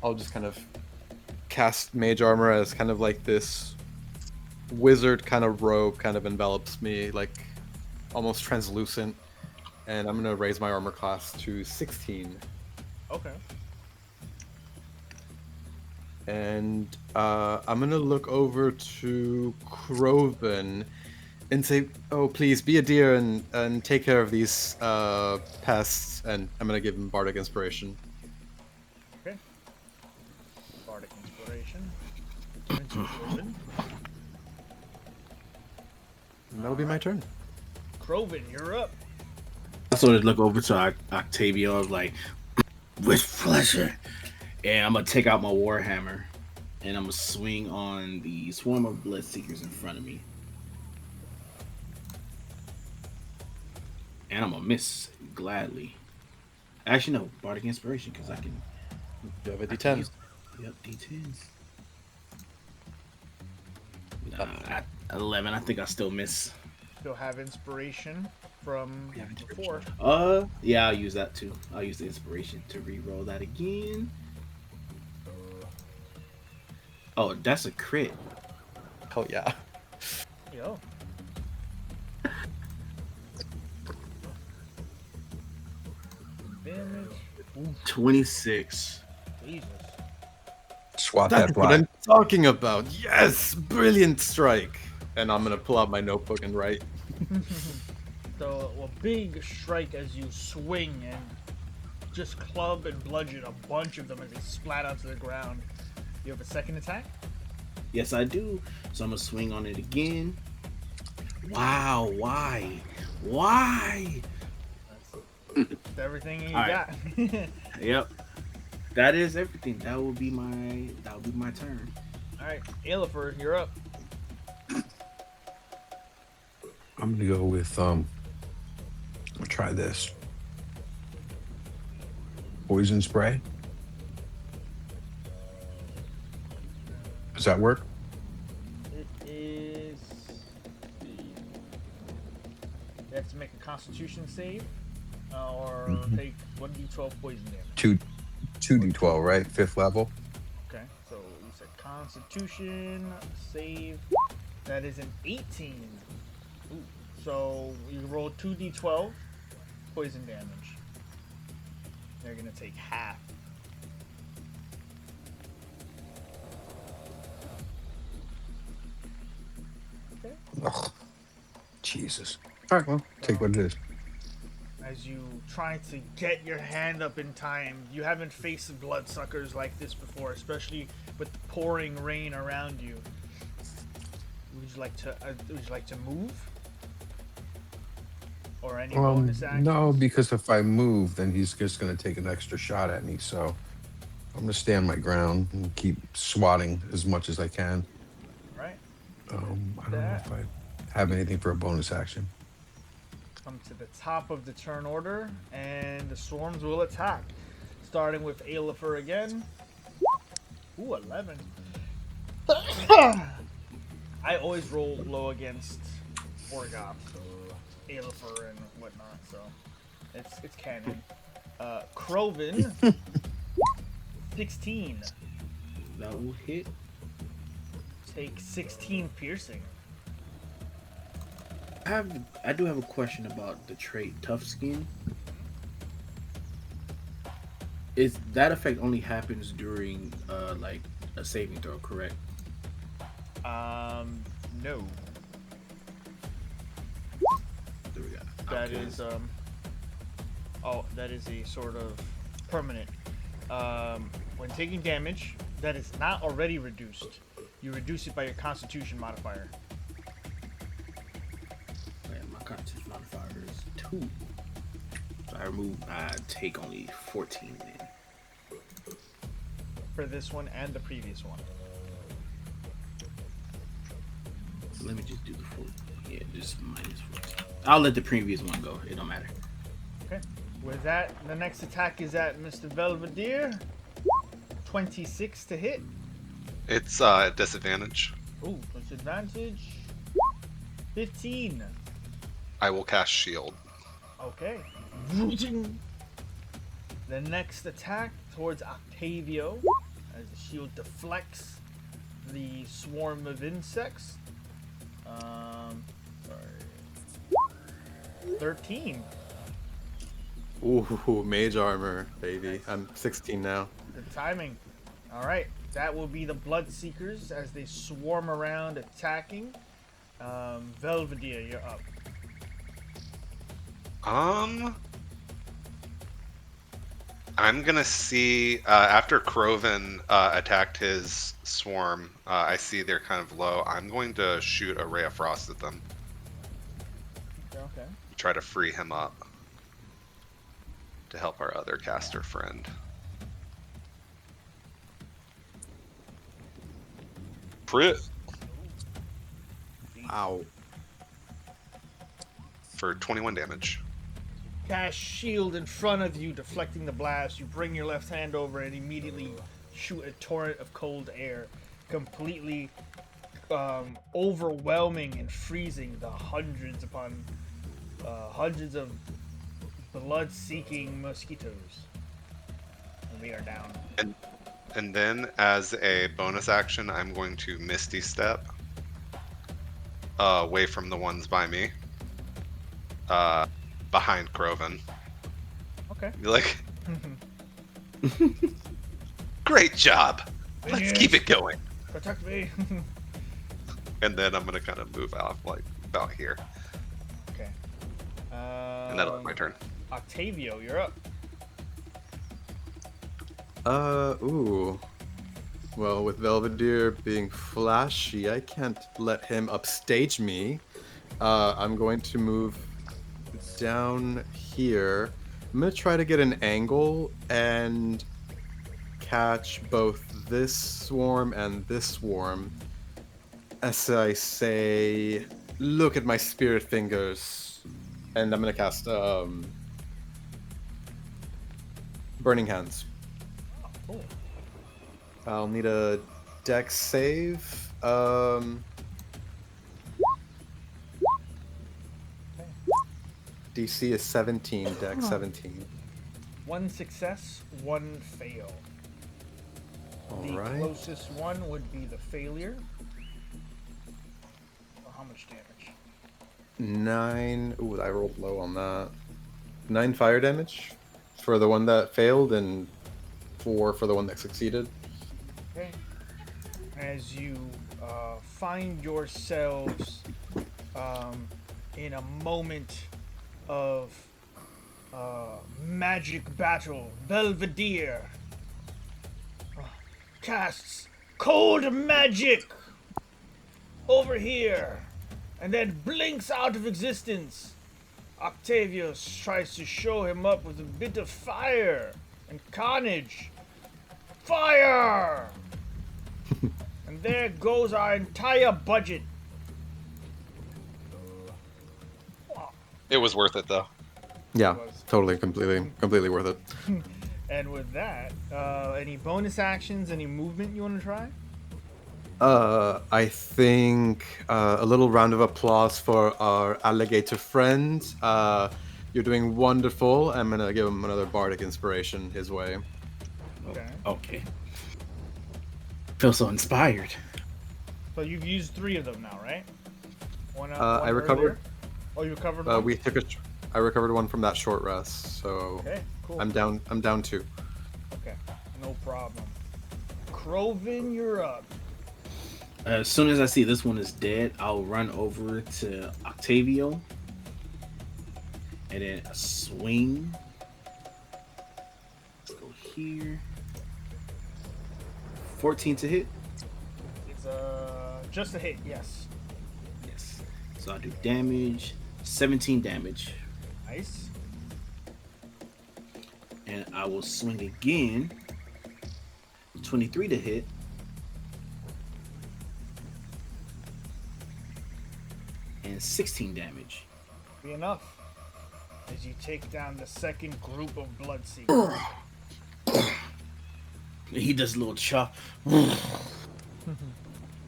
I'll just kind of cast mage armor as kind of like this wizard kind of robe kind of envelops me, like almost translucent, and I'm gonna raise my armor class to 16. Okay. And I'm gonna look over to Croven and say, "Oh, please be a dear and take care of these pests." And I'm gonna give him bardic inspiration. Okay. Bardic inspiration. Given to Croven. And that'll be my turn. Croven, you're up. I sort of look over to Octavio. I was like, with pleasure. And I'm going to take out my Warhammer. And I'm going to swing on the swarm of Bloodseekers in front of me. And I'm going to miss gladly. Actually, no. Bardic Inspiration, because I can... You have a D10. Yep, D10s. At 11, I think I still miss. Still have inspiration from before. Yeah, I'll use that too. I'll use the inspiration to re-roll that again. Oh, that's a crit. Oh yeah. Yo. Damage. Ooh, 26. Jesus. Swat That's that what blind. I'm talking about. Yes, brilliant strike. And I'm gonna pull out my notebook and write. So a big strike as you swing and just club and bludgeon a bunch of them as they splat onto the ground. You have a second attack? Yes, I do. So I'm gonna swing on it again. Wow, why? Why? That's everything you All got. Yep. That is everything. That will be my turn. Alright, Aelifer, you're up. I'm gonna go with I'll try this. Poison spray. Does that work? It is. You have to make a Constitution save, or take 1d12 poison damage. 2d12, right? 5th level. Okay, so you said Constitution save. That is an 18. Ooh. So you roll 2d12 poison damage. They're gonna take half. Okay. Ugh. Jesus. All right, well, take what it is. As you try to get your hand up in time, you haven't faced bloodsuckers like this before, especially with the pouring rain around you. Would you like to move? Or any bonus actions? No, because if I move, then he's just going to take an extra shot at me. So I'm going to stand my ground and keep swatting as much as I can. Right. I don't know if I have anything for a bonus action. Come to the top of the turn order, and the swarms will attack. Starting with Aelifer again. Ooh, 11. I always roll low against Orgoth, Aelifer, and whatnot, so it's canon. Croven, 16. That will hit. Take 16 piercing. I do have a question about the trait Tough Skin. Is that effect only happens during like a saving throw, correct? No. There we go. That Okay. is that is a sort of permanent. When taking damage that is not already reduced, you reduce it by your Constitution modifier. Okay, my Constitution modifier is 2. So I take only 14 then. For this one and the previous one. So let me just do the 4. Yeah, just minus 14. I'll let the previous one go. It don't matter. Okay. With that, the next attack is at Mr. Belvedere. 26 to hit. It's disadvantage. Ooh, disadvantage. 15. I will cast shield. Okay. The next attack towards Octavio, as the shield deflects the swarm of insects. Sorry. 13. Ooh, mage armor, baby. I'm 16 now. Good timing. All right, that will be the Bloodseekers as they swarm around attacking. Belvedere, you're up. I'm gonna see after Croven attacked his swarm. I see they're kind of low. I'm going to shoot a ray of frost at them. Okay. Try to free him up to help our other caster friend. Crit Ow. for 21 damage. Cast shield in front of you, deflecting the blast. You bring your left hand over and immediately shoot a torrent of cold air, completely overwhelming and freezing the hundreds upon hundreds of blood-seeking mosquitoes. And they are down. And then, as a bonus action, I'm going to Misty Step away from the ones by me, behind Croven. Okay. Be like, great job. Let's keep it going. Protect me. And then I'm gonna kind of move out, like about here, Okay. and that'll be my turn. Octavio, you're up. Ooh. Well, with Belvedere being flashy, I can't let him upstage me. I'm going to move down here. I'm gonna try to get an angle and catch both this swarm and this swarm. As I say, look at my spirit fingers. And I'm gonna cast Burning Hands. Cool. I'll need a dex save. DC is 17, dex 17. One success, one fail. The Alright. closest one would be the failure. How much damage? 9. Ooh, I rolled low on that. 9 fire damage for the one that failed, and 4 for the one that succeeded. Okay. As you find yourselves in a moment of magic battle, Belvedere casts cold magic over here and then blinks out of existence. Octavius tries to show him up with a bit of fire and carnage. Fire! And there goes our entire budget. It was worth it though. Yeah, Was. totally, completely worth it. And with that, any bonus actions, any movement you want to try? I think a little round of applause for our alligator friend. You're doing wonderful. I'm gonna give him another bardic inspiration his way. Okay. Okay. feel so inspired. So you've used 3 of them now, right? One I earlier. recovered. Oh, you recovered one? I recovered one from that short rest, so Okay, cool. I'm down 2. Okay, no problem. Croven, you're up. As soon as I see this one is dead, I'll run over to Octavio. And then a swing. Let's go here. 14 to hit. It's just a hit, yes. Yes. So I'll do damage. 17 damage. Nice. And I will swing again. 23 to hit. And 16 damage. Be enough. As you take down the second group of Bloodseekers. He does a little chop.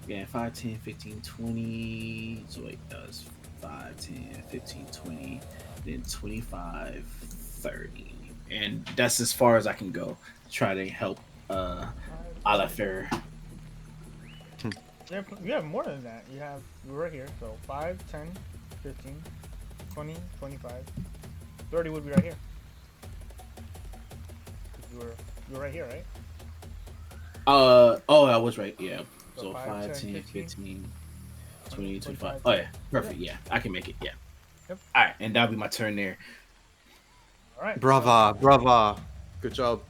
Yeah, 5, 10, 15, 20. So it does 5, 10, 15, 20, then 25, 30. And that's as far as I can go. Try to help Alafair. You have more than that. You're right here. So 5, 10, 15, 20, 25, 30 would be right here. You were right here, right? Oh, I was right. Yeah. So 5, 10, 15, 20, 25. Oh, yeah. Perfect. Yeah. I can make it. Yeah. Yep. All right. And that'll be my turn there. All right. Brava. Good job.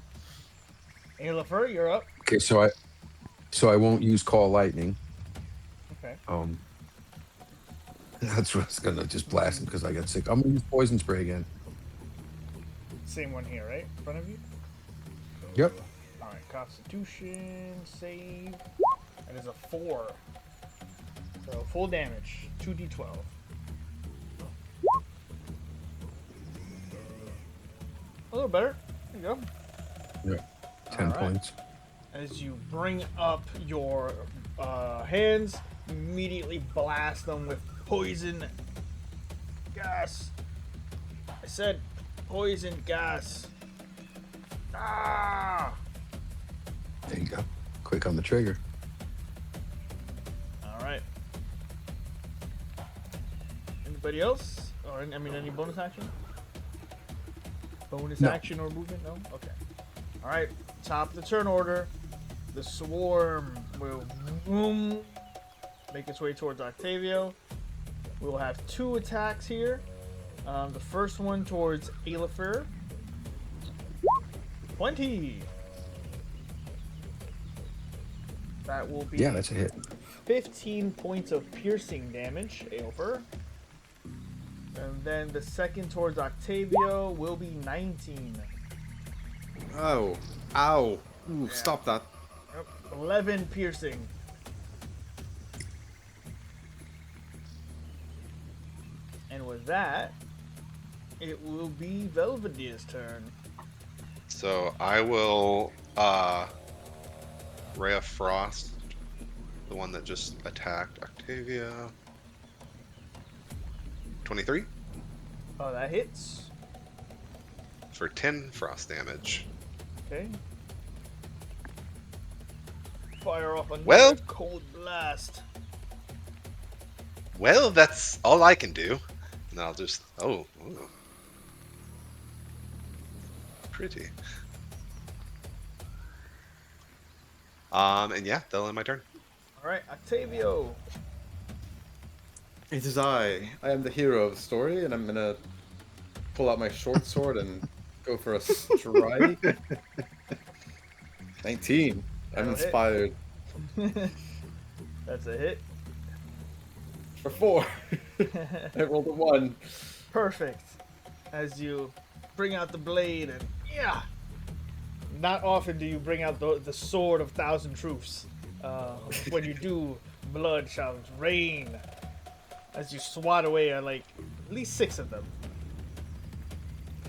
Alafair, you're up. Okay, so I won't use Call Lightning. Okay. That's what I was gonna just blast him because I got sick. I'm gonna use Poison Spray again. Same one here, right? In front of you? Yep. Alright, Constitution, save. That is a 4. So full damage, 2d12. A little better. There you go. Yeah. 10 Alright. points. As you bring up your hands, immediately blast them with poison gas. I said poison gas. Ah! There you go. Quick on the trigger. Alright. Anybody else? Or any bonus action? Bonus No. action or movement? No? Okay. Alright, top of the turn order. The swarm will make its way towards Octavio. We will have 2 attacks here. The first one towards Alafair. 20. That will be Yeah, that's a hit. 15 points of piercing damage, Alafair. And then the second towards Octavio will be 19. Oh. Ow. Ooh, Yeah. Stop that. Yep, 11 piercing. And with that, it will be Velvedier's turn. So I will Ray of Frost, the one that just attacked Octavia. 23 Oh, that hits. for 10 frost damage. Okay. Fire off another Well- cold blast. Well, that's all I can do. And I'll just ooh. Pretty. And yeah, that'll end my turn. All right, Octavio. It is I. I am the hero of the story, and I'm gonna pull out my short sword and go for a strike. 19. I'm That'll hit. inspired. That's a hit. For 4. I rolled a 1. Perfect. As you bring out the blade and yeah. Not often do you bring out the sword of 1,000 truths. When you do, blood shall rain. As you swat away at at least 6 of them.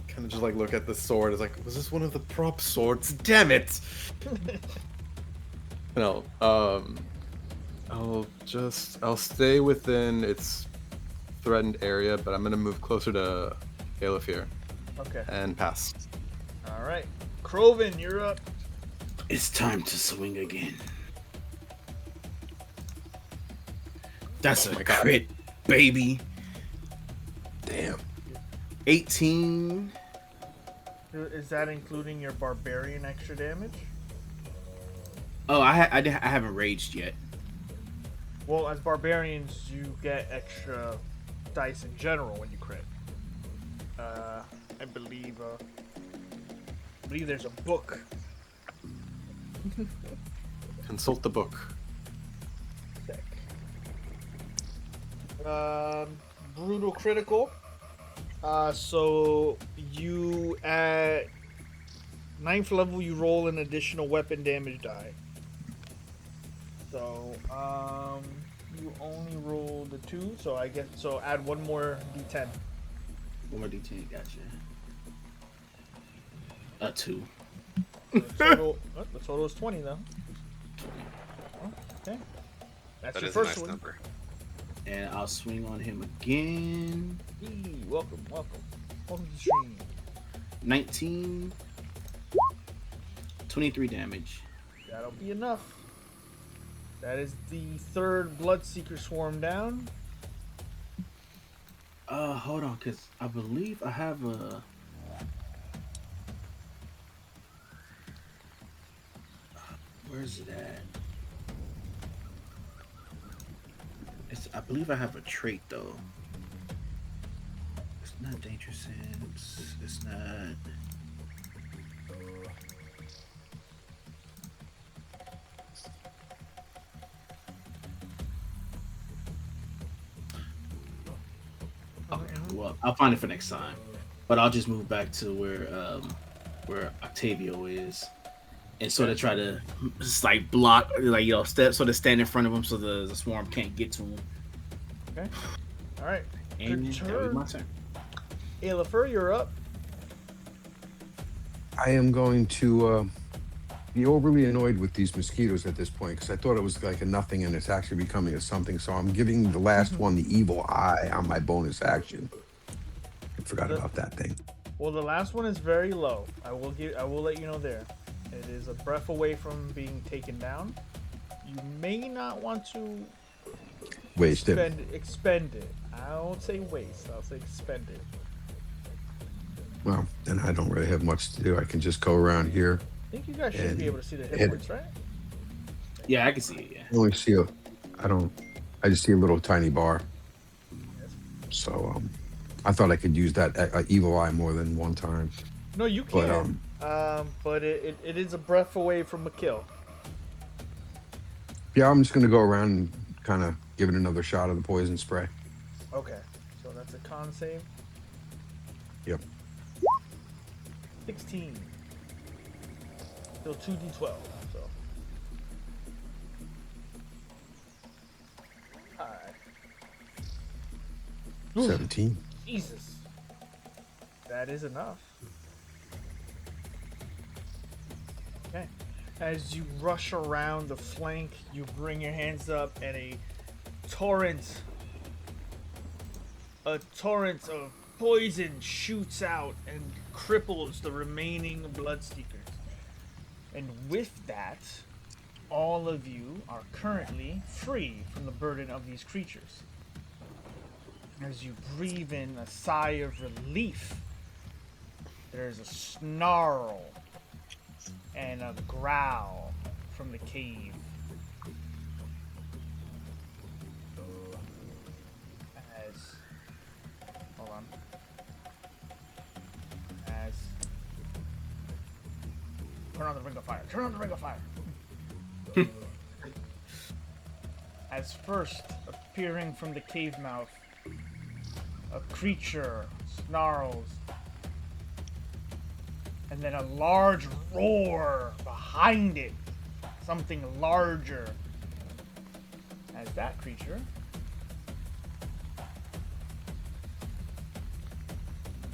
Kind of just look at the sword. It's like, was this one of the prop swords? Damn it! No. I'll stay within its threatened area, but I'm gonna move closer to Alafair Okay. and pass. All right. Croven, you're up. It's time to swing again. That's Oh a my God. crit, baby. Damn. 18. Is that including your barbarian extra damage? Oh, I haven't raged yet. Well, as barbarians, you get extra dice in general when you crit. I believe there's a book. Consult the book. Sick. Brutal critical. So you at 9th level you roll an additional weapon damage die. So you only rolled the 2, so I guess so add one more d10. One more D10, gotcha. A 2. The total is 20 though. Oh, okay. That's That your is a first nice one. number. And I'll swing on him again. Hey, welcome to the stream. 19. 23 damage. That'll be enough. That is the 3rd Bloodseeker swarm down. Hold on, because I believe I have a... Where's it at? I believe I have a trait, though. It's not Danger Sense. It's not... Okay, well, I'll find it for next time. But I'll just move back to where Octavio is, and sort of try to just like block, like sort of stand in front of him so the swarm can't get to him. Okay. All right. And Good that was my turn. turn. Aelifer, you're up. I am going to be overly annoyed with these mosquitoes at this point because I thought it was like a nothing and it's actually becoming a something. So I'm giving the last one the evil eye on my bonus action. I forgot about that thing. Well, the last one is very low. I will let you know there. It is a breath away from being taken down. You may not want to Waste it. expend it. I won't say waste. I'll say expend it. Well, then I don't really have much to do. I can just go around here. I think you guys should And be able to see the hit hit points, right? Yeah, I can see it. Yeah. I only see I just see a little tiny bar. Yes. So I thought I could use that evil eye more than one time. No, you But, can. But it is a breath away from a kill. Yeah, I'm just gonna go around and kind of give it another shot of the poison spray. Okay. So that's a con save. Yep. 16. Still 2d12. So. Alright. Oof. 17. Jesus. That is enough. Okay. As you rush around the flank, you bring your hands up and a torrent of poison shoots out and cripples the remaining Bloodseekers. And with that, all of you are currently free from the burden of these creatures. As you breathe in a sigh of relief, there's a snarl and a growl from the cave. Hold on. Turn on the ring of fire. Turn on the ring of fire. As first appearing from the cave mouth, a creature snarls, and then a large roar behind it. Something larger. As that creature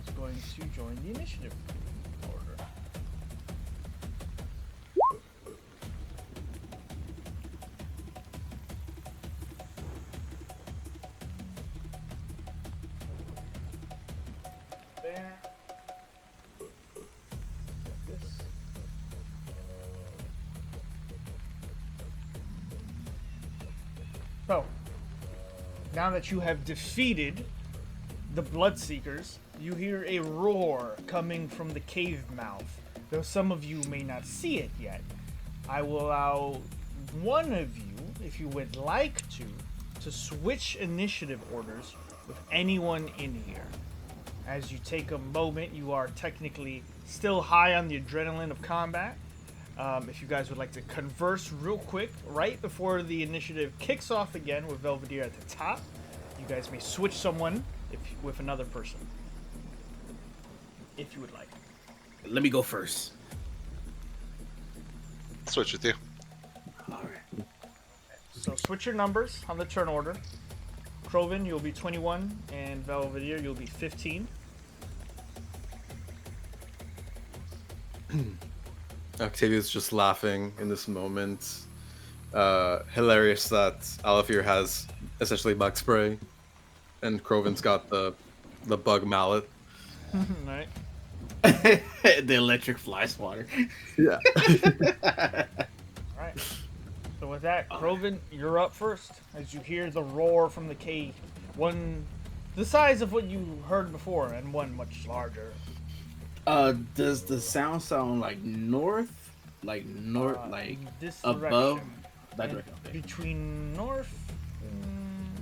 is going to join the initiative order. There. This. So, now that you have defeated the Bloodseekers, you hear a roar coming from the cave mouth. Though some of you may not see it yet, I will allow one of you, if you would like to switch initiative orders with anyone in here. As you take a moment, you are technically still high on the adrenaline of combat. If you guys would like to converse real quick, right before the initiative kicks off again with Belvedere at the top, you guys may switch someone with another person, if you would like. Let me go first. Switch with you. All right. So switch your numbers on the turn order. Crovin, you'll be 21, and Belvedere, you'll be 15. Octavia's just laughing in this moment. Hilarious that Alafir has essentially bug spray, and Crovin's got the bug mallet. Right. The electric fly swatter. Yeah. Alright. So with that, Crovin, you're up first as you hear the roar from the cave. One the size of what you heard before, and one much larger. Does the sound like north? Like This above? direction. That And direction. Okay. Between north.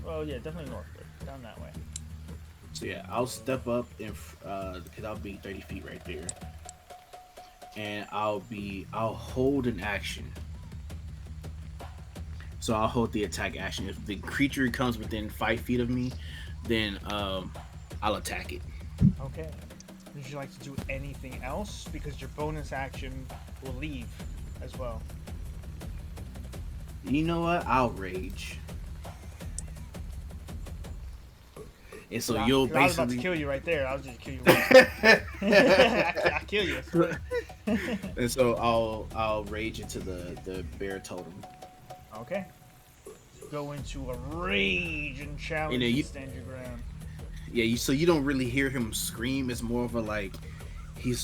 Oh yeah, definitely north. Down that way. So yeah, I'll step up because I'll be 30 feet right there, and I'll hold an action. So I'll hold the attack action. If the creature comes within 5 feet of me, then I'll attack it. Okay. Would you like to do anything else? Because your bonus action will leave as well. You know what? I'll rage. And so you'll 'Cause I was about to basically. kill you right there. I'll just kill you. I kill you. And so I'll rage into the bear totem. Okay. Go into a rage and challenge You know, and stand your ground. Yeah, so you don't really hear him scream. It's more of a like he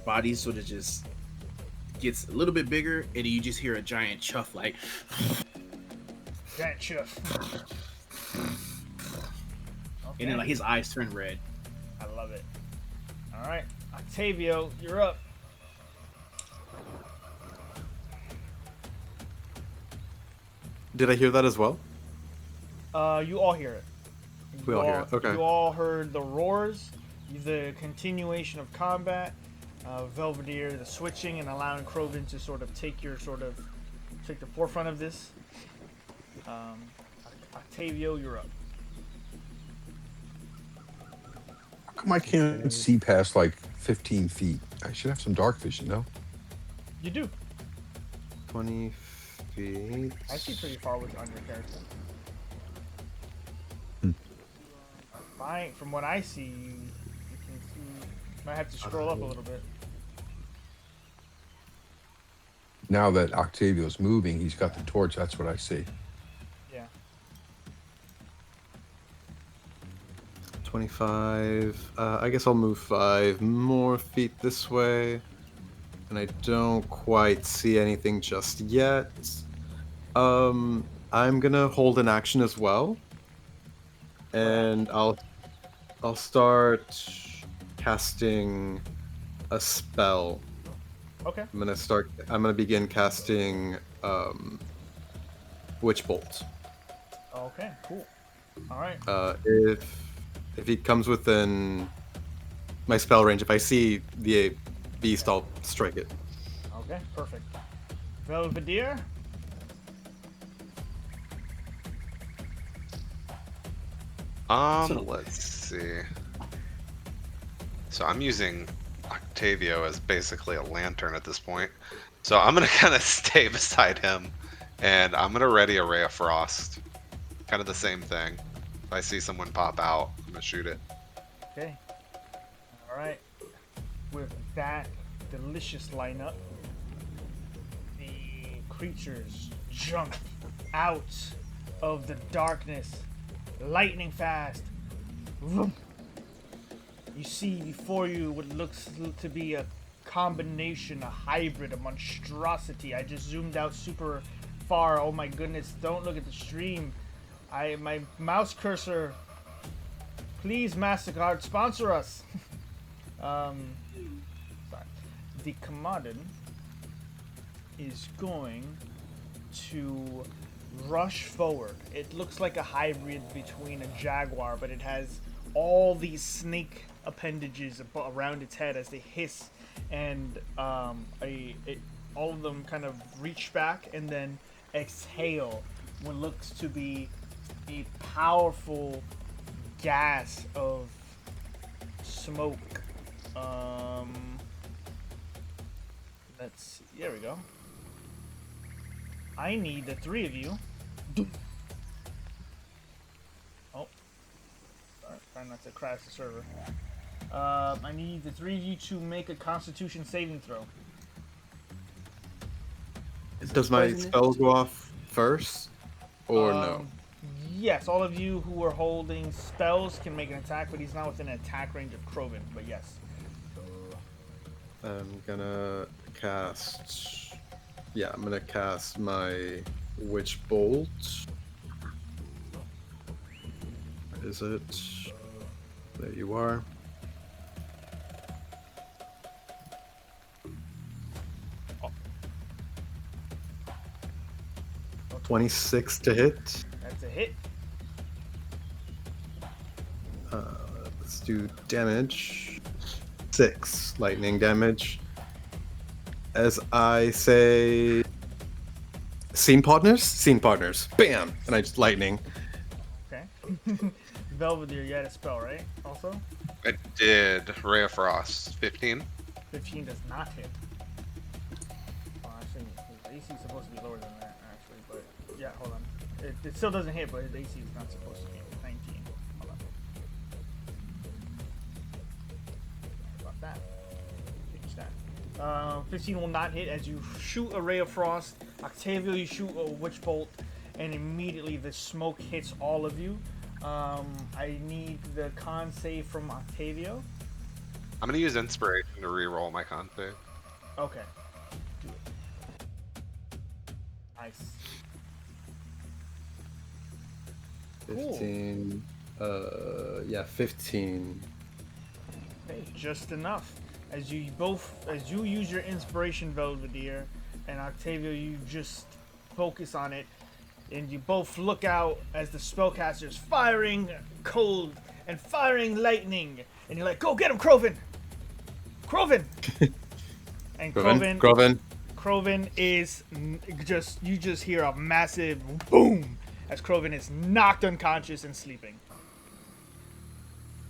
body sort of just gets a little bit bigger, and you just hear a giant chuff like. Giant chuff. And then like his eyes turn red. I love it. All right, Octavio, you're up. Did I hear that as well? You all hear it. We all hear it, okay. You all heard the roars, the continuation of combat, Belvedere, the switching, and allowing Crovin to sort of take the forefront of this. Octavio, you're up. How come I can't see past like 15 feet? I should have some dark vision, no? You do. 20 feet. I see pretty far on your character. Fine. From what I see, you can see. Might have to scroll up a little bit. Now that Octavio's moving, he's got the torch. That's what I see. Yeah. 25. I guess I'll move 5 more feet this way. And I don't quite see anything just yet. I'm gonna hold an action as well. And I'll start casting a spell. Okay. I'm gonna begin casting Witch Bolt. Okay. Cool. All right. If he comes within my spell range, if I see the beast, I'll strike it. Okay. Perfect. Belvedere. Let's see. So I'm using Octavio as basically a lantern at this point. So I'm gonna kind of stay beside him, and I'm gonna ready a ray of frost. Kind of the same thing. If I see someone pop out, I'm gonna shoot it. Okay. All right. With that delicious lineup, the creatures jump out of the darkness, lightning fast. Vroom. You see before you what looks to be a combination, a hybrid, a monstrosity. I just zoomed out super far. Oh my goodness, don't look at the stream. My mouse cursor. Please, MasterCard, sponsor us. Sorry. The Commodon is going to rush forward. It looks like a hybrid between a jaguar, but it has all these snake appendages around its head as they hiss, and all of them kind of reach back and then exhale what looks to be a powerful gas of smoke. Let's see. There we go. I need the three of you. Oh. Sorry, trying not to crash the server. I need the three of you to make a Constitution saving throw. Does my spell go off first? Or no? Yes, all of you who are holding spells can make an attack, but he's not within an attack range of Kroven, but yes. I'm gonna cast... Yeah, I'm gonna cast my Witch Bolt. Where is it? There you are. Oh. 26 to hit. That's a hit. Let's do damage. 6 lightning damage. As I say, scene partners? Scene partners. Bam! And I just lightning. Okay. Belvedere, you had a spell, right? Also? I did. Ray of Frost. 15. 15 does not hit. Oh, actually, his AC is supposed to be lower than that, actually, but yeah, hold on. It still doesn't hit, but his AC is not supposed to be 19. Hold on. About that. Change that. 15 will not hit as you shoot a Ray of Frost. Octavio, you shoot a Witch Bolt, and immediately the smoke hits all of you. I need the con save from Octavio. I'm gonna use inspiration to reroll my con save. Okay. Do it. Nice. 15. Yeah, 15. Okay, just enough. As you use your inspiration, Belvedere, and Octavio, you just focus on it, and you both look out as the spellcaster's firing cold and firing lightning, and you're like, "Go get him, Kroven! Kroven!" And Kroven is you just hear a massive boom as Kroven is knocked unconscious and sleeping.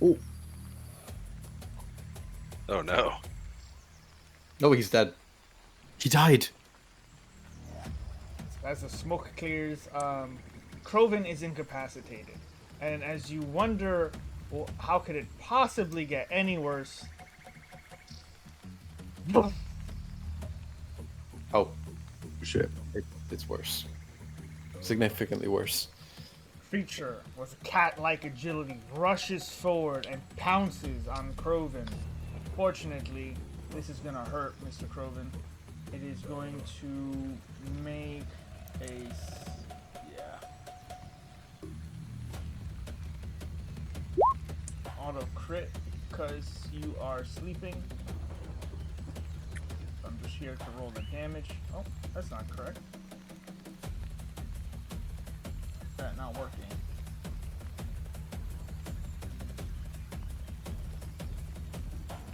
Oh. Oh no. No, he's dead. He died. As the smoke clears, Kroven is incapacitated. And as you wonder, well, how could it possibly get any worse? Oh, Shit. it's worse. Significantly worse. Creature with cat-like agility rushes forward and pounces on Kroven. Fortunately, this is gonna hurt Mr. Kroven. It is going to make auto crit because you are sleeping. I'm just here to roll the damage. Oh, that's not correct. That not working.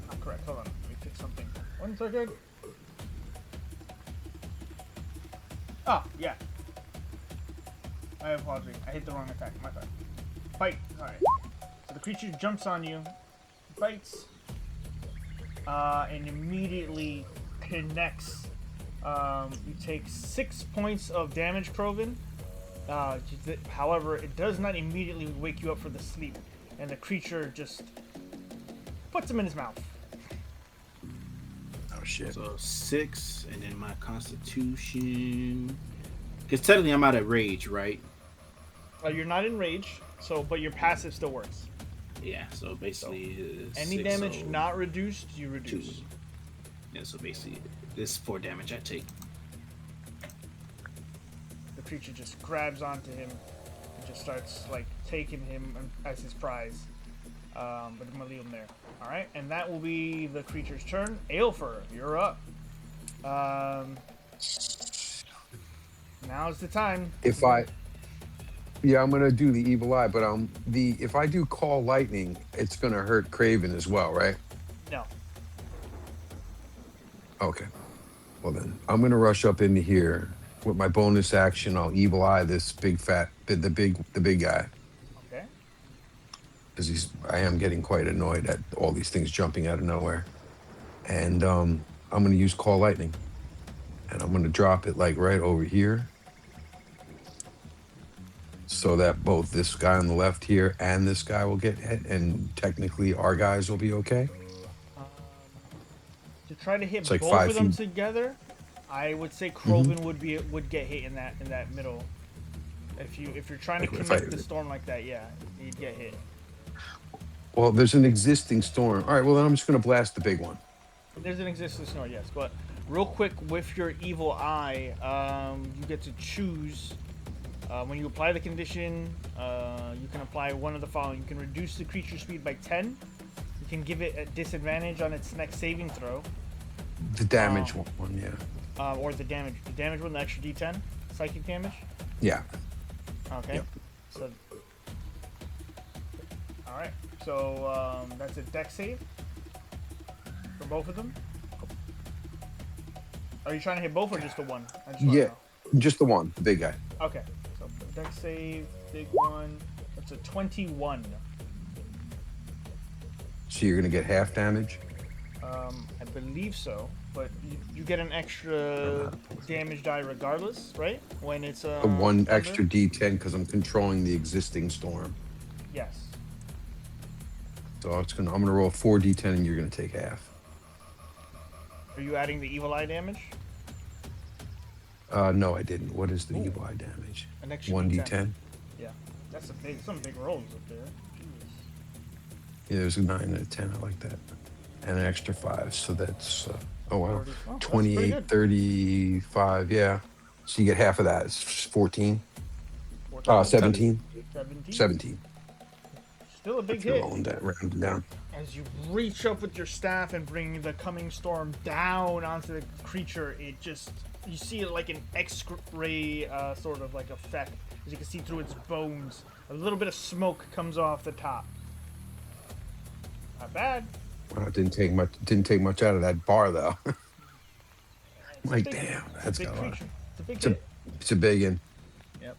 Not correct. Hold on. Let me fix something. 1 second. Ah, yeah. I apologize. I hit the wrong attack. My bad. Fight. Alright. So the creature jumps on you, bites, and immediately connects. You take 6 points of damage, Kroven. However, it does not immediately wake you up for the sleep, and the creature just puts him in his mouth. Oh shit. So 6, and then my Constitution. Because technically I'm out of rage, right? You're not in rage, but your passive still works. Yeah, so basically... Any 6, damage so not reduced, you reduce. 2. Yeah, so basically this is 4 damage I take. The creature just grabs onto him and just starts like taking him as his prize. But I'm gonna leave him there. All right, and that will be the creature's turn. Aelfer, you're up. Now's the time. Yeah, I'm gonna do the evil eye, but if I do call lightning, it's gonna hurt Craven as well, right? No. Okay. Well then, I'm gonna rush up into here with my bonus action. I'll evil eye this the big guy, Okay. because I am getting quite annoyed at all these things jumping out of nowhere, and I'm gonna use call lightning, and I'm gonna drop it like right over here, so that both this guy on the left here and this guy will get hit, and technically our guys will be okay. To try to hit It's like both 5 of them feet. together, I would say Kroven would get hit in that middle. If you're trying to Like, if connect I- the storm like that, yeah, you'd get hit. Well, there's an existing storm. All right, well then I'm just gonna blast the big one. There's an existing storm, yes, but real quick with your evil eye, you get to choose. When you apply the condition, you can apply one of the following. You can reduce the creature speed by 10. You can give it a disadvantage on its next saving throw. The damage one, yeah. Or the damage. The damage one, the extra d10. Psychic damage. Yeah. Okay. Yep. So. Alright. So, that's a dex save. For both of them. Are you trying to hit both or just the one? I just wanna Yeah. know. Just the one, the big guy. Okay. So, dex save, big one. That's a 21. So you're gonna get half damage. I believe so, but you get an extra damage die regardless, right? When it's One under? extra D10 because I'm controlling the existing storm. Yes. So I'm gonna roll 4d10 and you're gonna take half. Are you adding the evil eye damage? No, I didn't. What is the evil eye damage? An extra 1d10. Yeah, that's some big rolls up there. Jesus. Yeah, there's a 9 and a 10. I like that. And an extra 5. So that's oh wow, 40. Oh, that's 28, pretty good. 35. Yeah. So you get half of that. It's 14. 14, 17. 17. 17. Still a big If you're hit. rolling that round down. As you reach up with your staff and bring the coming storm down onto the creature, it just you see it like an X-ray sort of like effect, as you can see through its bones. A little bit of smoke comes off the top. Not bad. Wow, it didn't take much out of that bar though. It's a Like, big- damn, it's a that's big got a lot. creature. It's a big It's a, hit. it's a big one. Yep.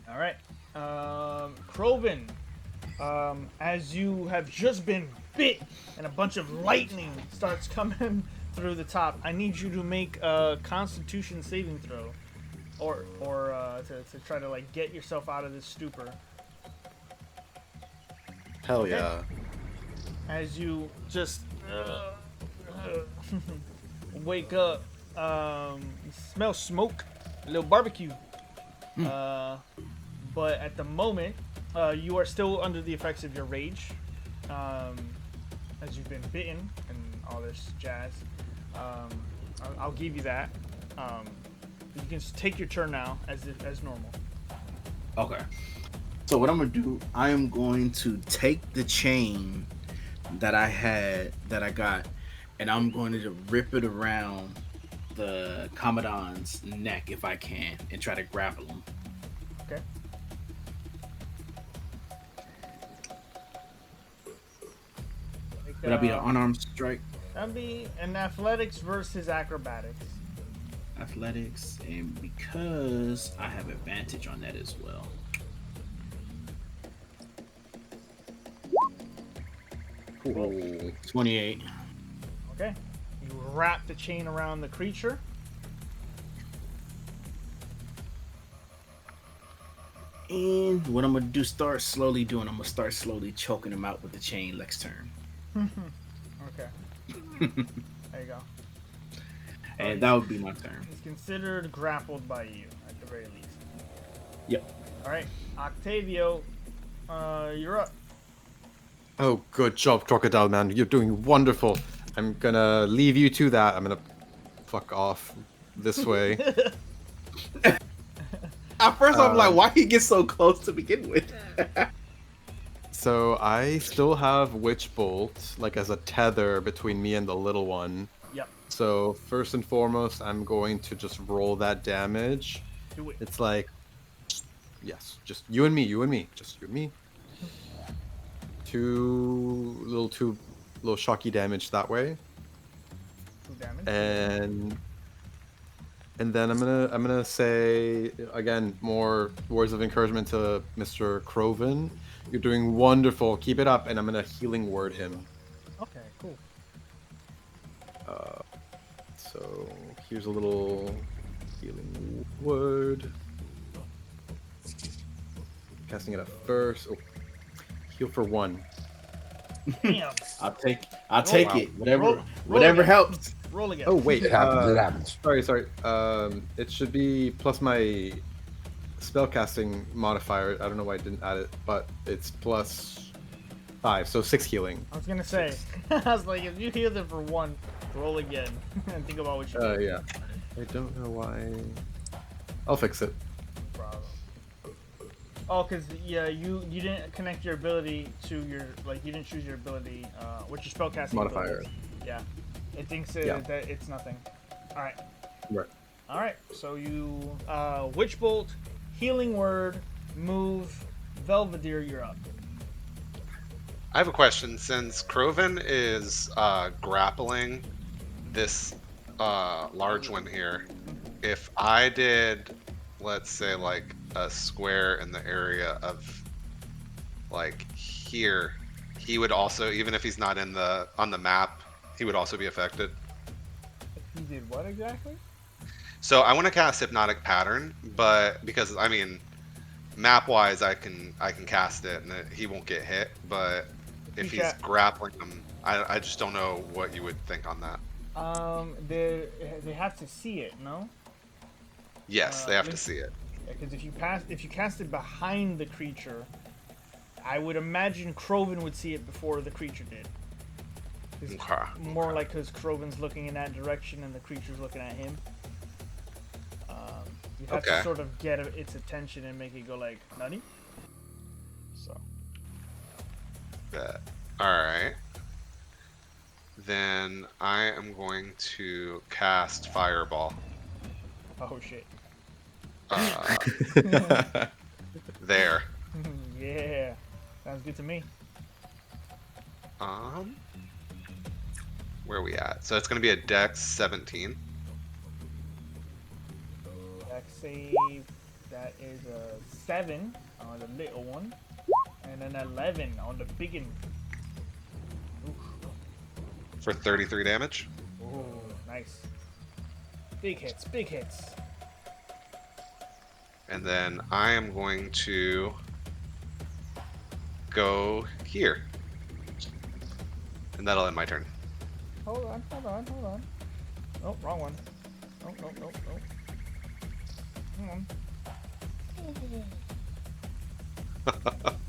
All right. Kroven, as you have just been bit and a bunch of lightning starts coming through the top, I need you to make a Constitution saving throw, or to try to like get yourself out of this stupor. Hell Okay. yeah. As you just wake up, you smell smoke, a little barbecue. But at the moment, you are still under the effects of your rage, as you've been bitten and all this jazz. I'll give you that. You can take your turn now as normal. Okay. So what I'm gonna do, I am going to take the chain that I got, and I'm going to rip it around the Commandant's neck if I can, and try to grapple him. Okay. Would that be an unarmed strike? That'd be an athletics versus acrobatics. Athletics, and because I have advantage on that as well. Cool. 28. Okay. You wrap the chain around the creature. And what I'm gonna do, I'm gonna start slowly choking him out with the chain next turn. Okay. There you go. And that would be my turn. He's considered grappled by you, at the very least. Yep. Alright, Octavio, you're up. Oh, good job, Crocodile Man. You're doing wonderful. I'm gonna leave you to that. I'm gonna fuck off this way. At first, I'm like, why he get so close to begin with? So I still have Witch Bolt, like as a tether between me and the little one. Yep. So first and foremost, I'm going to just roll that damage. Do it. It's like, yes, just you and me, just you and me. Two little shocky damage that way, 2 damage. and then I'm gonna say again more words of encouragement to Mr. Croven. You're doing wonderful. Keep it up, and I'm gonna healing word him. Okay, cool. So here's a little healing word. Casting it at first. Oh, heal for 1. Damn. I'll take wow. it. Whatever, Roll whatever again. helps. Roll again. Oh wait, It happens. It happens. Sorry. It should be plus my spellcasting modifier. I don't know why I didn't add it, but it's plus 5, so 6 healing. I was gonna say. I was like, if you heal them for 1, roll again and think about what you do. Yeah. I don't know why. I'll fix it. Problem. Oh, cause yeah, you didn't connect your ability to your you didn't choose your ability, which your spellcasting Modifier. ability. Yeah, it thinks Yeah. that it's nothing. All right. Right. All right. So you Witch Bolt, Healing Word, move, Belvedere. You're up. I have a question. Since Croven is grappling this large one here, if I did, let's say, like a square in the area of like here, he would also, even if he's not in on the map, he would also be affected. You did what exactly? So I want to cast Hypnotic Pattern, but because I mean, map-wise, I can cast it and he won't get hit. But if he's grappling him, I just don't know what you would think on that. They have to see it, no? Yes, they have to see it. Because if you cast it behind the creature, I would imagine Croven would see it before the creature did. Okay. More like because Croven's looking in that direction and the creature's looking at him. You have to sort of get its attention and make it go like, nutty. So. Alright. Then I am going to cast Fireball. Oh shit. There. Yeah. Sounds good to me. Where are we at? So it's going to be a Dex 17. Dex save. That is a 7 on the little one, and an 11 on the biggin. For 33 damage. Oh, nice. Big hits, big hits. And then I am going to go here. And that'll end my turn. Hold on. Oh, wrong one. Oh. Hang on.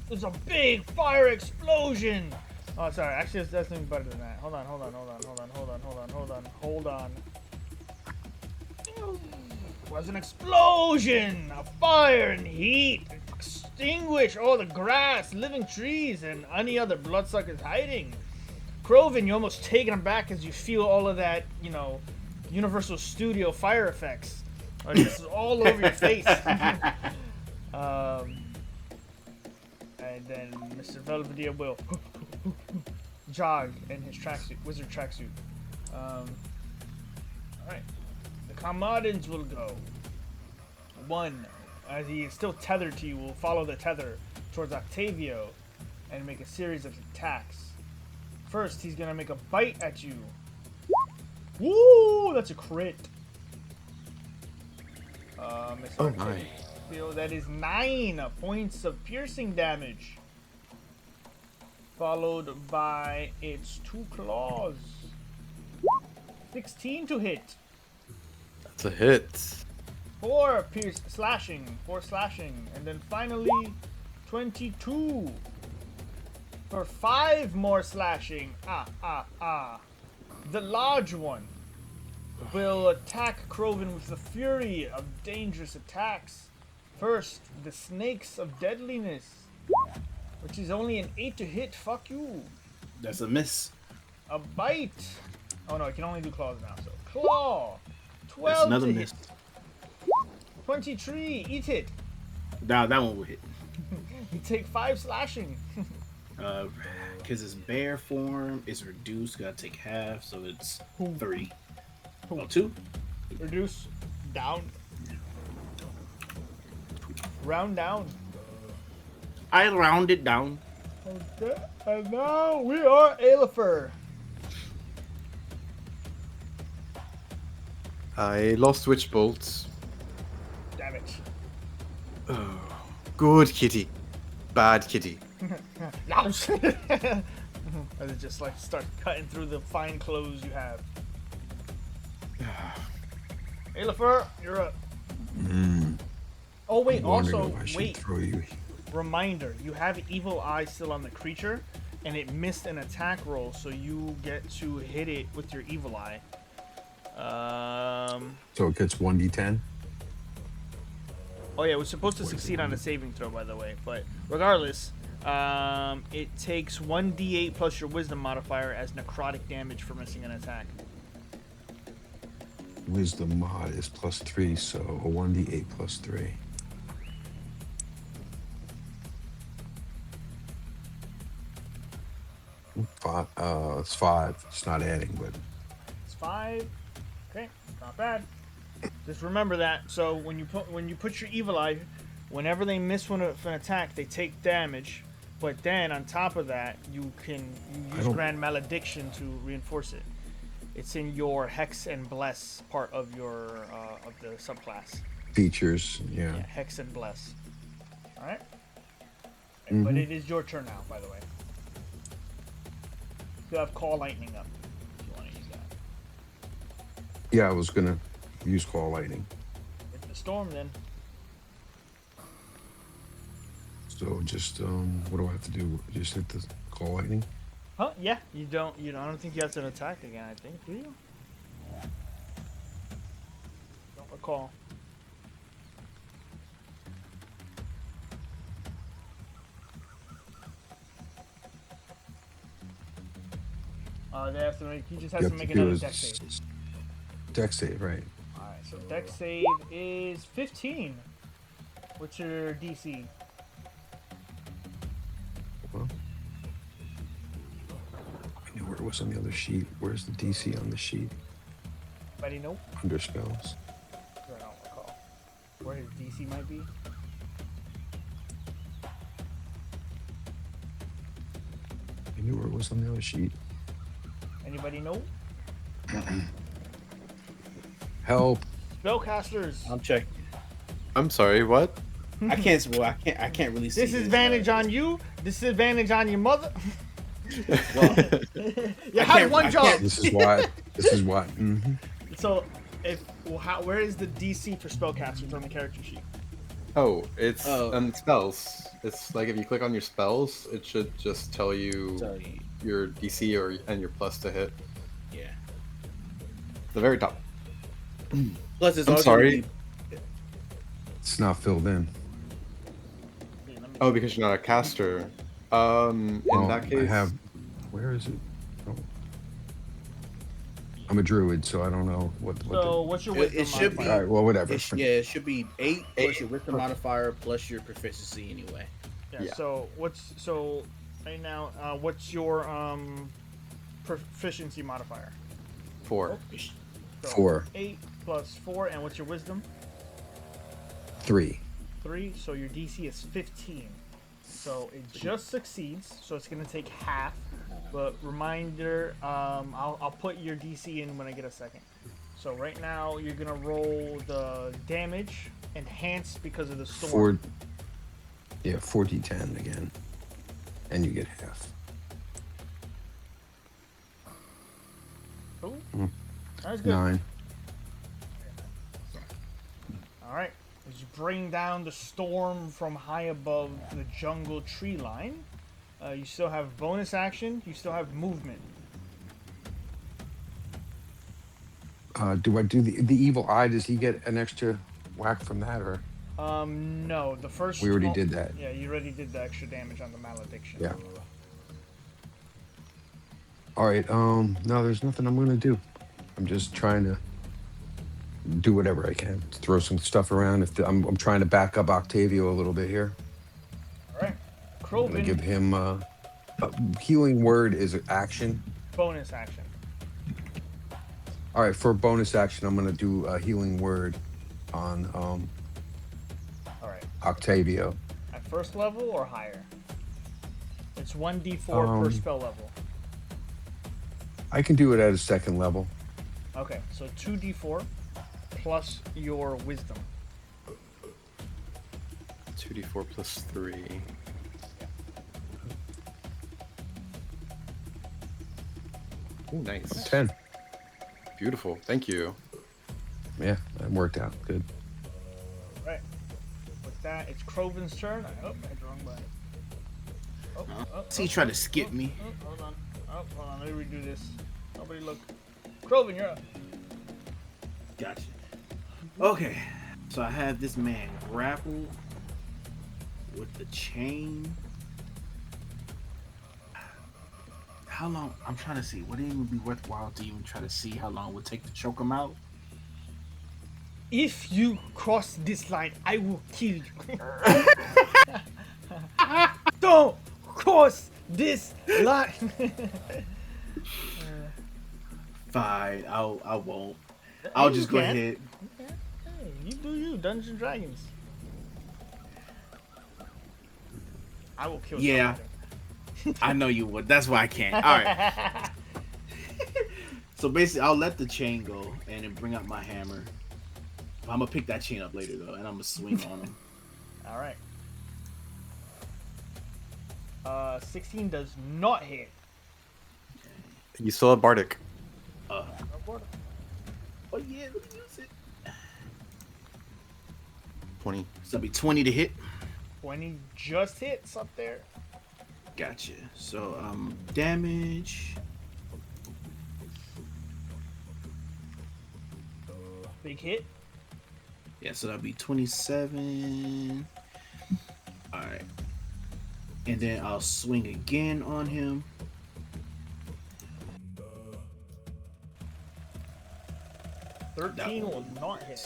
There's a big fire explosion! Oh, sorry. Actually, that's something better than that. Hold on. Was an explosion of fire and heat. Extinguish all the grass, living trees, and any other bloodsuckers hiding. Croven, you're almost taken aback as you feel all of that, Universal Studio fire effects. This is all over your face. And then Mr. Belvedere will jog in his tracksuit, wizard tracksuit. Alright. The combatants will go. 1, as he is still tethered to you, will follow the tether towards Octavio and make a series of attacks. First, he's gonna make a bite at you. Woo! That's a crit. Mr. Octavio, that is 9 points of piercing damage. Followed by its 2 claws. 16 to hit. That's a hit. 4 slashing, and then finally 22 for 5 more slashing. The large one will attack Croven with the fury of dangerous attacks. First, the snakes of deadliness, which is only an 8 to hit. Fuck you. That's a miss. A bite. Oh no, I can only do claws now. So claw. 12 That's another to miss. hit. 23. Eat it. Nah, that one will hit. You take 5 slashing. Because its bear form is reduced. Gotta take half, so it's 3. Oh, 2. Reduce. Down. Round down. I round it down. Okay. And now we are Aelifer. I lost witch bolts. Damn it. Oh, good kitty, bad kitty. As it just like start cutting through the fine clothes you have. Aelifer, you're up. Oh wait, Wondering also if I should wait. throw you. Reminder: you have evil eye still on the creature, and it missed an attack roll, so you get to hit it with your evil eye. So it gets 1d10. Oh yeah, it was supposed to succeed on a saving throw, by the way. But regardless, it takes 1d8 plus your wisdom modifier as necrotic damage for missing an attack. Wisdom mod is +3, so a 1d8 +3. It's 5. It's not adding, but It's 5. Okay, not bad. Just remember that. So when you put your evil eye, whenever they miss one of an attack, they take damage. But then on top of that, you use Grand Malediction to reinforce it. It's in your Hex and Bless part of your of the subclass. features, yeah. Yeah, Hex and Bless. All right. But it is your turn now, by the way. You have Call Lightning up if you want to use that. Yeah, I was gonna use Call Lightning. Hit the storm then. So just what do I have to do? Just hit the Call Lightning? Huh? Yeah. You don't. I don't think you have to attack again. I think. Do you? Don't recall. They have to make. He just has to make another dex save. Dex save, right? All right. So dex save is 15. What's your DC? Well, I knew where it was on the other sheet. Where's the DC on the sheet? Anybody know? Under spells. I don't recall. Where his DC might be. I knew where it was on the other sheet. Anybody know? Help! Spellcasters. I'm checking. I'm sorry, what? I can't. Well, I can't really see. Disadvantage on you. Disadvantage on your mother. Well, You had one job. This is why. This is why. So, where is the DC for spellcasters on the character sheet? Oh, it's Oh. spells. It's like if you click on your spells, it should just tell you your DC and your plus to hit. yeah. The very top. Plus, it's I'm also sorry. It's not filled in. Here, let me Oh, because you're not a caster. In Well, that case, I have. Where is it? Oh. I'm a druid, so I don't know what. So, what's your It wisdom should be- All right. Well, whatever. it should be 8 plus your wisdom modifier plus your proficiency anyway. Yeah. So right now, what's your proficiency modifier? 4. So 4. 8 plus 4, and what's your wisdom? 3. 3. So your DC is 15. So it just succeeds. So it's gonna take half. But reminder, I'll put your DC in when I get a second. So right now you're gonna roll the damage enhanced because of the storm. 4d10 again, and you get half. Cool. Mm. That's good. 9. All right. As you bring down the storm from high above the jungle tree line, you still have bonus action. You still have movement. Do I do the evil eye? Does he get an extra whack from that, or? No, the first. We already did that. Yeah, you already did the extra damage on the malediction. Yeah. All right. No, there's nothing I'm gonna do. I'm just trying to do whatever I can to throw some stuff around. I'm trying to back up Octavio a little bit here. All right. I'm gonna Kroven, give him healing word is an action. bonus action. All right, for bonus action, I'm gonna do a healing word on All right. Octavio. At first level or higher? It's 1d4 per spell level. I can do it at a second level. Okay, so 2d4 plus your wisdom. 2d4 plus 3. Oh, nice. 10. Beautiful. Thank you. Yeah, that worked out good. All right. With that, it's Kroven's turn. I hit the wrong button. See, you try to skip me. Hold on. Hold on. Let me redo this. Nobody look. Kroven, you're up. Gotcha. Okay, so I have this man grappled with the chain. How long? I'm trying to see. Would it even be worthwhile to even try to see how long it would take to choke him out? If you cross this line, I will kill you. Don't cross this line. Fine, I won't. I'll just go ahead. Hey, you do you, Dungeons and Dragons. I will kill Yeah, somebody. I know you would. That's why I can't. All right. So basically, I'll let the chain go and then bring out my hammer. I'm gonna pick that chain up later though, and I'm gonna swing on him. All right. 16 does not hit. You still have Bardic. Oh yeah, let me use it. 20. So that'll be 20 to hit. 20 just hits up there. Gotcha. So damage. Big hit. Yeah, so that'll be 27. All right. And then I'll swing again on him. That 13 will one. not hit.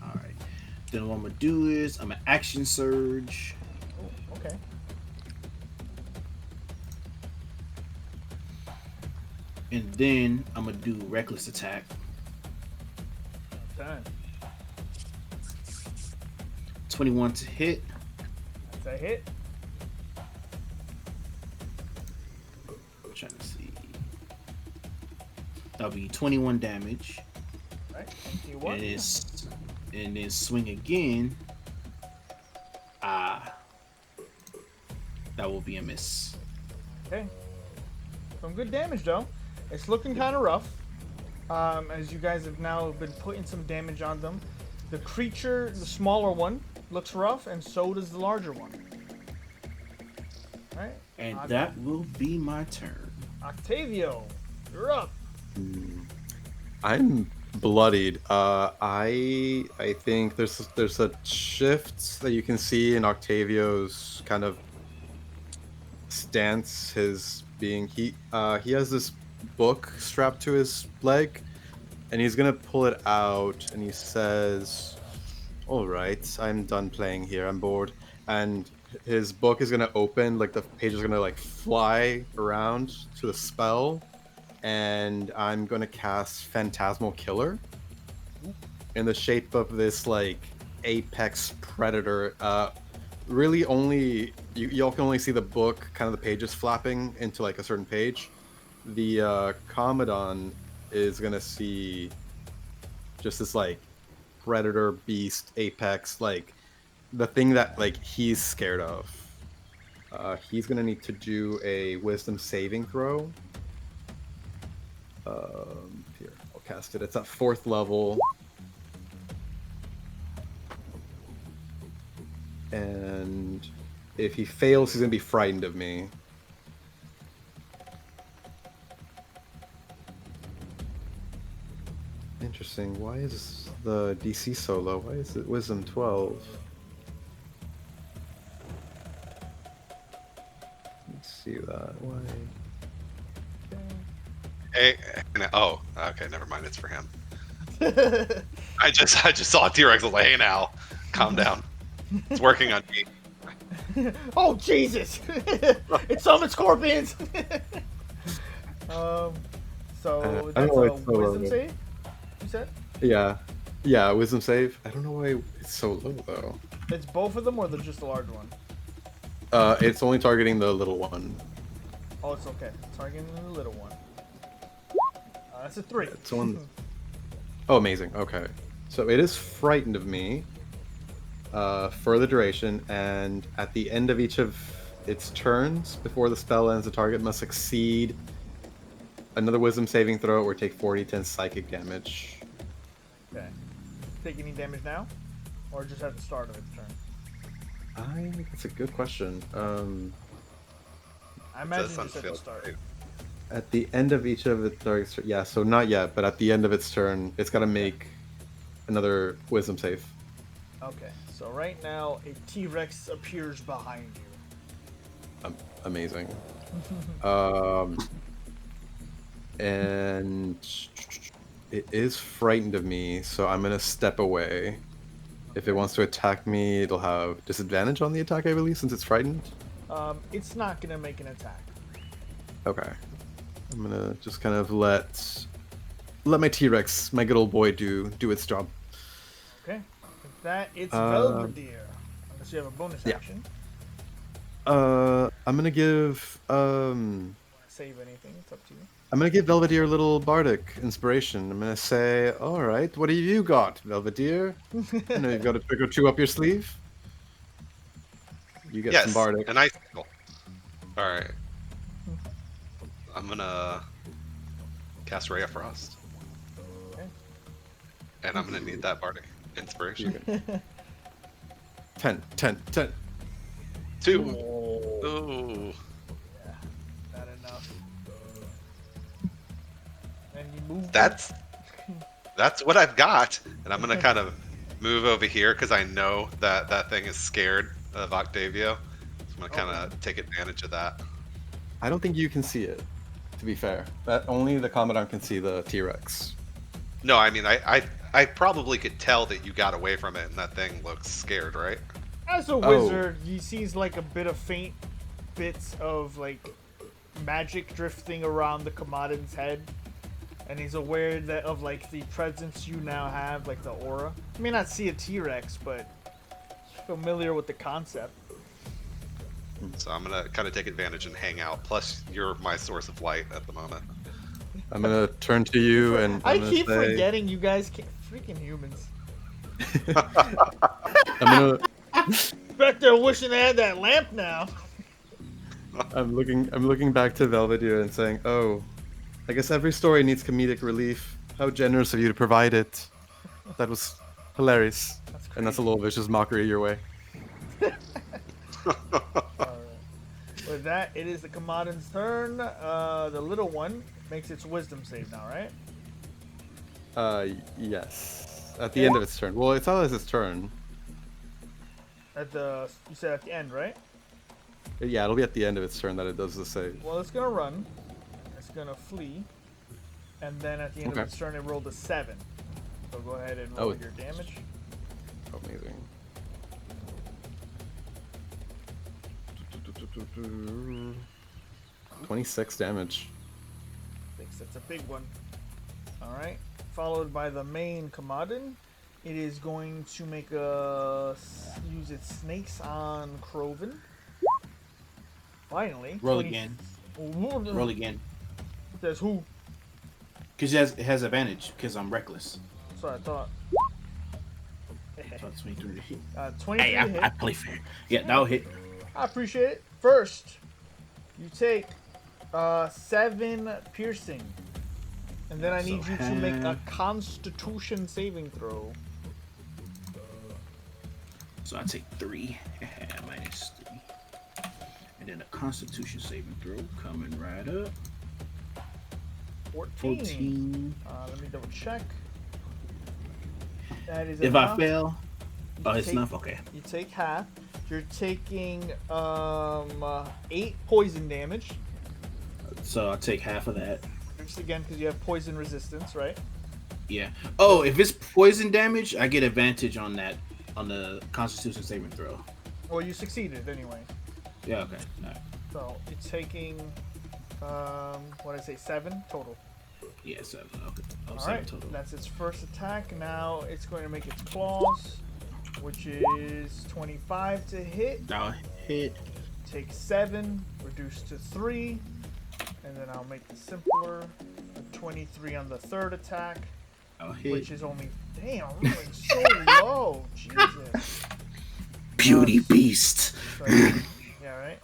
All right. Then what I'm gonna do is I'm an action surge. Oh, okay. And then I'm gonna do reckless attack. Done. 21 to hit. That's a hit. I'm trying to see. That'll be 21 damage. Right. And you what? And then swing again. That will be a miss. Okay. Some good damage though. It's looking kind of rough. As you guys have now been putting some damage on them. The creature, the smaller one, looks rough, and so does the larger one. All right. And that will be my turn. Octavio, you're up. I'm bloodied. I think there's a shift that you can see in Octavio's kind of stance. His being he has this book strapped to his leg, and he's gonna pull it out, and he says, "All right, I'm done playing here. I'm bored." And his book is gonna open, like the page is gonna like fly around to the spell. And I'm gonna cast Phantasmal Killer in the shape of this like apex predator. Really, only y'all can only see the book, kind of the pages flapping into like a certain page. The Commodon is gonna see just this like predator beast apex, like the thing that like he's scared of. He's gonna need to do a Wisdom saving throw. Here, I'll cast it. It's at 4th level. And if he fails, he's gonna be frightened of me. Interesting. Why is the DC so low? Why is it Wisdom 12? Let's see that. Why? Hey, oh, okay, never mind. It's for him. I just saw a T-Rex. I was like, hey, now, calm down. It's working on me. Oh Jesus! It's summoned scorpions. So I that's don't know a why it's so low. wisdom save. You said Yeah, Wisdom save. I don't know why it's so low though. it's both of them, or just the large one. It's only targeting the little one. Oh, it's okay. Targeting the little one. That's a 3. It's on. Oh, amazing. Okay, so it is frightened of me for the duration, and at the end of each of its turns, before the spell ends, the target must succeed another Wisdom saving throw or take 40d10 psychic damage. Okay. Take any damage now, or just at the start of its turn? I think that's a good question. I imagine Does just at the feel start. great. At the end of each of its targets, yeah. So not yet, but at the end of its turn, it's got to make another Wisdom save. Okay. So right now, a T-Rex appears behind you. Amazing. And it is frightened of me, so I'm gonna step away. If it wants to attack me, it'll have disadvantage on the attack, I believe, since it's frightened. It's not gonna make an attack. Okay. I'm gonna just kind of let my T-Rex, my good old boy, do its job. Okay. With that, it's Belvedere. Unless you have a bonus yeah. action. I'm gonna give Save anything. It's up to you. I'm gonna give Belvedere a little bardic inspiration. I'm gonna say, all right, what have you got, Belvedere? I know you've got a trick or two up your sleeve. You get some bardic. An icicle. All right. I'm gonna cast Ray of Frost. Okay. And I'm gonna need that bardic inspiration. 10. 2. Oh. Ooh. Yeah. Not enough. And you move. That's what I've got, and I'm gonna kind of move over here because I know that thing is scared of Octavio. So I'm gonna kind of take advantage of that. I don't think you can see it, to be fair. That only the Commandant can see the T-Rex. No, I mean I probably could tell that you got away from it, and that thing looks scared, right? As a wizard, he sees like a bit of faint bits of like magic drifting around the Commandant's head. And he's aware that of like the presence you now have, like the aura. You may not see a T-Rex, but familiar with the concept. So I'm gonna kind of take advantage and hang out. Plus, you're my source of light at the moment. I'm gonna turn to you and I keep forgetting you guys can't freaking humans. I'm gonna. Back there wishing they had that lamp now. I'm looking back to Belvedere and saying, "Oh, I guess every story needs comedic relief. How generous of you to provide it. That was hilarious." And that's a little vicious mockery your way. With that, it is the Commandant's turn. The little one makes its wisdom save now, right? Yes. At the end of its turn. Well, it's not as its turn. You said at the end, right? Yeah, it'll be at the end of its turn that it does the save. Well, it's gonna run. It's gonna flee. And then at the end of its turn, it rolled a 7. So go ahead and roll your damage. Amazing. 26 damage. Thinks that's a big one. Alright. Followed by the main Commandant. It is going to use its snakes on Croven. Finally. Roll again. Roll again. Says who? Because it has advantage, because I'm reckless. That's what I thought. So 23 to hit. 23 Hey, to hit. I play fair. Yeah, that'll hit. I appreciate it. First, you take 7 piercing. And then I need you to make a Constitution saving throw. So I take 3. Minus 3. And then a Constitution saving throw coming right up. 14. Let me double check. That is If enough. I fail, You it's take- enough. Okay. You take half. You're taking 8 poison damage. So I'll take half of that. Just again because you have poison resistance, right? Yeah. Oh, if it's poison damage, I get advantage on that on the Constitution saving throw. Well, you succeeded anyway. Yeah. Okay. All right. So you're taking what did I say, 7 total. Yeah, 7. Okay. Oh, All 7 right, total. that's its first attack. Now it's going to make its claws, which is 25 to hit. I'll hit. Take 7, reduce to 3, and then I'll make it simpler. 23 on the third attack, I'll hit. which is only damn, I'm rolling so low. Jesus. Beauty beast. So, yeah, right.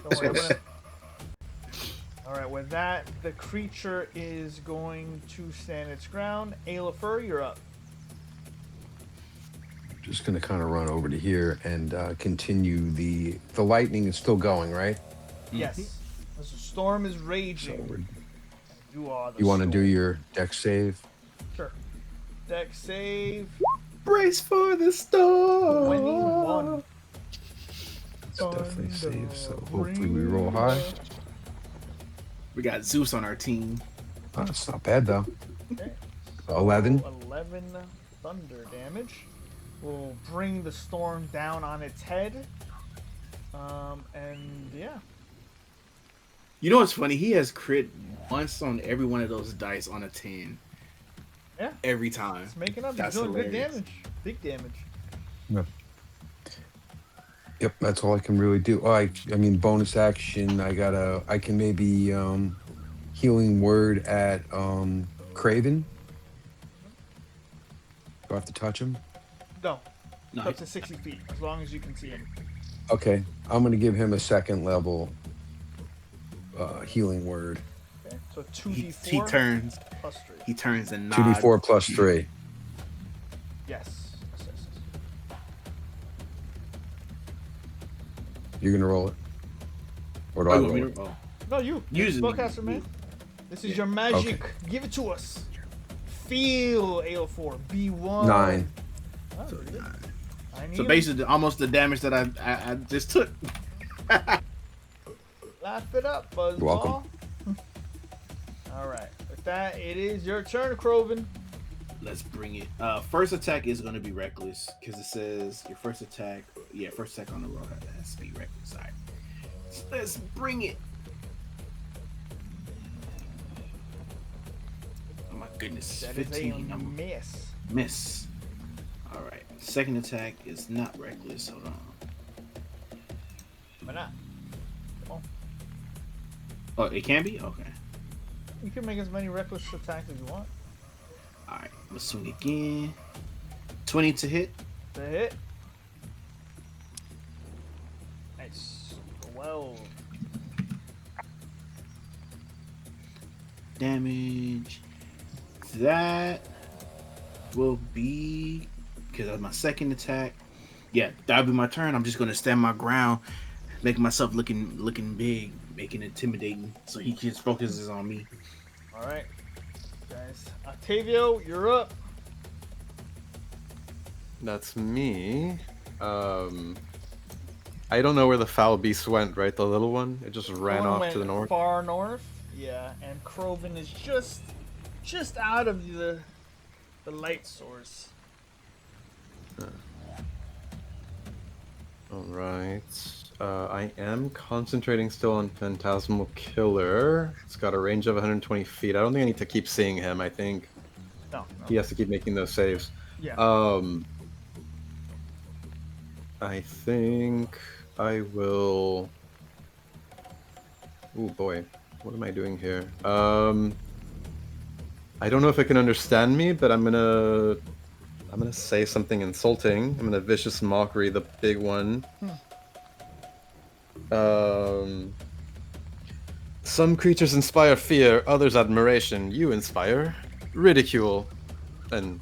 Don't worry, I'm gonna... All right, with that, the creature is going to stand its ground. Aelifur, you're up. Just gonna kind of run over to here and continue the lightning is still going, right? Yes. The storm is So raging. You are the you want to do storm. your deck save? Sure. Deck save. Brace for the storm. 21. It's definitely save. So hopefully we roll high. We got Zeus on our team. Oh, it's not bad though. Okay. 11. 11 thunder damage. Will bring the storm down on its head. And yeah. You know what's funny? He has crit once on every one of those dice on a 10. Yeah. Every time. It's making up. That's He's doing good hilarious. damage. Big damage. Yep, that's all I can really do. Oh, I mean, bonus action. I can maybe healing word at Craven. Do I have to touch him? No. No, Up to 60 feet, as long as you can see him. Okay, I'm gonna give him a second level healing word. Okay. So he 2d4 turns. plus 3. He turns and nods. 2d4 plus 3. Yes. You're gonna roll it, or do Oh, I you roll want me it? to- oh. No, you. Use it. Spellcaster, man. This is your magic. Give it to us. Feel AO4. B1. 9. Oh, pretty good. I need So him. basically, almost the damage that I just took. Laugh it up, Buzzball. You're welcome. All right. With that, it is your turn, Croven. Let's bring it. First attack is going to be reckless because it says your first attack. Yeah, first attack on the roll has to be reckless. All right. So let's bring it. Oh my goodness. That is 15. a I'm miss. miss. All right. Second attack is not reckless. Hold on. Why not? Come on. Oh, it can be? Okay. You can make as many reckless attacks as you want. All right. Let's swing again. 20 to hit. To hit. Nice. 12. Damage. That will be because of my second attack. Yeah, that'll be my turn. I'm just gonna stand my ground, making myself looking big, making it intimidating, so he just focuses on me. All right, guys. Octavio, you're up. That's me. I don't know where the foul beast went, right? The little one? It just ran One off went to the north. Far north. Yeah, and Croven is just out of the light source. Alright. I am concentrating still on Phantasmal Killer. It's got a range of 120 feet. I don't think I need to keep seeing him. I think No. he has to keep making those saves. Yeah. I think I will... Oh boy, what am I doing here? I don't know if it can understand me, but I'm gonna say something insulting. I'm gonna vicious mockery the big one. Some creatures inspire fear, others admiration. You inspire ridicule. And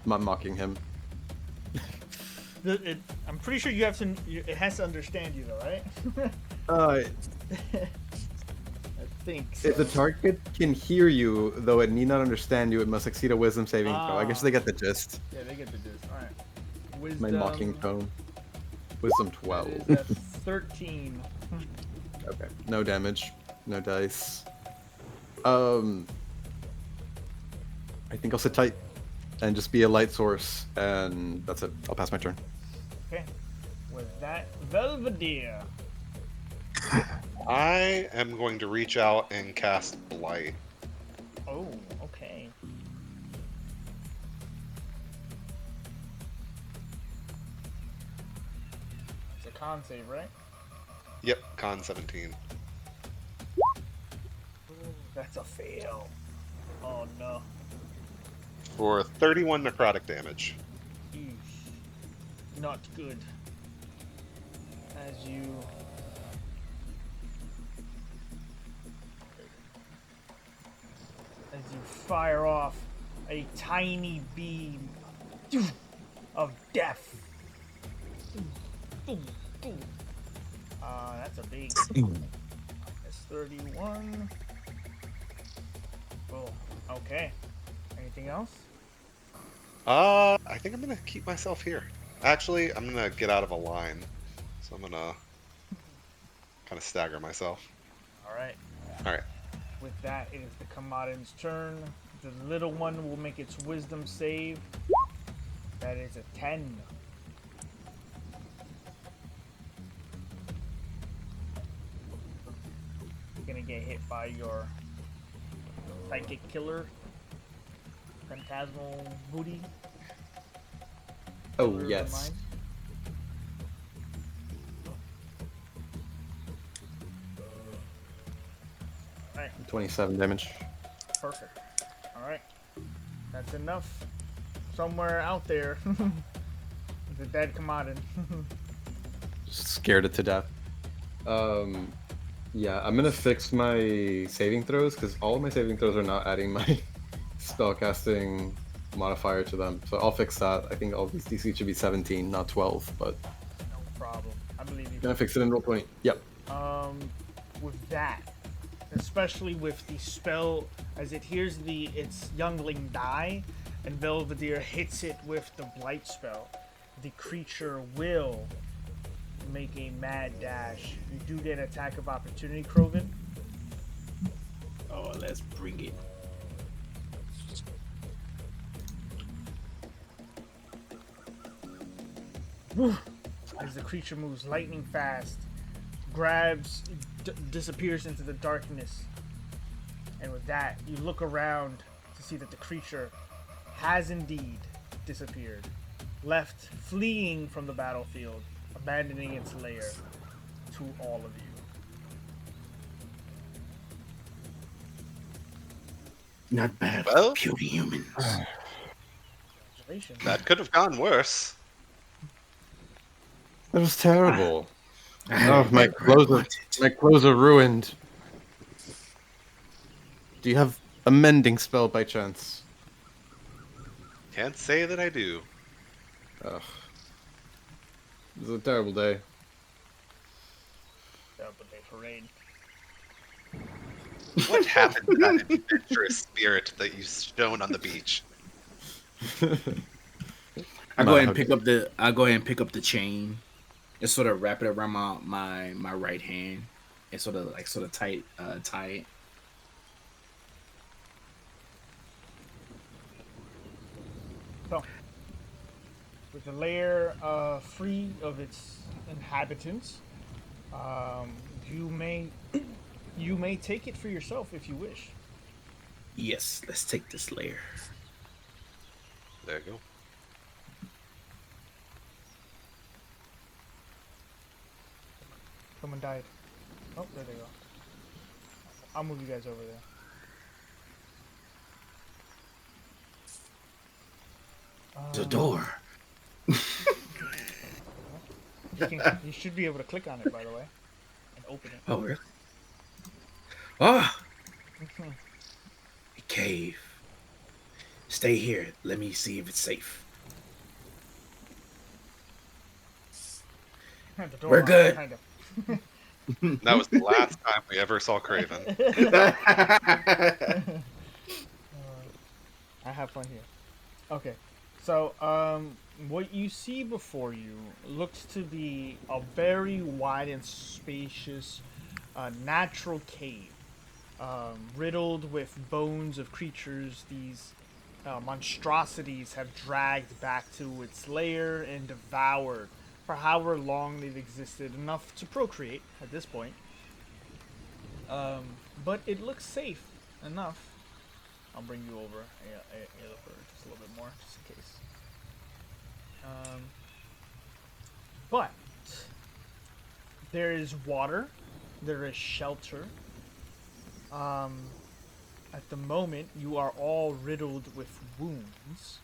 I'm mocking him. I'm pretty sure you have to. It has to understand you, though, right? think so. If the target can hear you, though it need not understand you, it must succeed a wisdom saving throw. I guess they get the gist. Yeah, they get the gist. All right. My Wisdom. mocking tone. Wisdom That 12. is a 13. Okay. No damage. No dice. I think I'll sit tight and just be a light source, and that's it. I'll pass my turn. Okay. With that, Belvedere. I am going to reach out and cast Blight. Oh, okay. It's a con save, right? Yep, con 17. That's a fail. Oh no. For 31 necrotic damage. Eesh. Not good. As you fire off a tiny beam of death. That's a big. That's 31. Cool. Okay. Anything else? I think I'm gonna keep myself here. Actually, I'm gonna get out of a line. So I'm gonna kind of stagger myself. Alright. Alright. With that, it is the Kamadan's turn. The little one will make its wisdom save. That is a 10. You're gonna get hit by your psychic killer, phantasmal booty. Oh, Killer of yes. mine. 27 damage. Perfect. Alright. That's enough. Somewhere out there. The dead Kamadan. Just scared it to death. Yeah, I'm gonna fix my saving throws because all of my saving throws are not adding my spellcasting modifier to them. So I'll fix that. I think all these DC should be 17, not 12, but No problem. I believe you. gonna fix it in roll 20. Yep. With that, especially with the spell, as it hears its youngling die, and Belvedere hits it with the blight spell, the creature will make a mad dash. You do get an attack of opportunity, Krogan. Oh, let's bring it. As the creature moves lightning fast, grabs, disappears into the darkness. And with that, you look around to see that the creature has indeed disappeared, left fleeing from the battlefield, abandoning its lair to all of you. Not bad. Well- Puny humans. Congratulations. That could have gone worse. That was terrible. I had Oh, it my wherever I clothes are, wanted. my clothes are ruined. Do you have a mending spell by chance? Can't say that I do. Ugh. It was a terrible day. Terrible day for rain. What happened to that adventurous spirit that you shown on the beach? I go ahead and pick up the chain and sort of wrap it around my right hand and sort of tie it. So, with the lair free of its inhabitants, you may take it for yourself if you wish. Yes, let's take this layer. There you go. Someone died. Oh, there they go. I'll move you guys over there. The door. You should be able to click on it, by the way, and open it. Oh, really? Ah, a cave. Stay here. Let me see if it's safe. The door We're lock, good. Kind of. That was the last time we ever saw Craven. I have fun here. Okay, so what you see before you looks to be a very wide and spacious, natural cave, riddled with bones of creatures. These monstrosities have dragged back to its lair and devoured for however long they've existed, enough to procreate at this point. But it looks safe enough. I'll bring you over for just a little bit more, just in case. But there is water, there is shelter. At the moment, you are all riddled with wounds,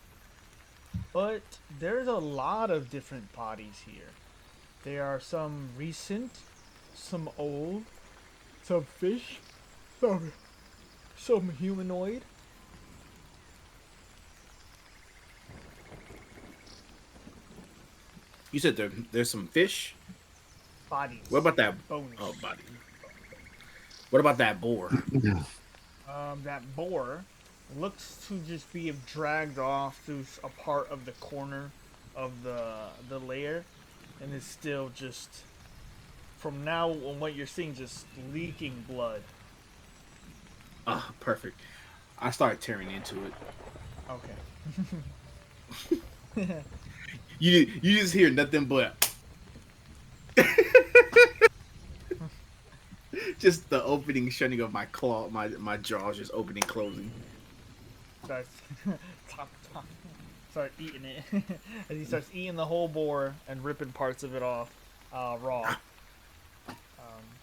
but there's a lot of different bodies here. There are some recent, some old, some fish, some humanoid. You said there's some fish. Bodies. What about that? Bones. Oh, body. What about that boar? That boar looks to just be dragged off through a part of the corner of the layer, and is still just, from now on what you're seeing, just leaking blood. Ah, perfect. I started tearing into it. Okay. You just hear nothing but just the opening, shutting of my claw, my jaws just opening, closing. Starts start eating it as he starts eating the whole boar and ripping parts of it off raw.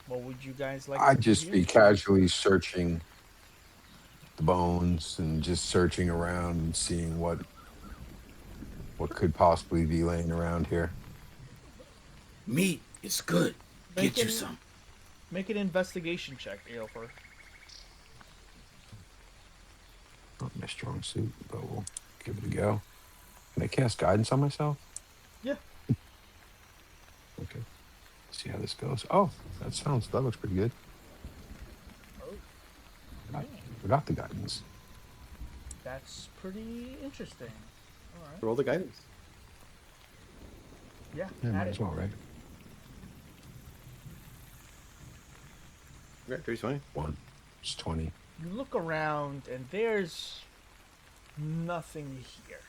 What would you guys like? I'd to just do? be casually searching the bones and just searching around and seeing what could possibly be laying around here. Meat is good. Get you Bacon? some. Make an investigation check, Aelfer. Not my strong suit, but we'll give it a go. Can I cast guidance on myself? Yeah. Okay. See how this goes. Oh, that looks pretty good. I forgot the guidance. That's pretty interesting. All right. Roll the guidance. Yeah. Yeah, add might it. as well, right? Yeah, 20. 1. It's 20. You look around and there's nothing here.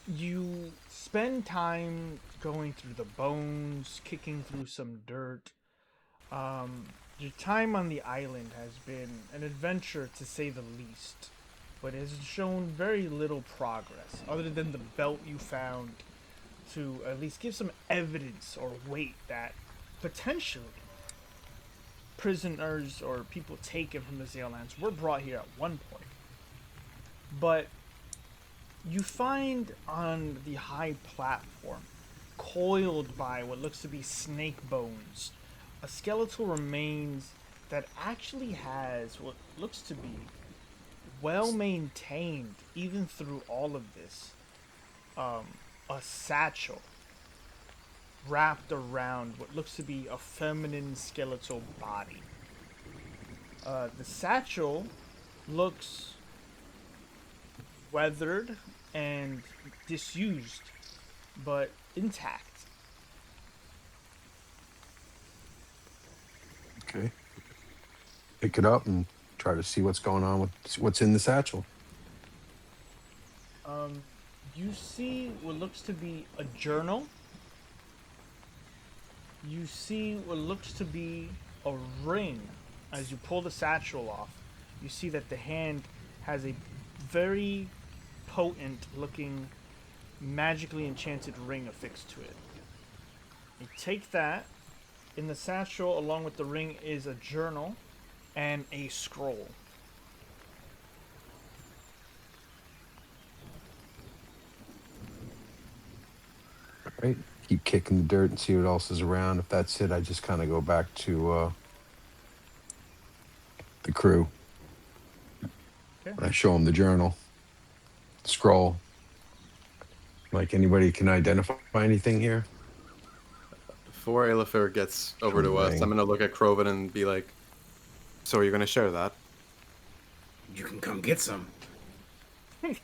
You spend time going through the bones, kicking through some dirt. Your time on the island has been an adventure, to say the least, but it has shown very little progress, other than the belt you found to at least give some evidence or weight that potentially prisoners or people taken from the Zealands were brought here at one point. But you find on the high platform, coiled by what looks to be snake bones, a skeletal remains that actually has what looks to be well maintained, even through all of this, a satchel wrapped around what looks to be a feminine skeletal body. The satchel looks weathered and disused, but intact. Okay. Pick it up and try to see what's going on with what's in the satchel. You see what looks to be a journal. You see what looks to be a ring. As you pull the satchel off, you see that the hand has a very potent looking, magically enchanted ring affixed to it. You take that. In the satchel, along with the ring, is a journal and a scroll. Right? Keep kicking the dirt and see what else is around. If that's it, I just kind of go back to the crew. Okay. And I show them the journal, the scroll. Like, anybody can identify anything here? before Aelifir gets over to us, Ring. I'm gonna look at Krovan and be like, "So are you gonna share that?" You can come get some. I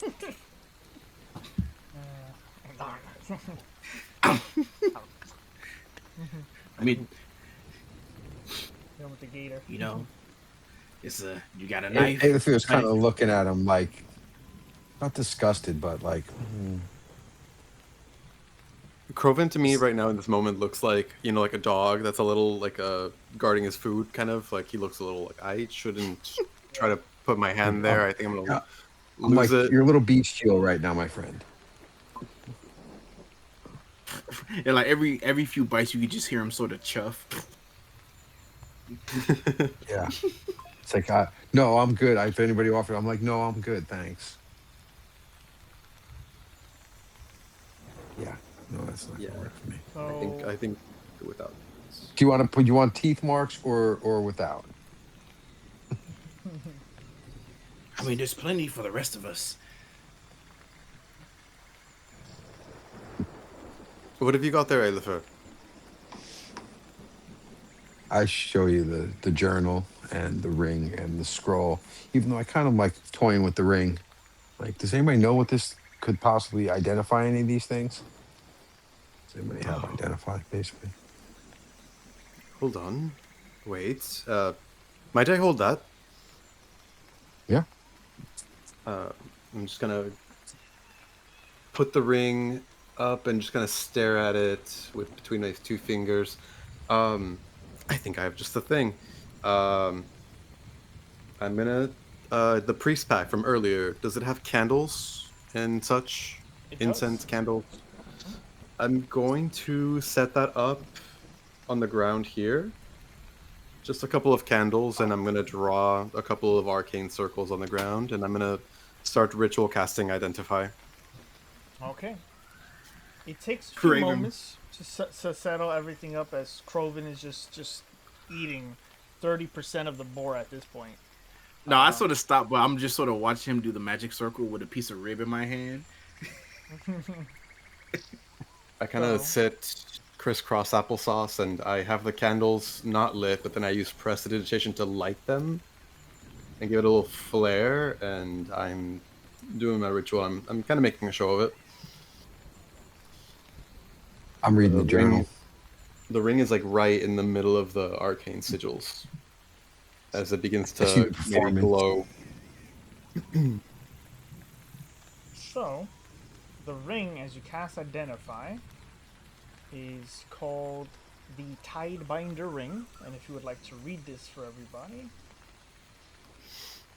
mean, With the gator. you know, it's you got a And knife. Aelifir's kind knife. of looking at him like, not disgusted, but like, Krovan to me right now in this moment looks like, you know, like a dog that's a little like guarding his food, kind of like he looks a little like I shouldn't try to put my hand there. I think I'm gonna I'm lose like, it. you're a little bestial right now, my friend. And like every few bites, you could just hear him sort of chuff. Yeah. It's like, no, I'm good. If anybody offered, I'm like, no, I'm good, thanks. Yeah, no, that's not gonna work for me. So I think without. Do you want teeth marks or without? I mean, there's plenty for the rest of us. What have you got there, Aelifir? I show you the journal and the ring and the scroll, even though I kind of like toying with the ring. Like, does anybody know what this could possibly identify any of these things? Does anybody have identified, basically? Hold on. Wait. Might I hold that? Yeah. I'm just gonna put the ring up and just kind of stare at it with between my two fingers. I think I have just the thing. I'm gonna the priest pack from earlier. Does it have candles and such? It Incense does. candles. I'm going to set that up on the ground here. Just a couple of candles, and I'm gonna draw a couple of arcane circles on the ground, and I'm gonna start ritual casting Identify. Okay. It takes a few Craven. moments to settle everything up as Krovan is just eating 30% of the boar at this point. No, I sort of stopped, but I'm just sort of watching him do the magic circle with a piece of rib in my hand. I kind of So- sit crisscross applesauce, and I have the candles not lit, but then I use prestidigitation to light them and give it a little flare. And I'm doing my ritual. I'm kind of making a show of it. I'm reading the journal. The ring is like right in the middle of the arcane sigils as it begins I see the to maybe performance. glow. So, the ring, as you cast Identify, is called the Tidebinder Ring. And if you would like to read this for everybody.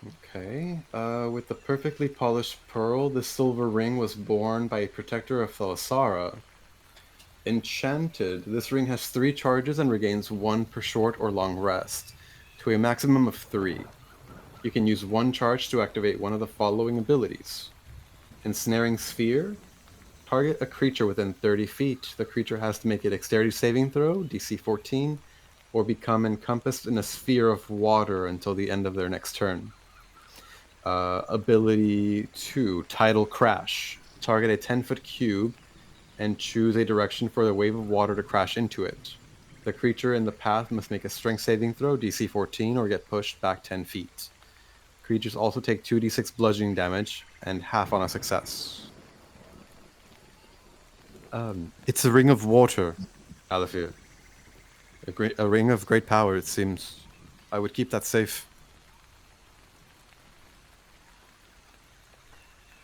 Okay. With the perfectly polished pearl, this silver ring was born by a protector of Thalasara. Enchanted, this ring has 3 charges and regains 1 per short or long rest, to a maximum of 3. You can use 1 charge to activate one of the following abilities. Ensnaring Sphere. Target a creature within 30 feet. The creature has to make a dexterity saving throw, DC 14, or become encompassed in a sphere of water until the end of their next turn. Ability 2, Tidal Crash. Target a 10-foot cube and choose a direction for the wave of water to crash into it. The creature in the path must make a strength saving throw, DC 14, or get pushed back 10 feet. Creatures also take 2d6 bludgeoning damage and half on a success. It's a ring of water, Alafir. A ring of great power, it seems. I would keep that safe.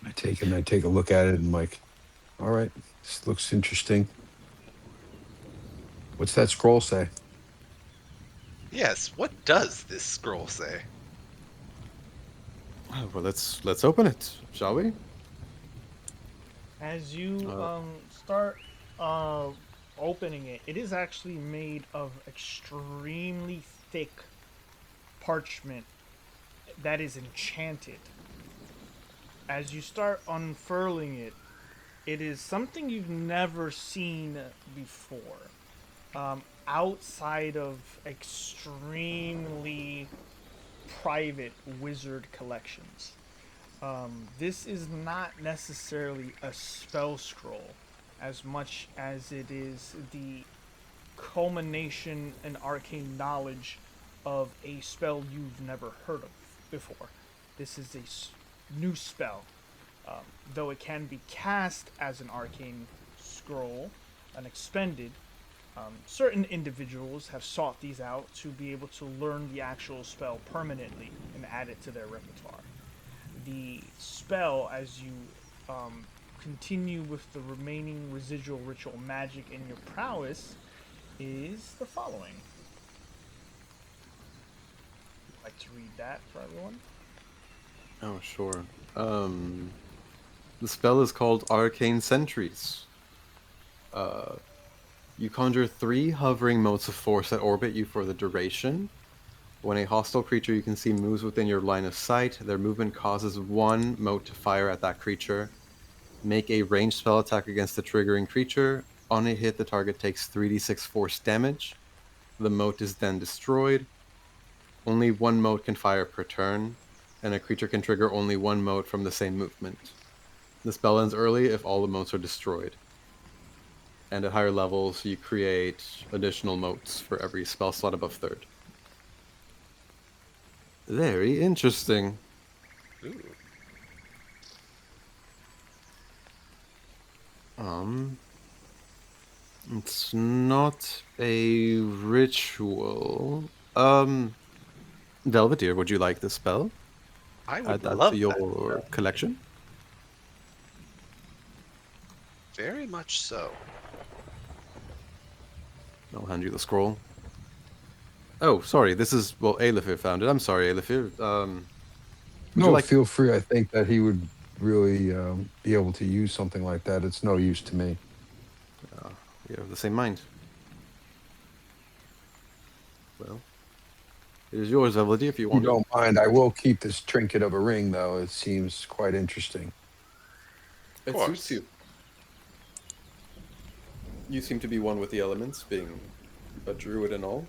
I take a look at it and I'm like, all right, this looks interesting. What's that scroll say? Yes, what does this scroll say? Well, let's open it, shall we? As you start opening it, it is actually made of extremely thick parchment that is enchanted. As you start unfurling it, it is something you've never seen before. Outside of extremely private wizard collections. This is not necessarily a spell scroll as much as it is the culmination and arcane knowledge of a spell you've never heard of before. This is a new spell. Though it can be cast as an arcane scroll and expended, certain individuals have sought these out to be able to learn the actual spell permanently and add it to their repertoire. The spell, as you continue with the remaining residual ritual magic in your prowess, is the following. I'd like to read that for everyone. Oh, sure. The spell is called Arcane Sentries. You conjure 3 hovering motes of force that orbit you for the duration. When a hostile creature you can see moves within your line of sight, their movement causes 1 mote to fire at that creature. Make a ranged spell attack against the triggering creature. On a hit, the target takes 3d6 force damage. The mote is then destroyed. Only 1 mote can fire per turn, and a creature can trigger only 1 mote from the same movement. The spell ends early if all the motes are destroyed. And at higher levels, you create additional motes for every spell slot above 3rd. Very interesting. Ooh. It's not a ritual. Velveteer, would you like the spell? I Add would that love to that. your collection. Very much so. I'll hand you the scroll. Oh, sorry. This is Alifir found it. I'm sorry, Alifir. No, feel free. I think that he would really be able to use something like that. It's no use to me. We have the same mind. Well, it is yours, Velveteer, if you You want. don't mind. I will keep this trinket of a ring, though. It seems quite interesting. It suits you. You seem to be one with the elements, being a druid and all.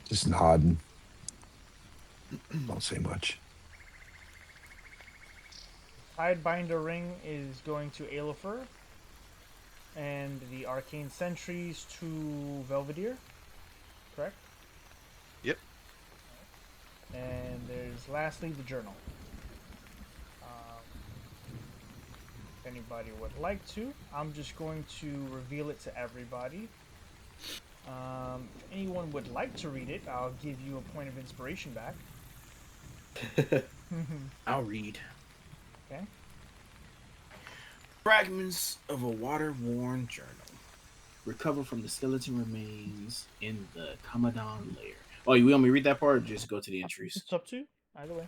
Just nodding. Don't say much. Tidebinder ring is going to Aelifer, and the arcane sentries to Velveteer, correct? Yep. And there's lastly the journal. If anybody would like to, I'm just going to reveal it to everybody. If anyone would like to read it, I'll give you a point of inspiration back. I'll read. Okay. Fragments of a water-worn journal. Recovered from the skeleton remains in the Commandant lair. Oh, you want me to read that part or just go to the entries? It's up to you. Either way.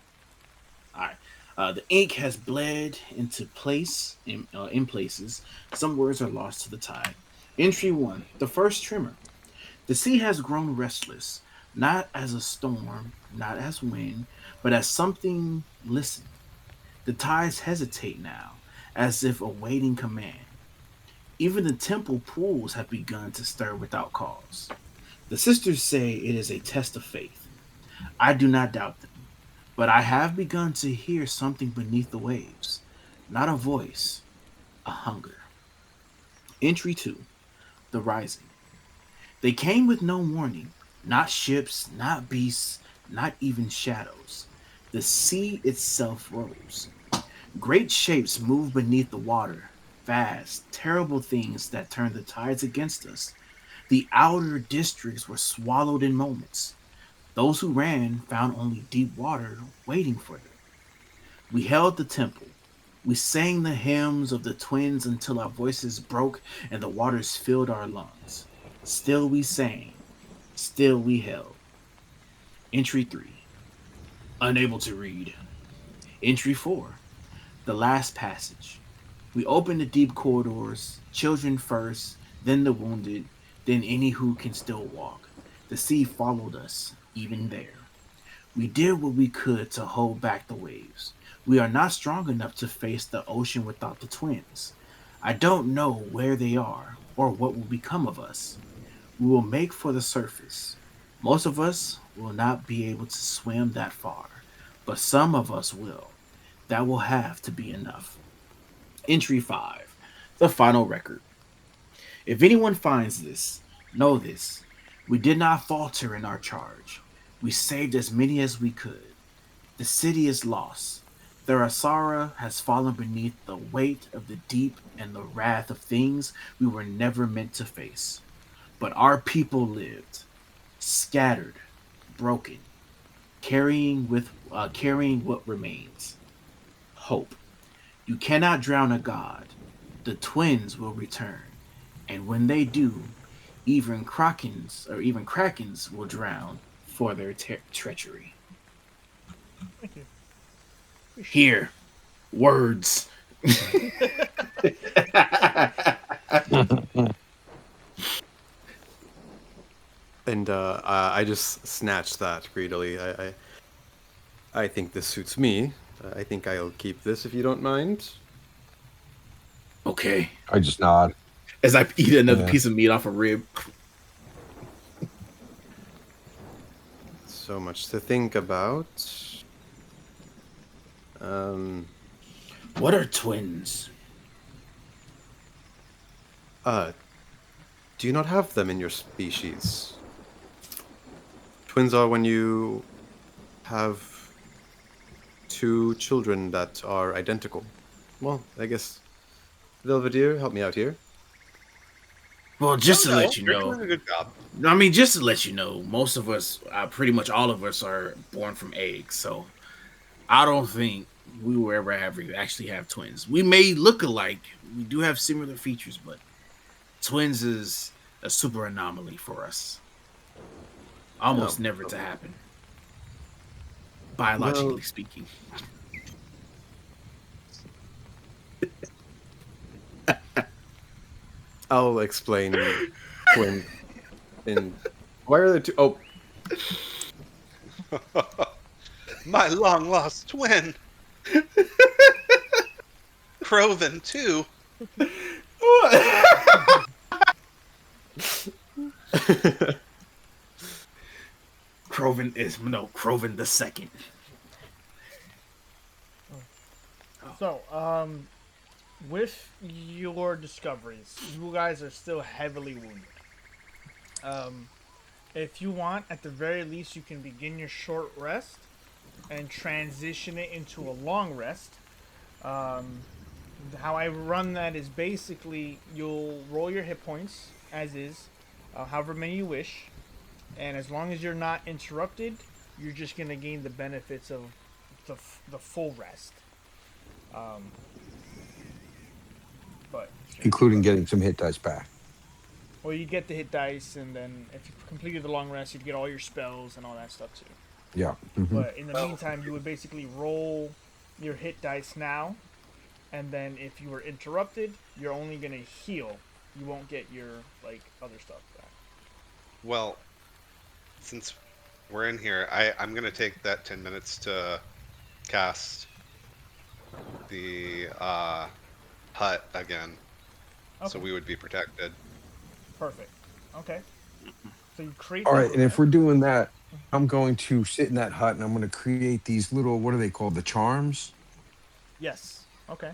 Alright. The ink has bled into place in places. Some words are lost to the tide. Entry 1. The first tremor. The sea has grown restless, not as a storm, not as wind, but as something listening. The tides hesitate now, as if awaiting command. Even the temple pools have begun to stir without cause. The sisters say it is a test of faith. I do not doubt them, but I have begun to hear something beneath the waves. Not a voice, a hunger. Entry 2. The rising. They came with no warning, not ships, not beasts, not even shadows. The sea itself rose. Great shapes moved beneath the water, vast, terrible things that turned the tides against us. The outer districts were swallowed in moments. Those who ran found only deep water waiting for them. We held the temple. We sang the hymns of the twins until our voices broke and the waters filled our lungs. Still we sang. Still we held. Entry 3. Unable to read. Entry 4. The last passage. We opened the deep corridors, children first, then the wounded, then any who can still walk. The sea followed us, even there. We did what we could to hold back the waves. We are not strong enough to face the ocean without the twins. I don't know where they are or what will become of us. We will make for the surface. Most of us will not be able to swim that far, but some of us will. That will have to be enough. Entry 5. The final record. If anyone finds this, know this. We did not falter in our charge. We saved as many as we could. The city is lost. The Asara has fallen beneath the weight of the deep and the wrath of things we were never meant to face. But our people lived, scattered, broken, carrying what remains. Hope. You cannot drown a god. The twins will return, and when they do, even krakens will drown for their treachery. Thank you. Here, words. And I just snatched that greedily. I think this suits me. I think I'll keep this if you don't mind. Okay. I just nod. As I eat another Yeah. piece of meat off a rib. So much to think about. What are twins? Do you not have them in your species? Twins are when you have two children that are identical. Well, I guess Belvedere, help me out here. Well, just to let you You're know, doing a good job. I mean, just to let you know, most of us, pretty much all of us, are born from eggs. So I don't think we will ever actually have twins. We may look alike. We do have similar features, but twins is a super anomaly for us. Almost never to happen, biologically speaking. I'll explain twin in. Why are there two? Oh, My long lost twin. Croven too. Croven the second. So, with your discoveries, you guys are still heavily wounded. If you want, at the very least, you can begin your short rest and transition it into a long rest. How I run that is basically you'll roll your hit points as is, however many you wish, and as long as you're not interrupted, you're just gonna gain the benefits of the full rest. But Including getting some hit dice back. well, you get the hit dice, and then if you completed the long rest, you'd get all your spells and all that stuff too. Yeah. Mm-hmm. But in the meantime, you would basically roll your hit dice now, and then if you were interrupted, you're only gonna heal. You won't get your other stuff back. Well, since we're in here, I'm gonna take that 10 minutes to cast the hut again, so Okay. we would be protected. Perfect. Okay. So you create. All that right, and if hut. we're doing that, I'm going to sit in that hut and I'm going to create these little, what are they called? The charms? Yes. Okay.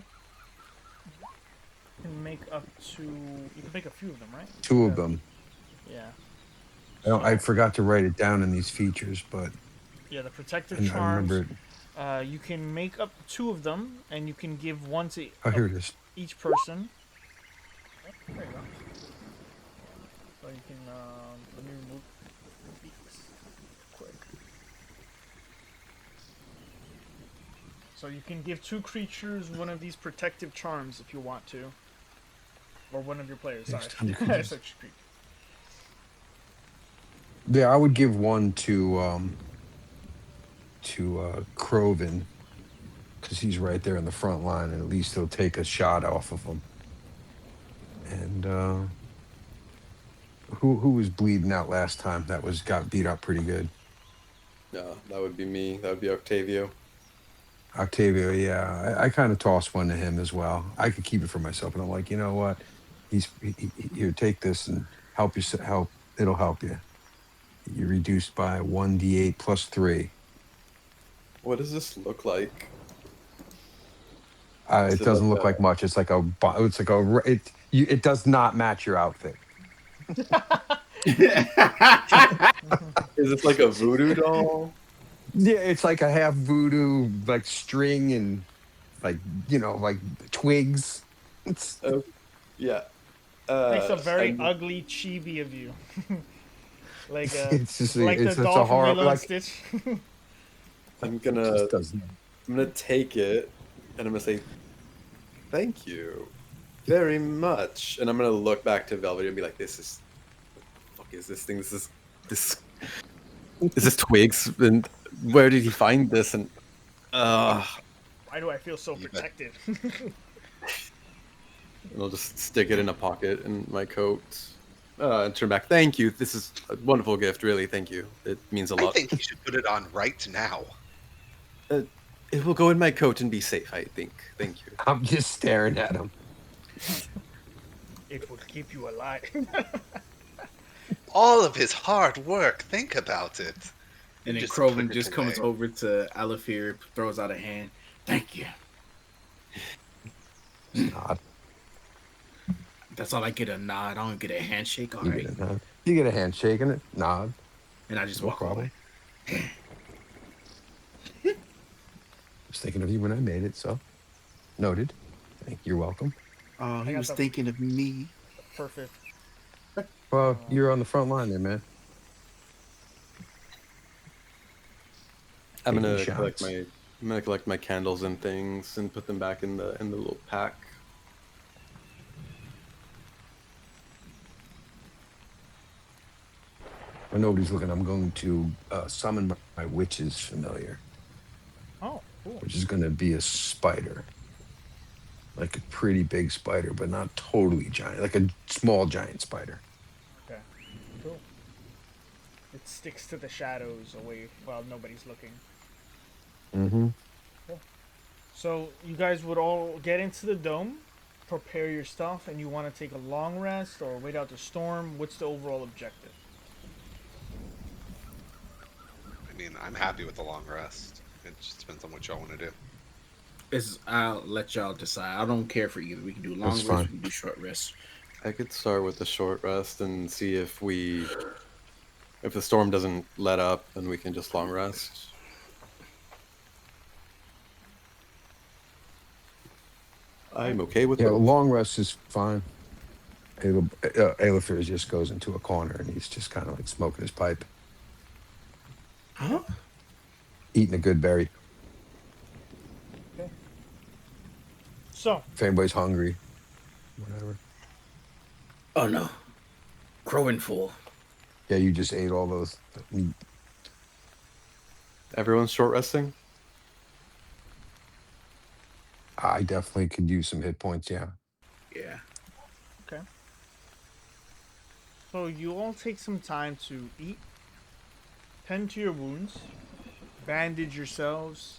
You can make up to. You can make a few of them, right? Two of them. Yeah. I forgot to write it down in these features, but Yeah, the protective I charms. remember it. You can make up 2 of them, and you can give one to Oh, here it is. each person. There you go. So you can let me remove these quick. So you can give 2 creatures one of these protective charms if you want to, or one of your players. Sorry, Next time you can Such creature. Yeah, I would give one to Croven, because he's right there in the front line, and at least he'll take a shot off of him. And who was bleeding out last time? That got beat up pretty good. yeah, that would be me. That would be Octavio. Octavio, yeah, I kind of tossed one to him as well. I could keep it for myself, and I'm like, you know what? Here, take this and help you. It'll help you. You're reduced by 1d8 plus 3. What does this look like? It doesn't look like much. It's like It does not match your outfit. Is this like a voodoo doll? Yeah, it's like a half voodoo, like string and like like twigs. It's Yeah. Makes a very I'm ugly chibi of you. like it's just like the it's a doll from horror Lilo and like Stitch. I'm it gonna just doesn't. I'm gonna take it and I'm gonna say thank you very much. And I'm gonna look back to Velvet and be like, this is what the fuck is this thing? This is this twigs? And where did he find this? And Why do I feel so You bet. protected? and I'll just stick it in a pocket in my coat. And turn back. Thank you. This is a wonderful gift, really. Thank you. It means a I lot. think you should put it on right now. It will go in my coat and be safe, I think. Thank you. I'm just staring at him. It will keep you alive. All of his hard work. Think about it. And then Just Croven put it just comes away. over to Alafir, throws out a hand. Thank you. Nod. That's all I get, a nod. I don't get a handshake. All You right. get a nod. You get a handshake and a nod. And I just No walk problem. away. I was thinking of you when I made it, so noted. You're welcome. Oh, he got was the- thinking of me. Perfect. Well, you're on the front line there, man. I'm Taking gonna shots. collect my candles and things and put them back in the little pack. When nobody's looking, I'm going to summon my witch's familiar, Oh, cool. which is going to be a spider. Like a pretty big spider, but not totally giant. Like a small giant spider. Okay. Cool. It sticks to the shadows away while nobody's looking. Mm-hmm. So you guys would all get into the dome, prepare your stuff, and you want to take a long rest or wait out the storm. What's the overall objective? I mean, I'm happy with the long rest. It just depends on what y'all want to do. I'll let y'all decide. I don't care for either. We can do long That's rest, fine. we can do short rest. I could start with the short rest and see if the storm doesn't let up, then we can just long rest. I'm okay with Yeah, a both. long rest is fine. Alifir just goes into a corner and he's just kind of like smoking his pipe, Huh? eating a good berry. So, If anybody's hungry, whatever. Oh no. Crowing full. Yeah, you just ate all those meat. Everyone's short resting? I definitely could use some hit points, yeah. Yeah. so you all take some time to eat, tend to your wounds, bandage yourselves,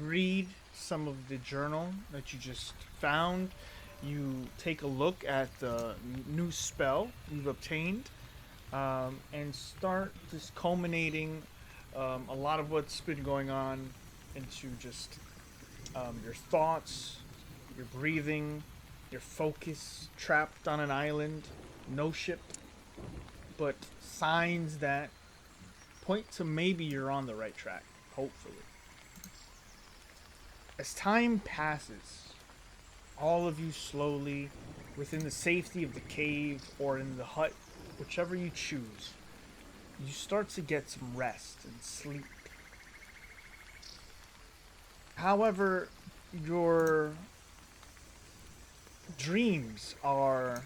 read some of the journal that you just found. You take a look at the new spell you've obtained, and start just culminating a lot of what's been going on into just your thoughts, your breathing, your focus, trapped on an island, no ship, but signs that point to maybe you're on the right track, hopefully. As time passes, all of you slowly, within the safety of the cave or in the hut, whichever you choose, you start to get some rest and sleep. However, your dreams are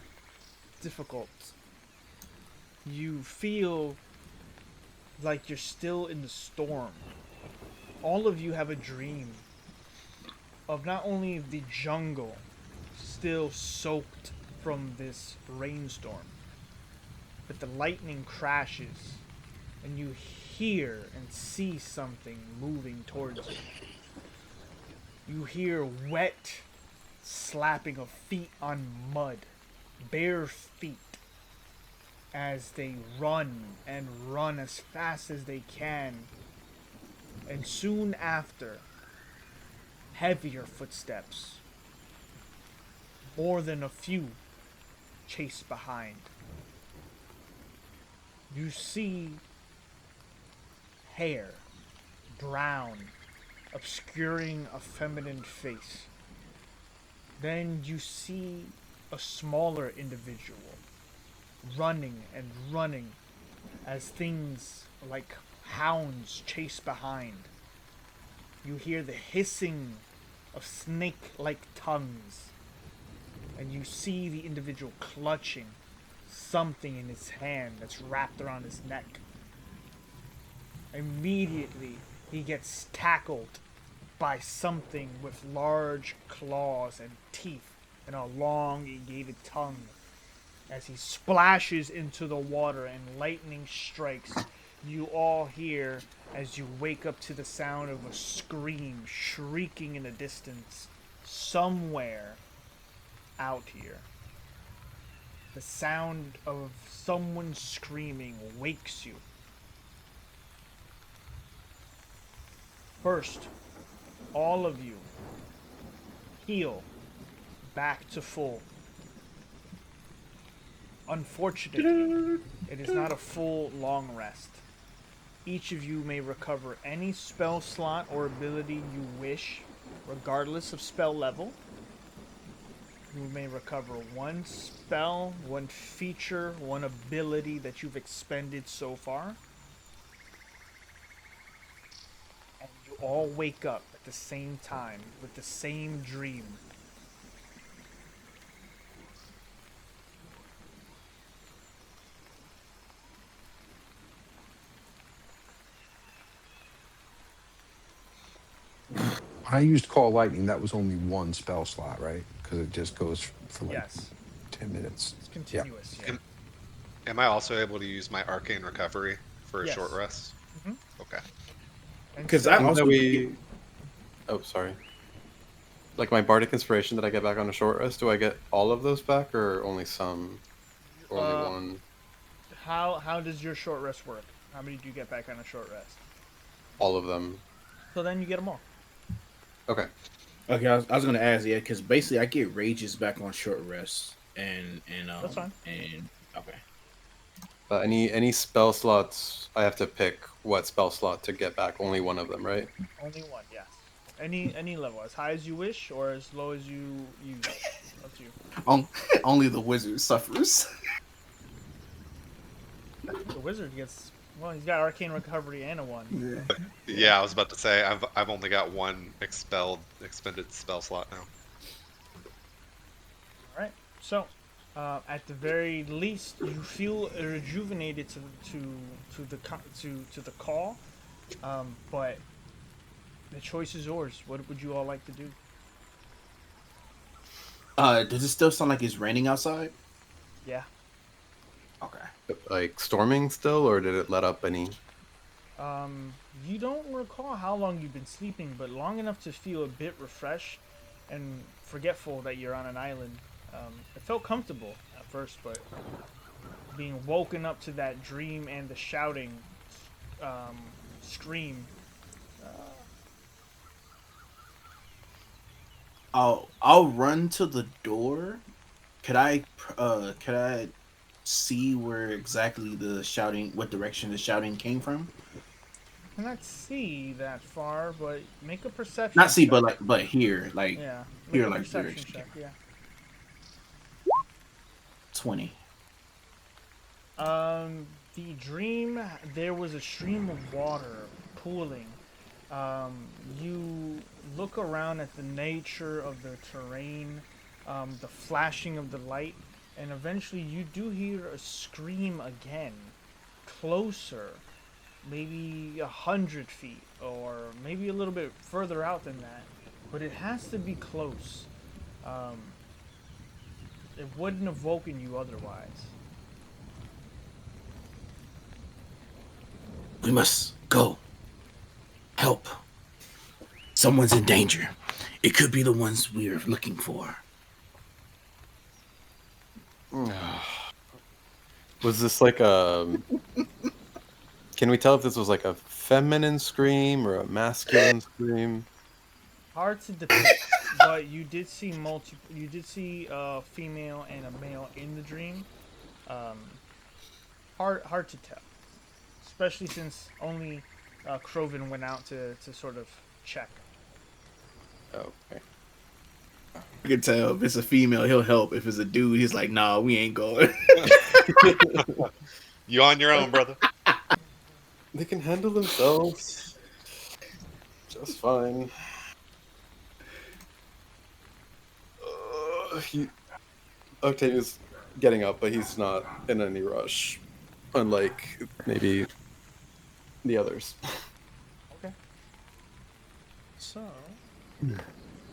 difficult. You feel like you're still in the storm. All of you have a dream of not only the jungle still soaked from this rainstorm, but the lightning crashes and you hear and see something moving towards you. You hear wet slapping of feet on mud, bare feet, as they run and run as fast as they can. And soon after, heavier footsteps, more than a few, chase behind. You see hair, brown, obscuring a feminine face. Then you see a smaller individual running and running as things like hounds chase behind. You hear the hissing of snake-like tongues, and you see the individual clutching something in his hand that's wrapped around his neck. Immediately, he gets tackled by something with large claws and teeth and a long, elongated tongue. As he splashes into the water and lightning strikes, you all hear as you wake up to the sound of a scream shrieking in the distance somewhere out here. The sound of someone screaming wakes you. First, all of you heal back to full. Unfortunately, it is not a full long rest. Each of you may recover any spell slot or ability you wish, regardless of spell level. You may recover one spell, one feature, one ability that you've expended so far. And you all wake up at the same time with the same dream. When I used Call Lightning, that was only one spell slot, right? Because it just goes for like Yes, 10 minutes. it's continuous. Yeah. Am I also able to use my arcane recovery for a Yes. short rest? Mhm. Okay. And Because so- I Think also that we... Oh, sorry. Like my bardic inspiration that I get back on a short rest, do I get all of those back or only some? Or only one? How does your short rest work? How many do you get back on a short rest? All of them. So then you get them all. Okay. Okay, I was gonna ask, yeah, because basically I get rages back on short rest, and That's fine. And okay, Any spell slots, I have to pick what spell slot to get back. Only one of them, right? Only one, yes. Any level, as high as you wish or as low as you use. Up to you. only the wizard suffers. The wizard gets he's got arcane recovery and a one. Yeah, I was about to say I've only got one expended spell slot now. All right. So, at the very least, you feel rejuvenated to the call, but the choice is yours. What would you all like to do? Does it still sound like it's raining outside? Yeah. Okay. Like storming still, or did it let up any? You don't recall how long you've been sleeping, but long enough to feel a bit refreshed and forgetful that you're on an island. It felt comfortable at first, but being woken up to that dream and the shouting scream. I'll run to the door. Could I see where exactly the shouting, what direction the shouting came from? Cannot see that far, but make a perception. Not see, check. but hear, like Yeah, make hear, a like perception direction. check. Yeah. 20. The dream, there was a stream of water pooling. You look around at the nature of the terrain, the flashing of the light, and eventually you do hear a scream again, closer, maybe 100 feet, or maybe a little bit further out than that, but it has to be close. It wouldn't have woken you otherwise. We must go. Help. Someone's in danger. It could be the ones we're looking for. Was this like a? Can we tell if this was like a feminine scream or a masculine scream? Hard to depict. but you did see You did see a female and a male in the dream. Um, hard to tell, especially since only Crovin went out to sort of check. Okay. You can tell if it's a female, he'll help. If it's a dude, he's like, "Nah, we ain't going." You on your own, brother. They can handle themselves just fine. Octavia's getting up, but he's not in any rush, unlike maybe the others. Okay. So.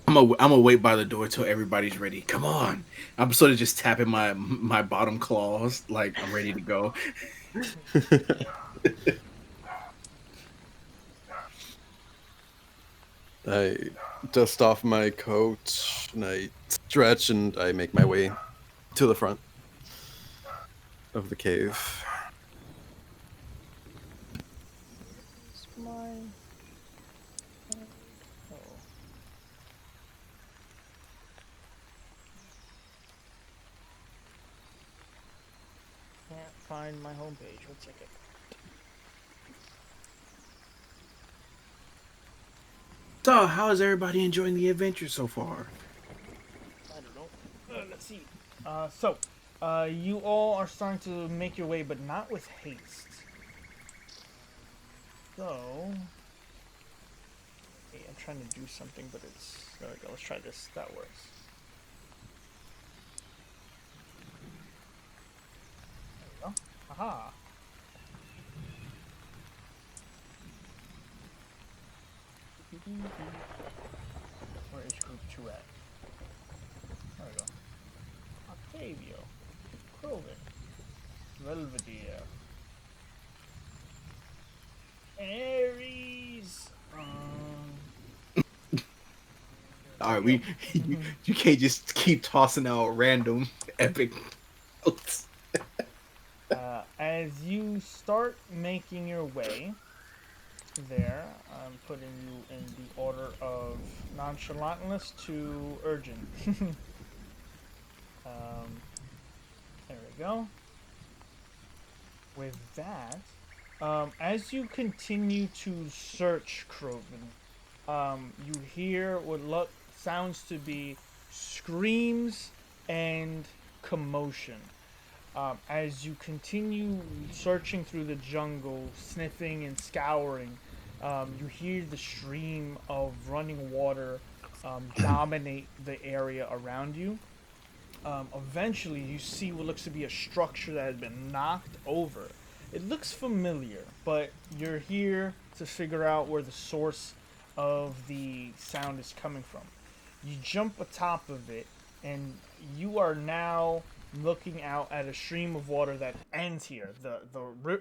I'm gonna wait by the door till everybody's ready. Come on. I'm sort of just tapping my bottom claws like I'm ready to go. I dust off my coat and I stretch and I make my way to the front of the cave. Can't find my homepage. One second. So, how is everybody enjoying the adventure so far? I don't know. Let's see. You all are starting to make your way, but not with haste. So, hey, I'm trying to do something, but it's there. We go. Let's try this. That works. There we go. Aha. Where is group 2 at? There we go. Octavio, Crovin, Belvedere, Aries. All right, you can't just keep tossing out random epic notes. As you start making your way there, I'm putting you in the order of nonchalantness to urgent. There we go. With that, as you continue to search Crovin, you hear what sounds to be screams and commotion. As you continue searching through the jungle, sniffing and scouring, you hear the stream of running water dominate the area around you. Eventually, you see what looks to be a structure that has been knocked over. It looks familiar, but you're here to figure out where the source of the sound is coming from. You jump atop of it, and you are now looking out at a stream of water that ends here.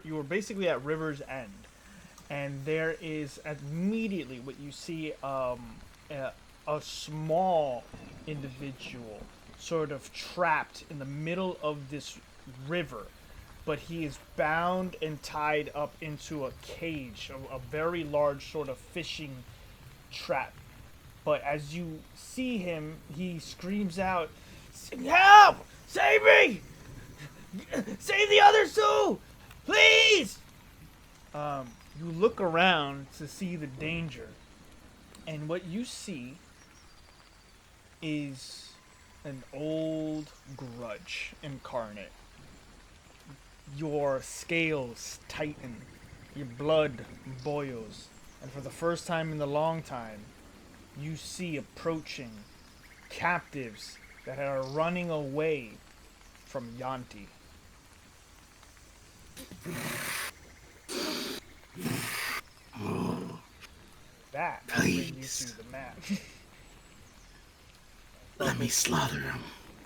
You were basically at river's end, and there is immediately what you see a small individual sort of trapped in the middle of this river, but he is bound and tied up into a cage, a very large sort of fishing trap. But as you see him, he screams out, "Help! Save me! Save the others too! Please!" You look around to see the danger, and what you see is an old grudge incarnate. Your scales tighten, your blood boils, and for the first time in a long time, you see approaching captives that are running away from Yuan-ti. That brings you to the map. Let me slaughter him.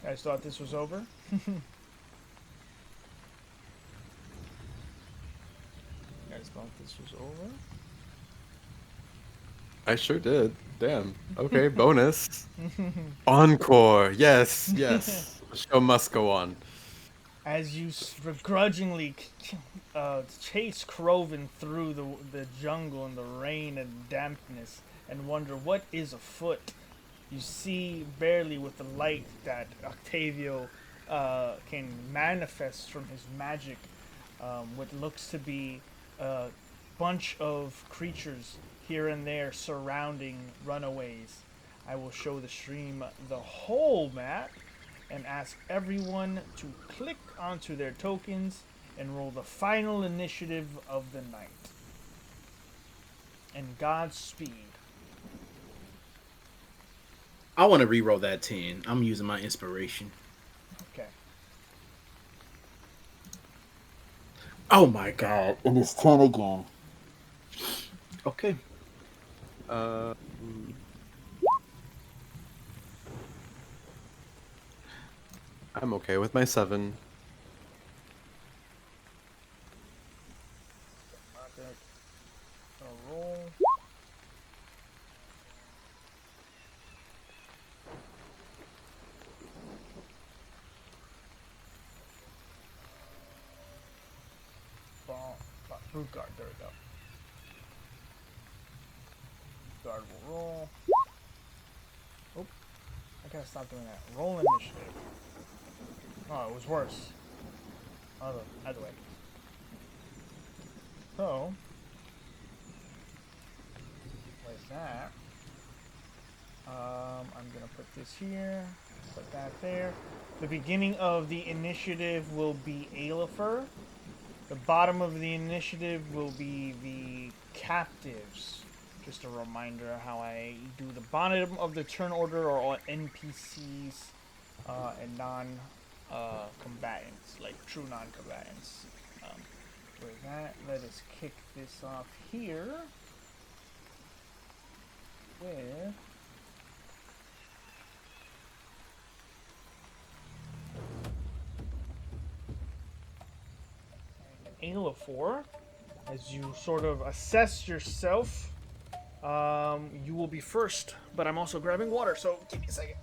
I just thought this was over. You guys thought this was over? I sure did. Damn. Okay, bonus. Encore. Yes, yes. The show must go on. As you begrudgingly chase Crovin through the jungle in the rain and dampness and wonder what is afoot, You see barely with the light that Octavio can manifest from his magic what looks to be a bunch of creatures here and there surrounding runaways. I will show the stream the whole map and ask everyone to click onto their tokens and roll the final initiative of the night. And Godspeed. I want to re-roll that 10. I'm using my inspiration. Okay. Oh my god, and it's 10 again. Okay. I'm okay with my 7. Roll. Root guard, there we go. Guard will roll. Oh, I gotta stop doing that. Roll initiative. Oh, it was worse. Either way. So, with that, I'm gonna put this here, put that there. The beginning of the initiative will be Aelifer. The bottom of the initiative will be the captives. Just a reminder how I do the bottom of the turn order are all NPCs and non-combatants, like true non-combatants. With that, let us kick this off here with Aelifor. As you sort of assess yourself, you will be first, but I'm also grabbing water, so give me a second.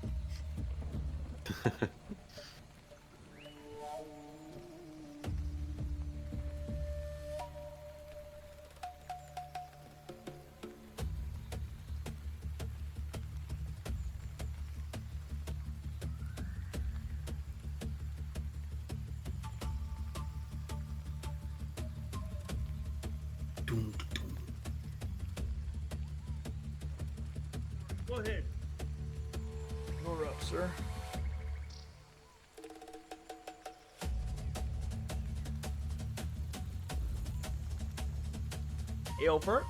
Go ahead. You're up, sir. Aelbert?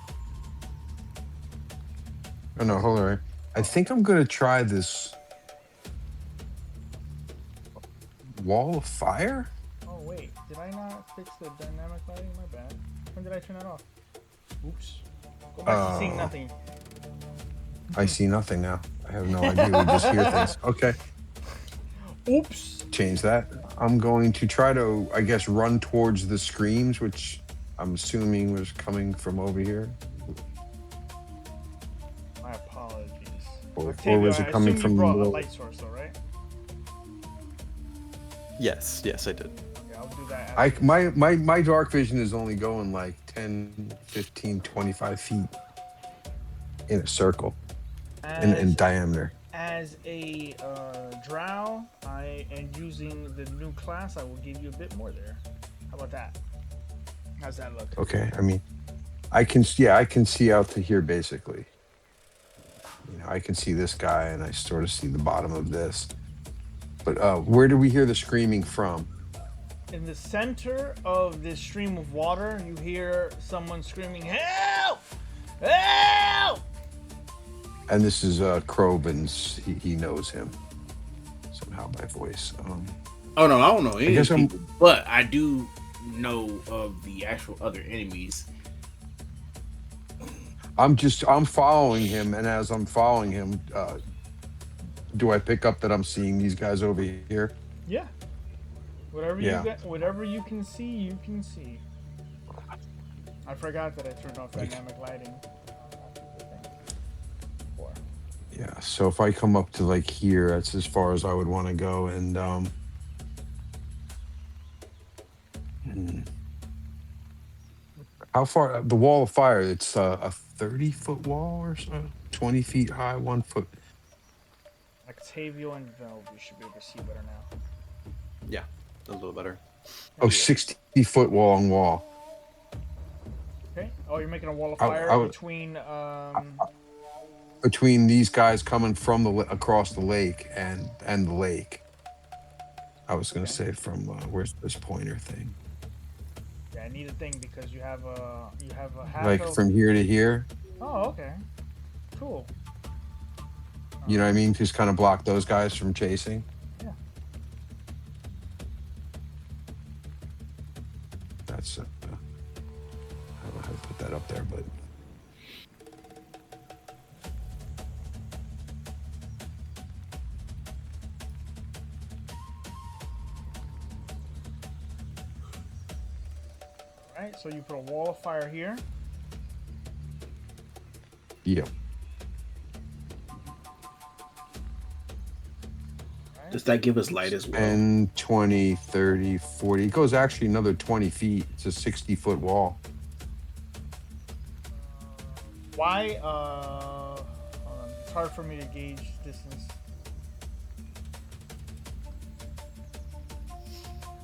Oh no, hold on. I think I'm gonna try this wall of fire. Oh wait, did I not fix the dynamic lighting? My bad. When did I turn that off? Oops. Go back to seeing nothing. I see nothing now. I have no idea. We just hear things. Okay. Oops. Change that. I'm going to try to, I guess, run towards the screams, which I'm assuming was coming from over here. My apologies. Or Octavio, was it coming I assume from you brought a below? light source though, right? Yes, I did. Okay, I'll do that. My dark vision is only going like 10, 15, 25 feet in a circle in diameter. As a drow, and using the new class, I will give you a bit more there. How about that? How's that look? Okay, I mean, I can see out to here basically. You know, I can see this guy, and I sort of see the bottom of this. But where do we hear the screaming from? In the center of this stream of water, you hear someone screaming, "Help! Help!" And this is Kroven's. He knows him somehow by voice. Oh no, I don't know any guess people, but I do know of the actual other enemies. I'm following him, and as I'm following him, do I pick up that I'm seeing these guys over here? Yeah. Whatever you can see, you can see. I forgot that I turned off dynamic lighting. Yeah, so if I come up to like here, that's as far as I would want to go. And how far? The wall of fire, it's a 30-foot wall or so, 20 feet high, 1 foot. Octavio and Velv, you should be able to see better now. Yeah, a little better. Oh, 60-foot long wall. Okay. Oh, you're making a wall of I- fire I would- between. Between these guys coming from across the lake and the lake. I was gonna say from where's this pointer thing? Yeah, I need a thing because you have a half. Like from here to here. Oh, okay. Cool. You know what I mean? Just kind of block those guys from chasing. Yeah. That's I don't know how to put that up there, but All right. So you put a wall of fire here. yeah. Does that give us light as well? And 20, 30, 40. It goes actually another 20 feet. It's a 60-foot wall. Why? Hold on. It's hard for me to gauge distance.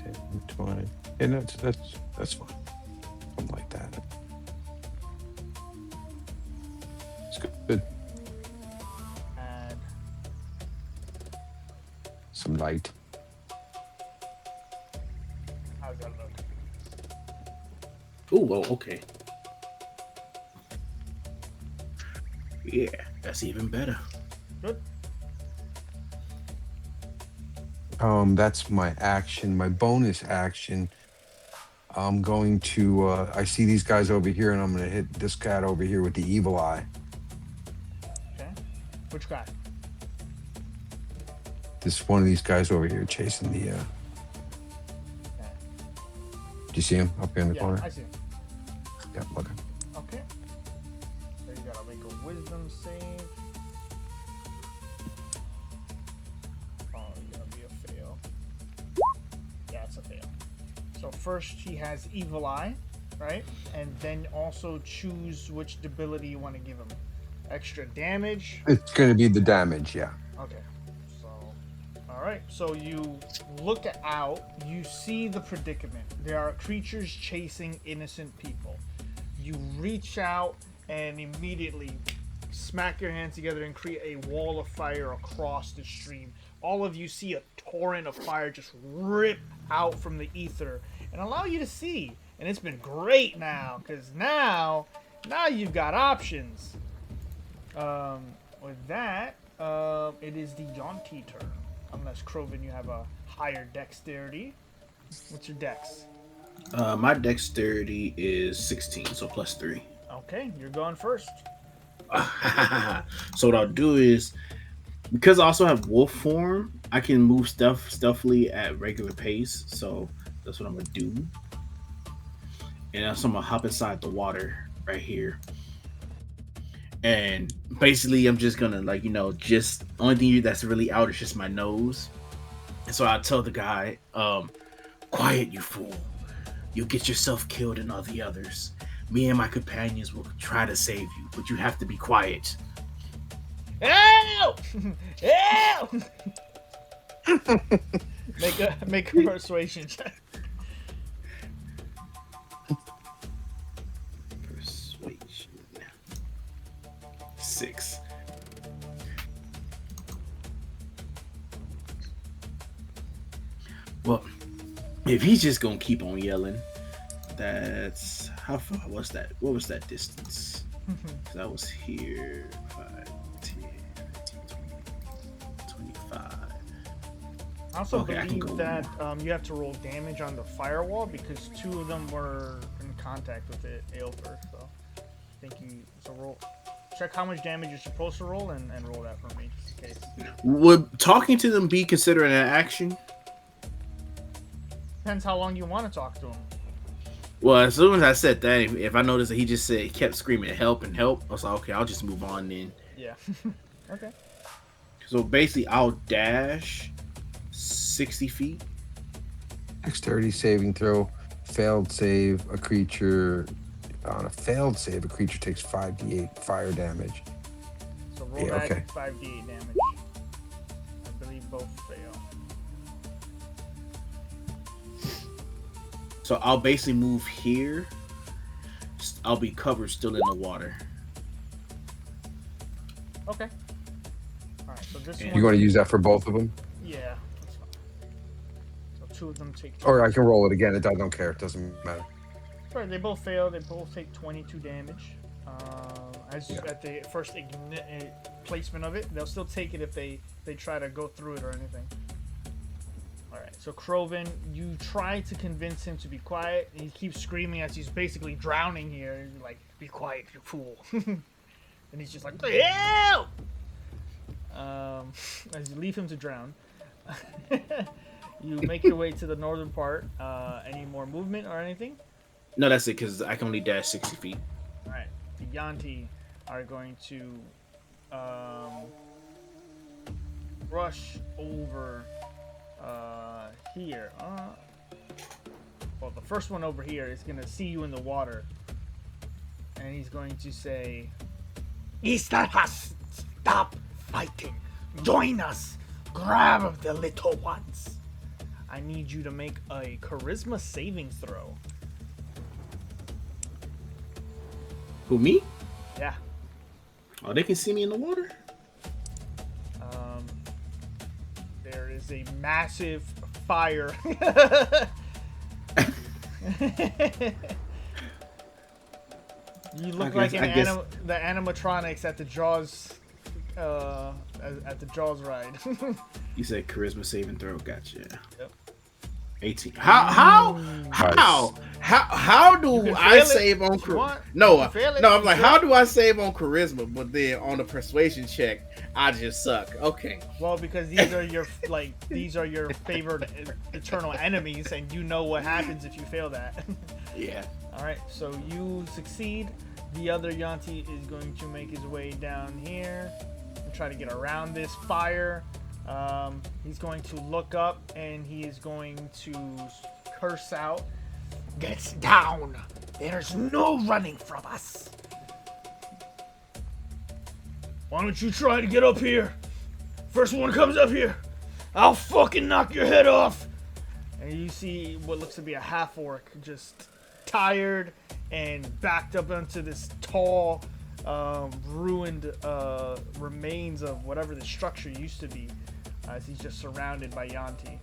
10, 20. And that's fine. Something like that. It's good. Add. Some light. How's that look? Oh, well, okay. Yeah, that's even better. Good. That's my action. My bonus action. I'm going to. I see these guys over here, and I'm going to hit this cat over here with the evil eye. Okay. Which guy? This one of these guys over here chasing the. Okay. Do you see him up here in the Yeah, corner? I see him. Yeah, okay. Okay. So you gotta make a wisdom save. Oh, it's gonna be a fail. Yeah, it's a fail. So first he has evil eye, right? And then also choose which ability you want to give him. Extra damage. It's going to be the damage, yeah. Okay. So, all right. So you look out. You see the predicament. There are creatures chasing innocent people. You reach out and immediately smack your hands together and create a wall of fire across the stream. All of you see a torrent of fire just rip out from the ether and allow you to see. And it's been great now, because now you've got options. With that, it is the Yuan-ti turn. Unless, Kroven, you have a higher dexterity. What's your dex? My dexterity is 16, so +3. Okay, you're going first. So what I'll do is, because I also have wolf form, I can move stealthily at regular pace. So that's what I'm gonna do. And also I'm gonna hop inside the water right here. And basically I'm just gonna just only thing that's really out is just my nose. And so I tell the guy, quiet, you fool. You'll get yourself killed and all the others. Me and my companions will try to save you, but you have to be quiet. Help! Help! make a persuasion check. Persuasion. 6. Well, if he's just gonna keep on yelling, that's how far was that? What was that distance? That was here. 5, 10, 15, 20, 25. I also Okay, I can believe go that you have to roll damage on the firewall because 2 of them were in contact with it, Aelfer. So I think roll. Check how much damage you're supposed to roll and roll that for me, just in case. Would talking to them be considered an action? Depends how long you want to talk to him. Well, as soon as I said that, if I noticed that he kept screaming help and help, I was like, okay, I'll just move on then. Yeah. Okay. So basically, I'll dash 60 feet. Dexterity saving throw. Failed save. A creature. On a failed save, a creature takes 5d8 fire damage. So roll Yeah, back okay. 5d8 damage. both fail. So I'll basically move here. I'll be covered still in the water. Okay. Alright, so this You one. You want to use that for both of them? Yeah. That's fine. So 2 of them take 2. Or I can roll it again. I don't care. It doesn't matter. Right, they both fail. They both take 22 damage. Yeah. At the first placement of it, they'll still take it if they try to go through it or anything. All right, so Kroven, you try to convince him to be quiet, and he keeps screaming as he's basically drowning here. And you're like, "Be quiet, you fool!" And he's just like, "Help!" As you leave him to drown, you make your way to the northern part. Any more movement or anything? No, that's it, because I can only dash 60 feet. All right, the Yuan-ti are going to rush over here. Well, the first one over here is going to see you in the water, and he's going to say, "Istarhas, stop fighting. Join us. Grab the little ones." I need you to make a charisma saving throw. Who, me? Yeah. Oh, they can see me in the water? There is a massive fire. You look like the animatronics at the Jaws, at the Jaws ride. You said charisma saving throw. Gotcha. Yep. 18. How do I save on charisma? No, I'm like, how do I save on charisma? But then on the persuasion check, I just suck. Okay. Well, because these are your favorite eternal enemies, and you know what happens if you fail that. Yeah. All right, so you succeed. The other Yuan-ti is going to make his way down here and try to get around this fire. He's going to look up and he is going to curse out, "Get down! There's no running from us! Why don't you try to get up here? First one comes up here, I'll fucking knock your head off!" And you see what looks to be a half-orc, just tired and backed up onto this tall, ruined remains of whatever the structure used to be, as he's just surrounded by Yuan-ti.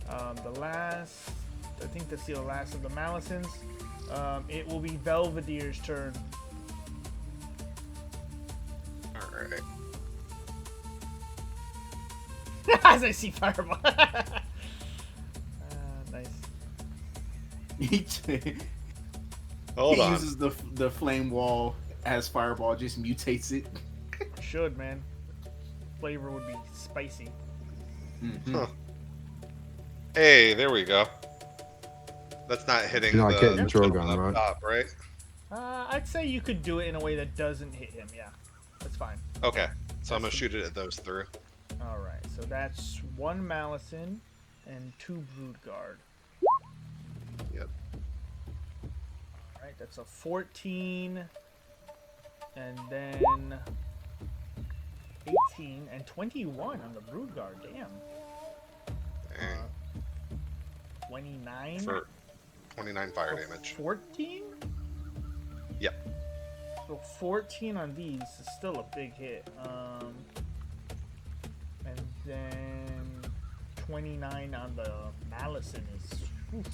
I think that's the last of the Malisons. It will be Belvedere's turn. Alright. As I see Fireball. Nice. He Hold on. uses the flame wall as fireball, just mutates it. Should, man. Flavor would be spicy. Mm-hmm. Huh. Hey, there we go. That's not hitting You're not the getting Drogon, up right? top, right? I'd say you could do it in a way that doesn't hit him, yeah. That's fine. Okay, so I'm gonna shoot it at those three. Alright, so that's 1 Malison and 2 Broodguard. Yep. Alright, that's a 14, and then 18, and 21 on the Broodguard, damn. Dang. 29? For 29 fire damage. 14? Yep. So 14 on these is still a big hit. And then 29 on the Malison is... Oof.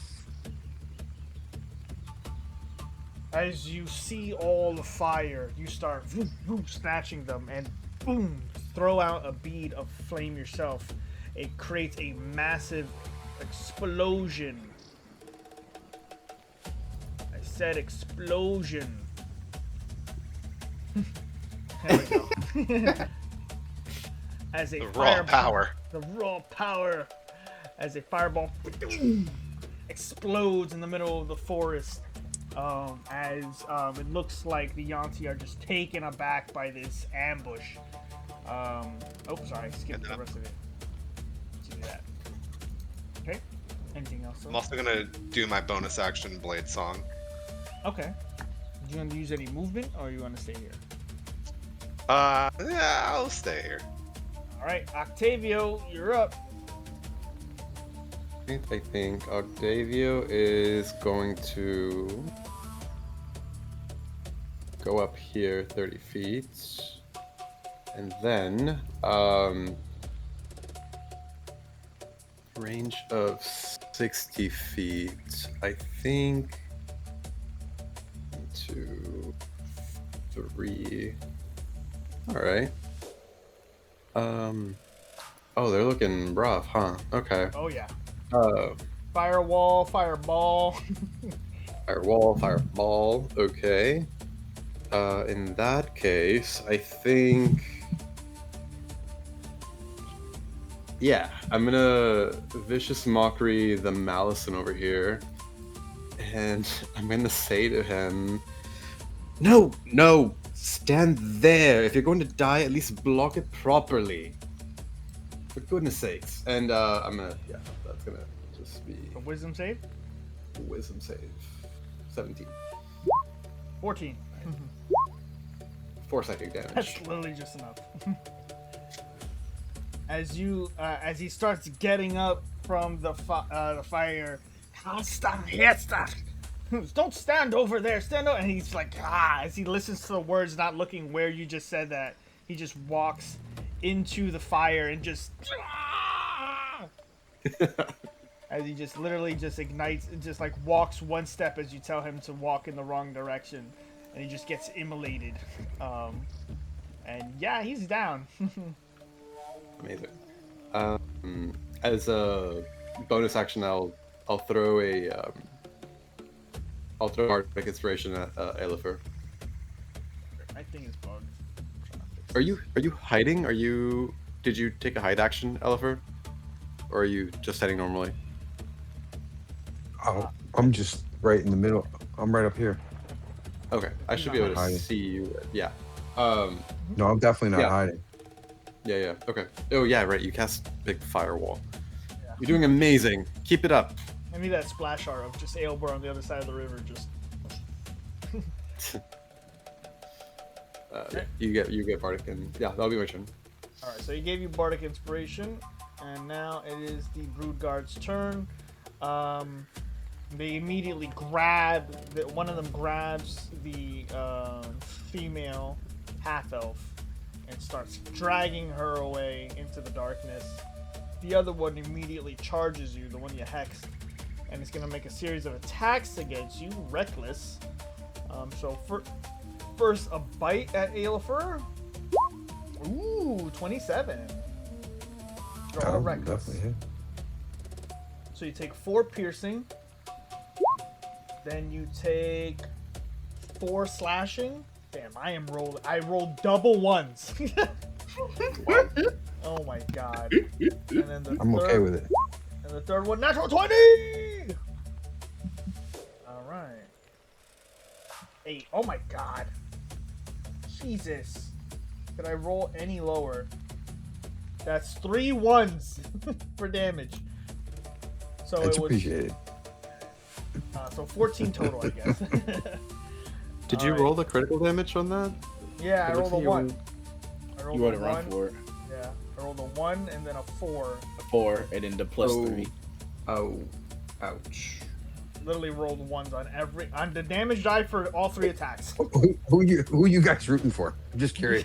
As you see all the fire, you start snatching them and boom, throw out a bead of flame yourself. It creates a massive explosion. I said explosion. There we go. As a The raw power. The raw power. As a fireball explodes in the middle of the forest. It looks like the Yuan-ti are just taken aback by this ambush. Sorry, I skipped the rest of it. Let's do that. Okay. Anything else? I'm also gonna do my bonus action blade song. Okay. Do you want to use any movement, or you want to stay here? Yeah, I'll stay here. All right, Octavio, you're up. I think Octavio is going to go up here 30 feet. And then, range of 60 feet. I think 2, 3. All right. Oh, they're looking rough, huh? Okay. Oh yeah. Uh, Firewall, fireball. Firewall, fireball. Okay. In that case, I think. Yeah, I'm gonna vicious mockery the Malison over here, and I'm gonna say to him, "No, stand there. If you're going to die, at least block it properly. For goodness sakes." And I'm gonna, that's gonna just be A wisdom save. wisdom save. 17. 14. 4 psychic damage. That's literally just enough. As he starts getting up from the fire, don't stand over there, stand over. And he's like, as he listens to the words, not looking where you just said that, he just walks into the fire and just as he just literally just ignites, just like walks one step as you tell him to walk in the wrong direction, and he just gets immolated. And yeah, he's down. Amazing. As a bonus action, I'll throw a Bardic Inspiration at Elifer. I think it's bugged. Are you hiding? Did you take a hide action, Elifer? Or are you just heading normally? Oh, I'm just right in the middle. I'm right up here. Okay, I should be able to hiding. see you. Yeah. No, I'm definitely not Yeah. hiding. Yeah. Okay. Oh yeah, right. You cast big firewall. Yeah. You're doing amazing. Keep it up. I need that splash art of just Aelbor on the other side of the river. Just You get Bardic, and yeah, that'll be my turn. all right. So he gave you Bardic Inspiration, and now it is the Brood Guard's turn. They immediately grab. One of them grabs the female half elf and starts dragging her away into the darkness. The other one immediately charges you, the one you hexed, and it's going to make a series of attacks against you, reckless. So first, a bite at Aelfer. Ooh, 27. Draw That'll reckless. definitely hit. So you take 4 piercing. Then you take 4 slashing. Damn, I rolled double ones. Oh my god. And then the I'm okay with it. And the third one, natural 20! Alright. 8. Oh my god. Jesus. Could I roll any lower? That's 3 ones for damage. So It's it was appreciated. so 14 total, I guess. Did you Alright. roll the critical damage on that? Yeah, I It looks rolled a like 1. I rolled You want a to run 1. for it. Yeah, I rolled a 1 and then a 4. A 4, and then the plus Oh. 3. Oh, ouch. Literally rolled 1s on the damage die for all 3 attacks. Who you guys rooting for? I'm just curious.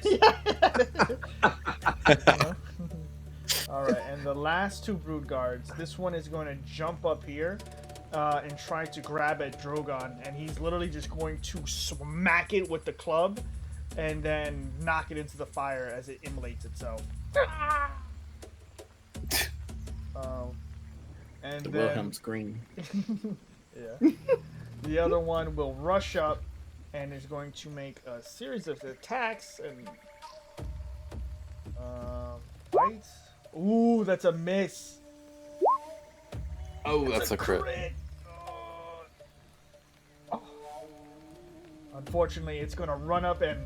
All right, and the last 2 Brood Guards. This one is going to jump up here and try to grab at Drogon, and he's literally just going to smack it with the club and then knock it into the fire as it immolates itself. And The then, Wilhelm scream. yeah, the other one will rush up and is going to make a series of attacks and bites. Ooh, that's a miss. Oh, that's a crit. Oh. Unfortunately, it's going to run up and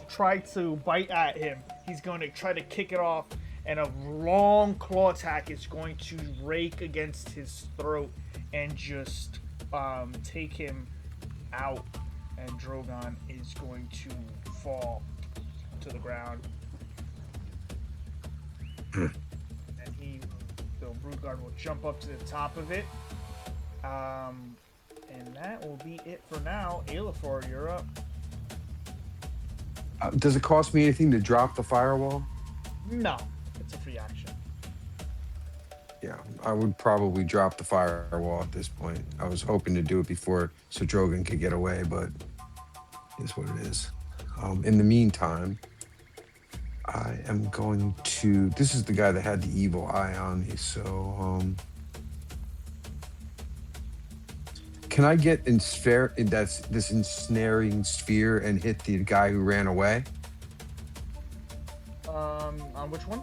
try to bite at him. He's going to try to kick it off, and a long claw attack is going to rake against his throat and just take him out. And Drogon is going to fall to the ground. And the brood guard will jump up to the top of it. And that will be it for now. Aelifor, you're up. Does it cost me anything to drop the firewall? No, it's a free action. Yeah, I would probably drop the firewall at this point. I was hoping to do it before Sir Drogon could get away, but it's what it is. In the meantime, I am going to... This is the guy that had the evil eye on me, so... Can I get this ensnaring sphere and hit the guy who ran away? On which one?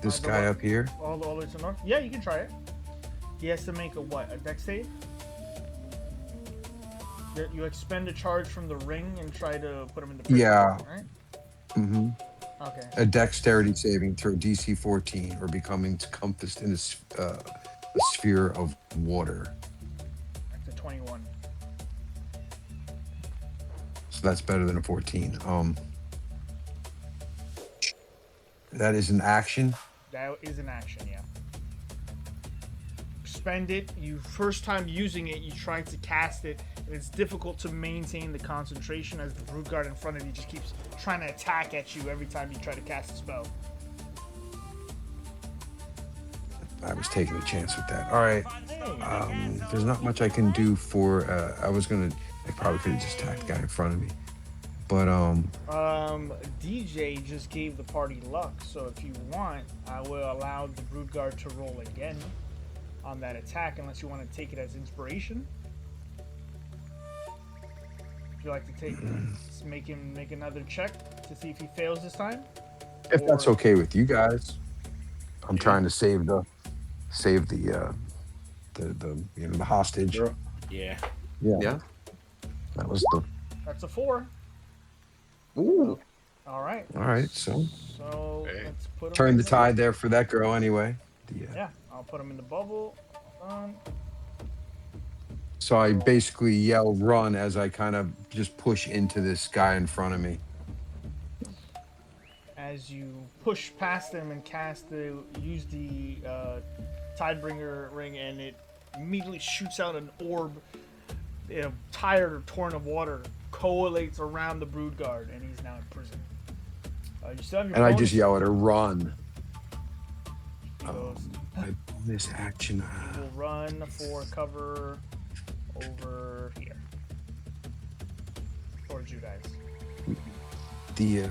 This guy up here? All the way to the north? Yeah, you can try it. He has to make a what? A dex save? You expend a charge from the ring and try to put him in the prison, Yeah. Right? Mm-hmm. Okay. A dexterity saving throw, DC 14, or becoming encompassed in a sphere of water. That's a 21. So that's better than a 14. That is an action. That is an action, yeah. Spend it. You first time using it, you try to cast it, and it's difficult to maintain the concentration as the brood guard in front of you just keeps trying to attack at you every time you try to cast a spell. I was taking a chance with that. All right. There's not much I can do for. I probably could have just attacked the guy in front of me, but DJ just gave the party luck, so if you want, I will allow the brood guard to roll again on that attack, unless you want to take it as inspiration. If you like to take, make him make another check to see if he fails this time. If that's okay with you guys, I'm trying to save the the hostage. Yeah. Yeah. That was the. That's a 4. Ooh. All right. So Let's put him turn in the tide there for that girl anyway. Yeah, I'll put him in the bubble. So I basically yell run as I kind of just push into this guy in front of me. As you push past him and use the Tidebringer ring, and it immediately shoots out an orb, tired or torn of water, collates around the brood guard, and he's now in prison. You still have your And bonus. I just yell at her, run. He goes, My bonus action. he will run for cover over here towards you guys. The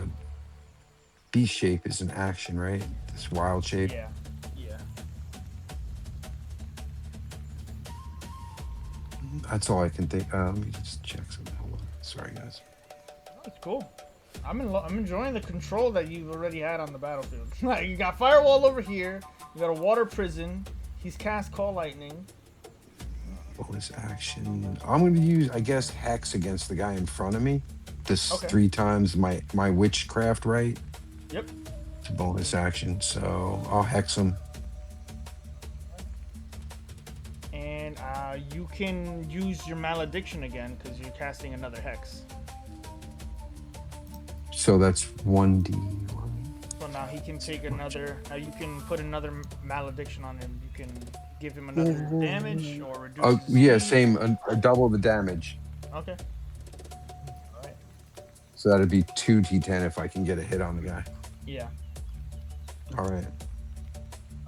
beast shape is an action, right? This wild shape. Yeah. That's all I can think. Let me just check something. Hold on. Sorry, guys. That's cool. I'm enjoying the control that you've already had on the battlefield. You got firewall over here. You got a water prison. He's cast Call Lightning. Bonus action. I'm going to use, I guess, Hex against the guy in front of me. This 3 times my witchcraft, right? Yep. It's a bonus action, so I'll Hex him. And you can use your malediction again because you're casting another hex. So that's 1d1. So now he can take another. You can put another malediction on him. You can give him another damage or reduce. Oh, his yeah, speed. same. Double the damage. Okay. All right. So that'd be 2d10 if I can get a hit on the guy. Yeah. All right.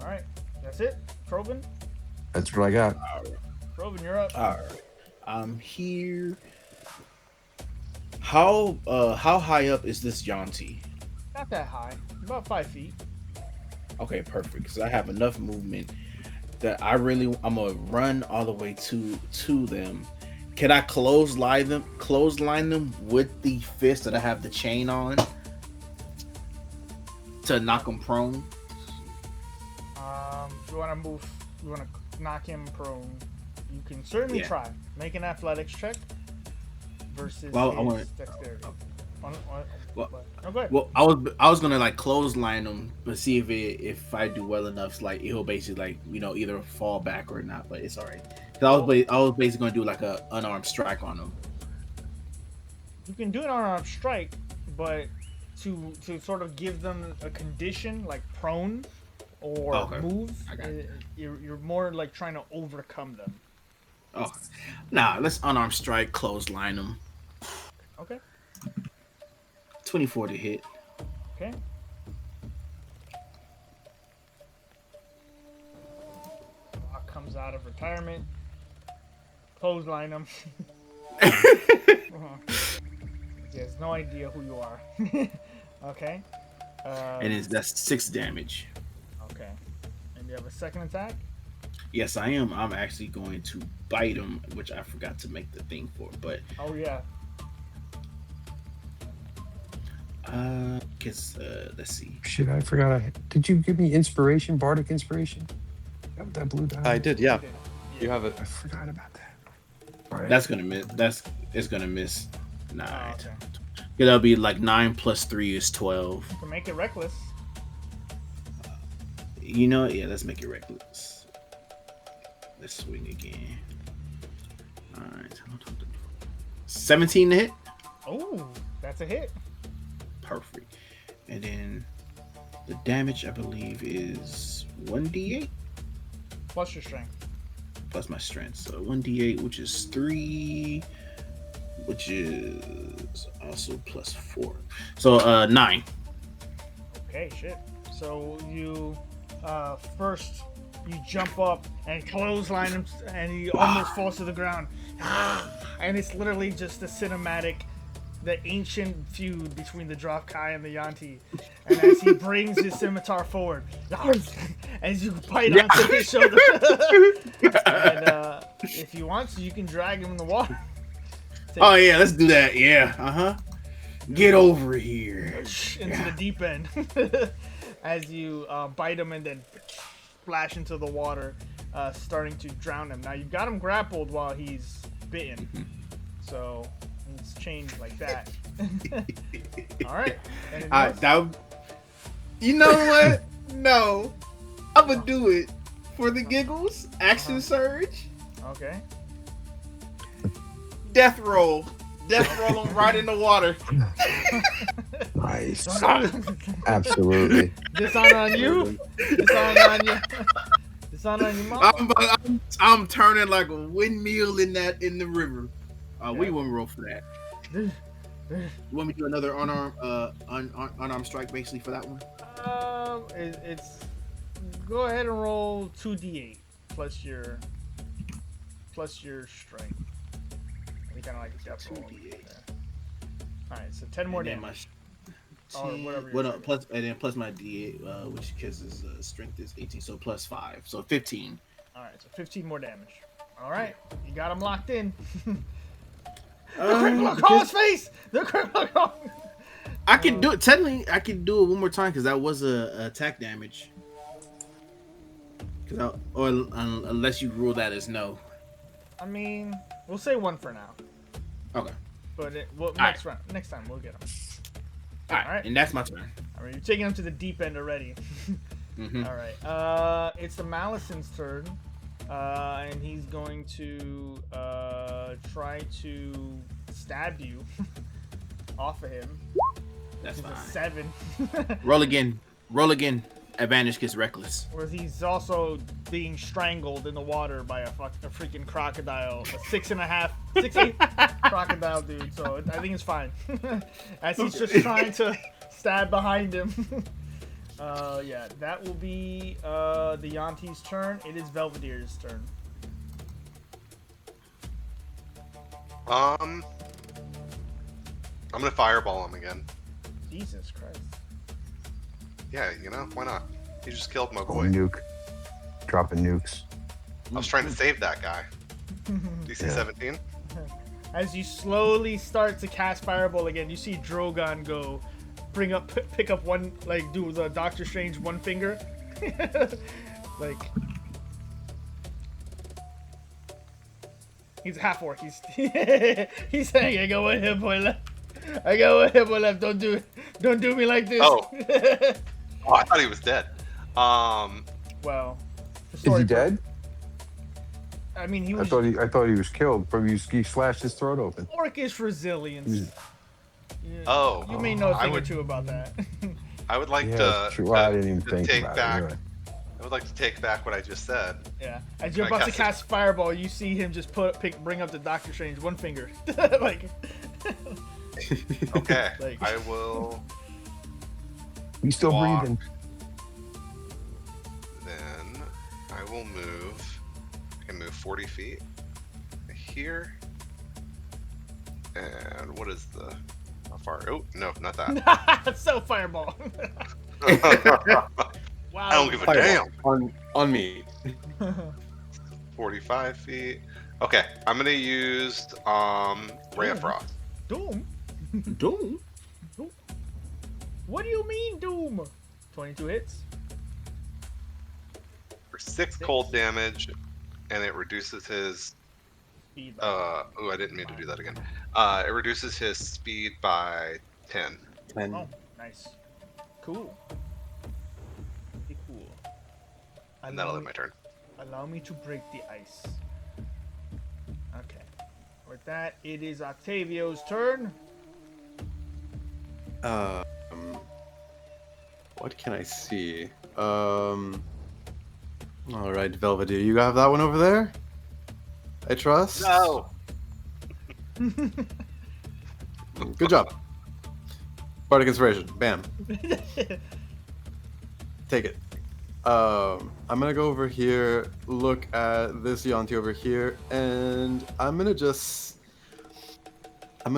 All right. That's it. Kroven. That's what I got. Kroven, you're up. All right. I'm here. How high up is this Yuan-ti? Not that high. About 5 feet. Okay, perfect. Because I have enough movement that I'm gonna run all the way to them. Can I clothesline them with the fist that I have the chain on to knock them prone? If you want to knock him prone, you can certainly try. Make an athletics check versus his dexterity. Okay. Well, I was gonna like clothesline him, but see if I do well enough, like he'll basically either fall back or not. But it's alright. I was basically gonna do like a unarmed strike on him. You can do an unarmed strike, but to sort of give them a condition like prone or Okay. move. I got it. You're more like trying to overcome them. Oh, nah. Let's unarmed strike, clothesline them. Okay. 24 to hit. Okay. Rock comes out of retirement. Clothesline him. He has no idea who you are. Okay. And that's 6 damage. Okay. And you have a second attack? Yes, I am. I'm actually going to bite him, which I forgot to make the thing for. But Oh yeah. let's see. Shit, I forgot. Did you give me inspiration, bardic inspiration? That, that blue die. I did, yeah. Okay. You have it. I forgot about that. All right. That's gonna miss. It's gonna miss. Nah. Oh, okay. That'll be like 9 plus 3 is 12. To make it reckless. You know, yeah. Let's make it reckless. Let's swing again. All right. 17 to hit. Oh, that's a hit. Perfect. And then the damage, I believe, is 1d8 Plus your strength. plus my strength. So 1d8, which is 3, which is also plus 4. So 9. Okay, shit. So you first you jump up and clothesline him, and he almost falls to the ground. And it's literally just a cinematic, the ancient feud between the Drop-Kai and the Yuan-ti. And as he brings his scimitar forward, as you bite onto his shoulder, and if you want to, you can drag him in the water. Oh yeah, let's do that. Yeah. Get over here. Into the deep end. As you bite him and then splash into the water, starting to drown him. Now you've got him grappled while he's bitten, so it's changed like that. All right. You know what? No, I'm gonna do it for the giggles. Action surge, Okay. death roll him right in the water. Nice. Absolutely. Dishonor on you. Dishonor on you. Dishonor on your mom. I'm turning like a windmill in the river. We won't roll for that. You want me to do another unarmed strike basically for that one? It's go ahead and roll 2d8 plus your strength. We kind of like a death roll. 2d8. All right, so 10 more damage. Or whatever. Well, no, plus my d8, which because his strength is 18, so plus 5, so 15. All right, so 15 more damage. All right, you got him locked in. The Um, critical across face. The critical across. I can do it. Technically, I can do it one more time because that was a attack damage. Unless you rule that as no. I mean, we'll say one for now. Okay. But next time we'll get him. All right. And that's my turn. All right, you're taking him to the deep end already. Mm-hmm. All right. It's the Malison's turn, and he's going to try to stab you off of him. That's It's fine. a 7. Roll again. Advantage gets reckless. Where he's also being strangled in the water by a freaking crocodile, a 6'8" crocodile dude. So I think it's fine. As he's just trying to stab behind him. Yeah, that will be the Yuan-ti's turn. It is Belvedere's turn. I'm gonna fireball him again. Jesus Christ. Yeah, you know, why not? He just killed my Oh, boy. nuke. Dropping nukes. I was trying to save that guy. DC Yeah. 17. As you slowly start to cast Fireball again, you see Drogon go, pick up one, like do the Doctor Strange one finger, like he's a half orc. He's he's saying, "I got one hit point left. I got one hit point left. Don't do me like this." Oh. Oh, I thought he was dead. Well, Is he dead? I mean, I thought he was killed. From you slashed his throat open. orcish resilience. You may know a I thing or would- two about that. I would like Yeah, to, that's true. Well, I didn't even to think take about back. it. Really. I would like to take back what I just said. Yeah. As you're Can I about to cast cast Fireball, you see him just bring up the Doctor Strange one finger. like, Okay, Like- I will. You still Walk. breathing? Then I will move. I can move 40 feet here. And what is the how far? Oh no, not that. so Fireball. Wow. I don't give a Fireball. damn. On me. 45 feet. Okay, I'm gonna use Ray of Frost. Doom? Doom. What do you mean, Doom? 22 hits. For 6 cold damage, and it reduces his. Speed. Oh, I didn't mean to do that again. It reduces his speed by 10. Oh, nice. Cool. Pretty cool. And that'll end my turn. Allow me to break the ice. Okay. With that, it is Octavio's turn. What can I see? All right, Velveteer, you have that one over there? I trust. No. Good job. Bardic Inspiration. Bam. Take it. I'm gonna go over here, look at this Yuan-ti over here, and I'm gonna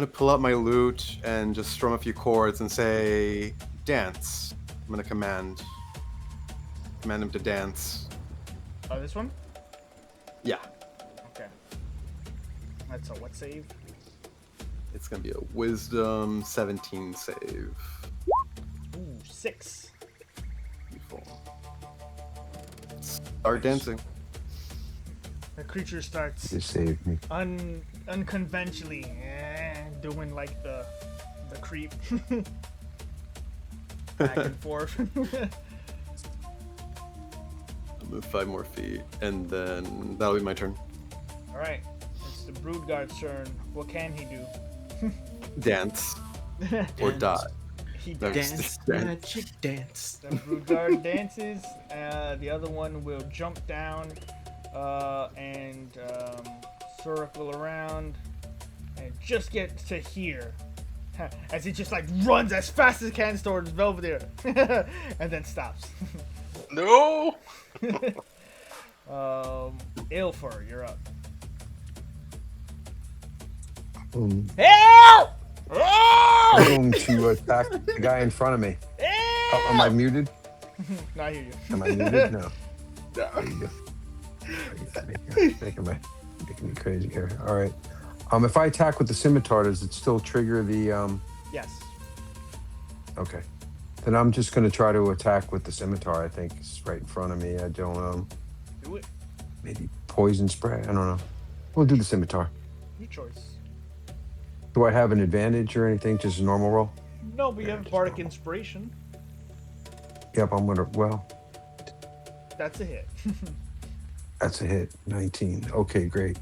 pull out my lute and just strum a few chords and say, dance. I'm gonna command him to dance. Oh, this one? Yeah, Okay. That's a what save? it's gonna be a Wisdom 17 save. Ooh, 6. Beautiful. Start dancing. The creature starts You saved me. unconventionally doing like the creep back and forth. I'll move 5 more feet, and then that'll be my turn. All right, it's the Broodguard's turn. What can he do? Dance or die. He No, dances. Dance. Magic dance. The Broodguard dances. The other one will jump down and circle around and just get to here. As he just like runs as fast as he can towards Belvedere and then stops. No. Aelfer, you're up. I'm Help! going to attack the guy in front of me. Oh, am I muted? No, I hear you. Am I muted? No. There you go. Making me crazy here. All right. If I attack with the scimitar, does it still trigger the? Yes. Okay. Then I'm just going to try to attack with the scimitar. I think it's right in front of me. I don't Do it. maybe poison spray. I don't know. We'll do the scimitar. Your choice. Do I have an advantage or anything? Just a normal roll? No, but you Yeah, have just Bardic normal. Inspiration. Yep. I'm gonna. Well, That's a hit. that's a hit. 19. Okay, great.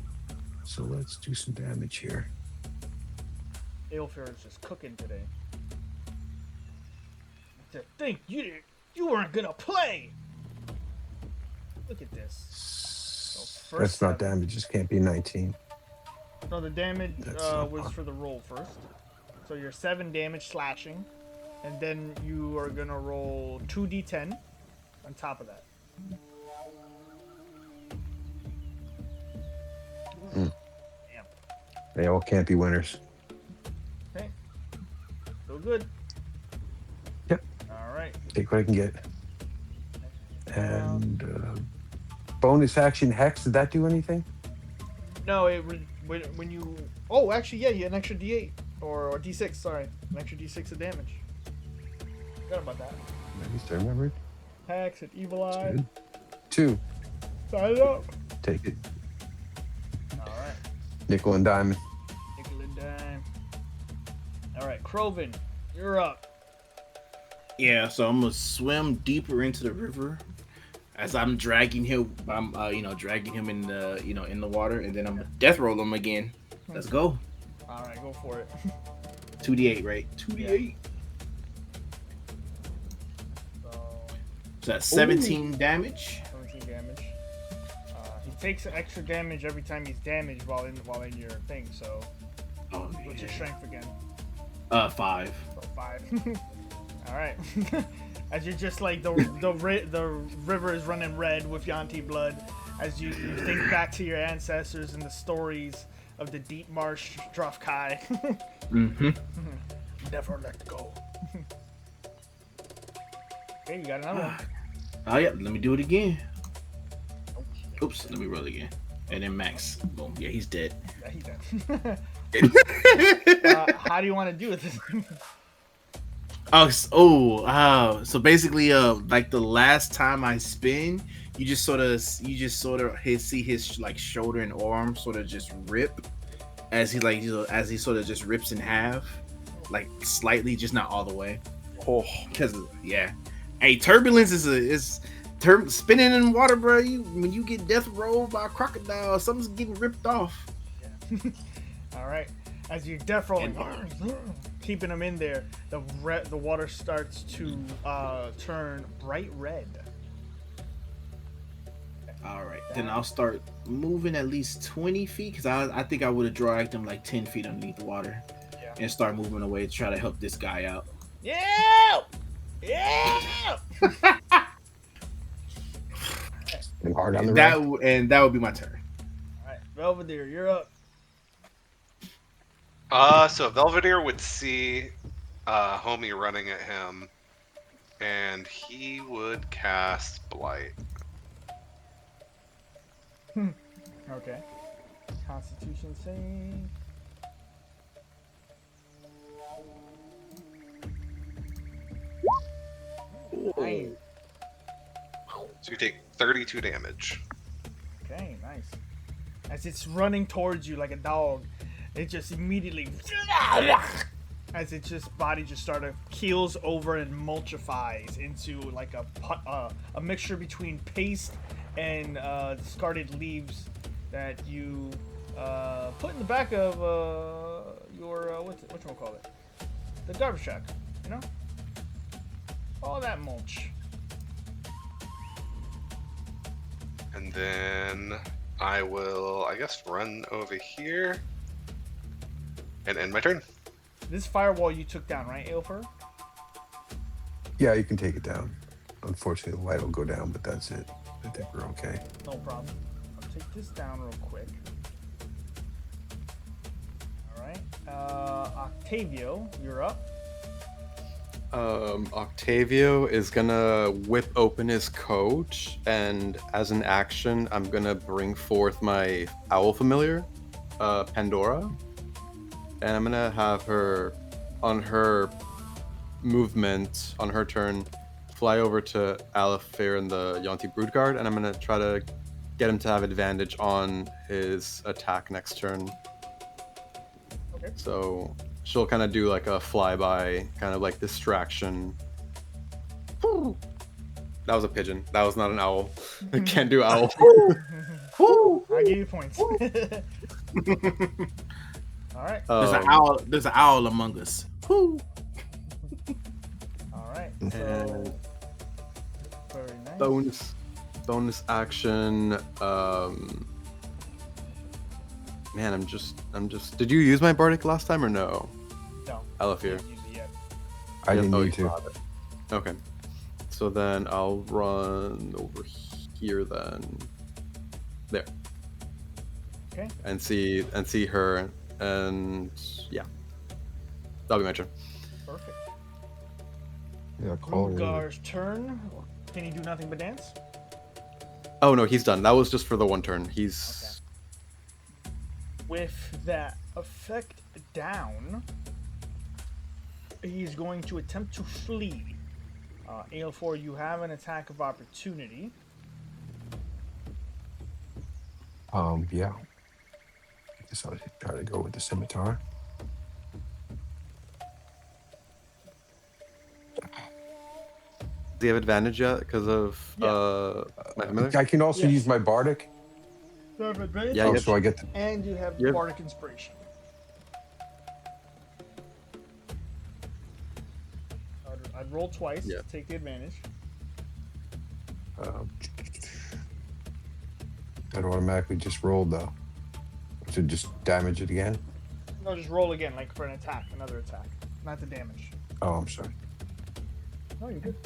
So let's do some damage here. Aelfer is just cooking today. To think you weren't gonna play. Look at this. So That's not 7. damage. Just can't be 19. No, the damage That's not was fun. for the roll first. So you're 7 damage slashing, and then you are gonna roll 2d10 on top of that. Mm. Damn. They all can't be winners. Okay. Still good. Yep. All right. Take what I can get. And bonus action hex. Did that do anything? No, when you. Oh, actually, yeah, you get an extra d8 or d6. Sorry, an extra d6 of damage. Forgot about that. At least I remembered. Hex and evil That's eye. good. 2. Sign it up. Take it. All right. Nickel and diamond. Nickel and dime. All right, Kroven, you're up. Yeah, so I'm gonna swim deeper into the river as I'm dragging him. I'm dragging him in the in the water, and then I'm gonna death roll him again. Let's go. All right, go for it. 2d8, right? 2d8. So that's 17 damage. 17 damage. He takes extra damage every time he's damaged while in your thing. So, what's your strength again? 5. So 5. All right. As you're just like the river is running red with Yuan-ti blood, as you think back to your ancestors and the stories of the deep marsh Drofkai. Mm-hmm. Never let go. Okay, you got another one. Oh yeah, let me do it again. Oops, let me roll again. And then Max. Boom. Yeah, he's dead. Yeah, he's dead. How do you want to do this? So basically, like the last time I spin, you just sort of see his like shoulder and arm sort of just rip as he sort of just rips in half, like slightly, just not all the way. Oh, Because yeah, hey, turbulence is spinning in water, bro. When you get death rolled by a crocodile, something's getting ripped off. Yeah. All right. As you're death rolling, keeping them in there, the water starts to turn bright red. All right, then I'll start moving at least 20 feet because I think I would have dragged him like 10 feet underneath the water, and start moving away to try to help this guy out. Yeah. And hard on the that would be my turn. All right, Belvedere, you're up. So Belvedere would see Homie running at him, and he would cast Blight. Okay. Constitution save. Nice. So you take 32 damage. Okay, nice. As it's running towards you like a dog, it just immediately, as it just body just sort of keels over and mulchifies into like a mixture between paste and discarded leaves that you put in the back of your whatchamacallit, the garbage truck, you know, all that mulch. And then I will, I guess, run over here and end my turn. This firewall you took down, right, Aelfer? Yeah, you can take it down. Unfortunately, the light will go down, but that's it. I think we're okay. No problem. I'll take this down real quick. Alright. Octavio, you're up. Octavio is gonna whip open his coat, and as an action, I'm gonna bring forth my owl familiar, Pandora, and I'm gonna have her, on her movement, on her turn, fly over to Alifir and the Yuan-ti Broodguard, and I'm gonna try to get him to have advantage on his attack next turn. Okay. So she'll kind of do like a flyby, kind of like distraction. That was a pigeon. That was not an owl. I can't do owl. I'll give you points. Alright. There's an owl among us. Woo. Alright. And So very nice. bonus action. Man, I'm just. Did you use my bardic last time or no? No. Alifir. Can't use it yet. I didn't Oh, need you to. got it. Okay. So then I'll run over here then. There. Okay. And see her, and yeah. That'll be my turn. Perfect. Yeah, call it. Rugar's turn. Can he do nothing but dance? Oh no, he's done. That was just for the one turn. He's With that effect down, he's going to attempt to flee. Aelfor, you have an attack of opportunity. Yeah. I guess I'll try to go with the scimitar. Does he have advantage yet because of my familiar? I can also Yes. use my bardic. You have advantage, Yeah, Oh, you so I get the, and you have Yep. bardic inspiration. I'd roll twice Yeah. to take the advantage. That automatically just rolled though. To just damage it again. No, just roll again, like for an attack, another attack, not the damage. Oh, I'm sorry. No, you're good.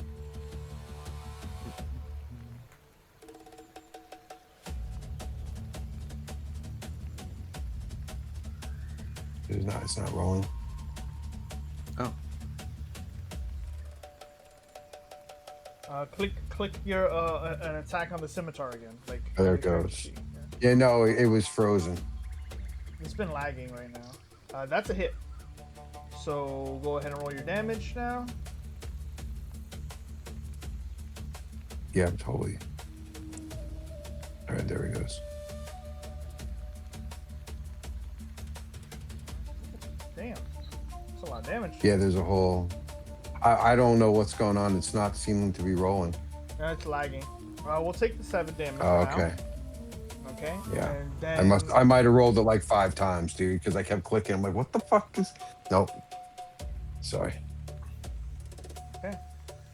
It's not rolling. Oh. Click your an attack on the scimitar again. Like Oh, there it goes. Yeah, no, it was frozen. It's been lagging right now. That's a hit. So go ahead and roll your damage now. Yeah, totally. All right, there he goes. Damn, that's a lot of damage. Yeah, there's a whole. I don't know what's going on. It's not seeming to be rolling. No, it's lagging. We'll take the 7 damage. Oh, now. okay. Okay. Yeah. And then... I might have rolled it like 5 times, dude, because I kept clicking. I'm like, what the fuck is? Nope. Sorry. Okay.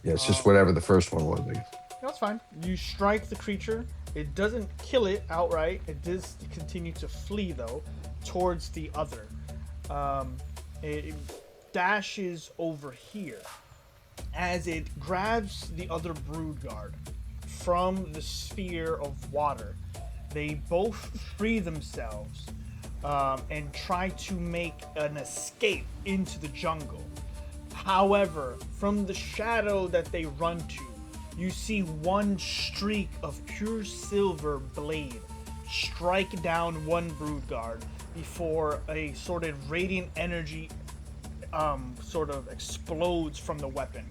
Yeah, it's just whatever the first one was. I guess. That's fine. You strike the creature. It doesn't kill it outright. It does continue to flee though, towards the other. It dashes over here as it grabs the other brood guard from the sphere of water. They both free themselves and try to make an escape into the jungle. However, from the shadow that they run to, you see one streak of pure silver blade strike down one brood guard before a sort of radiant energy sort of explodes from the weapon,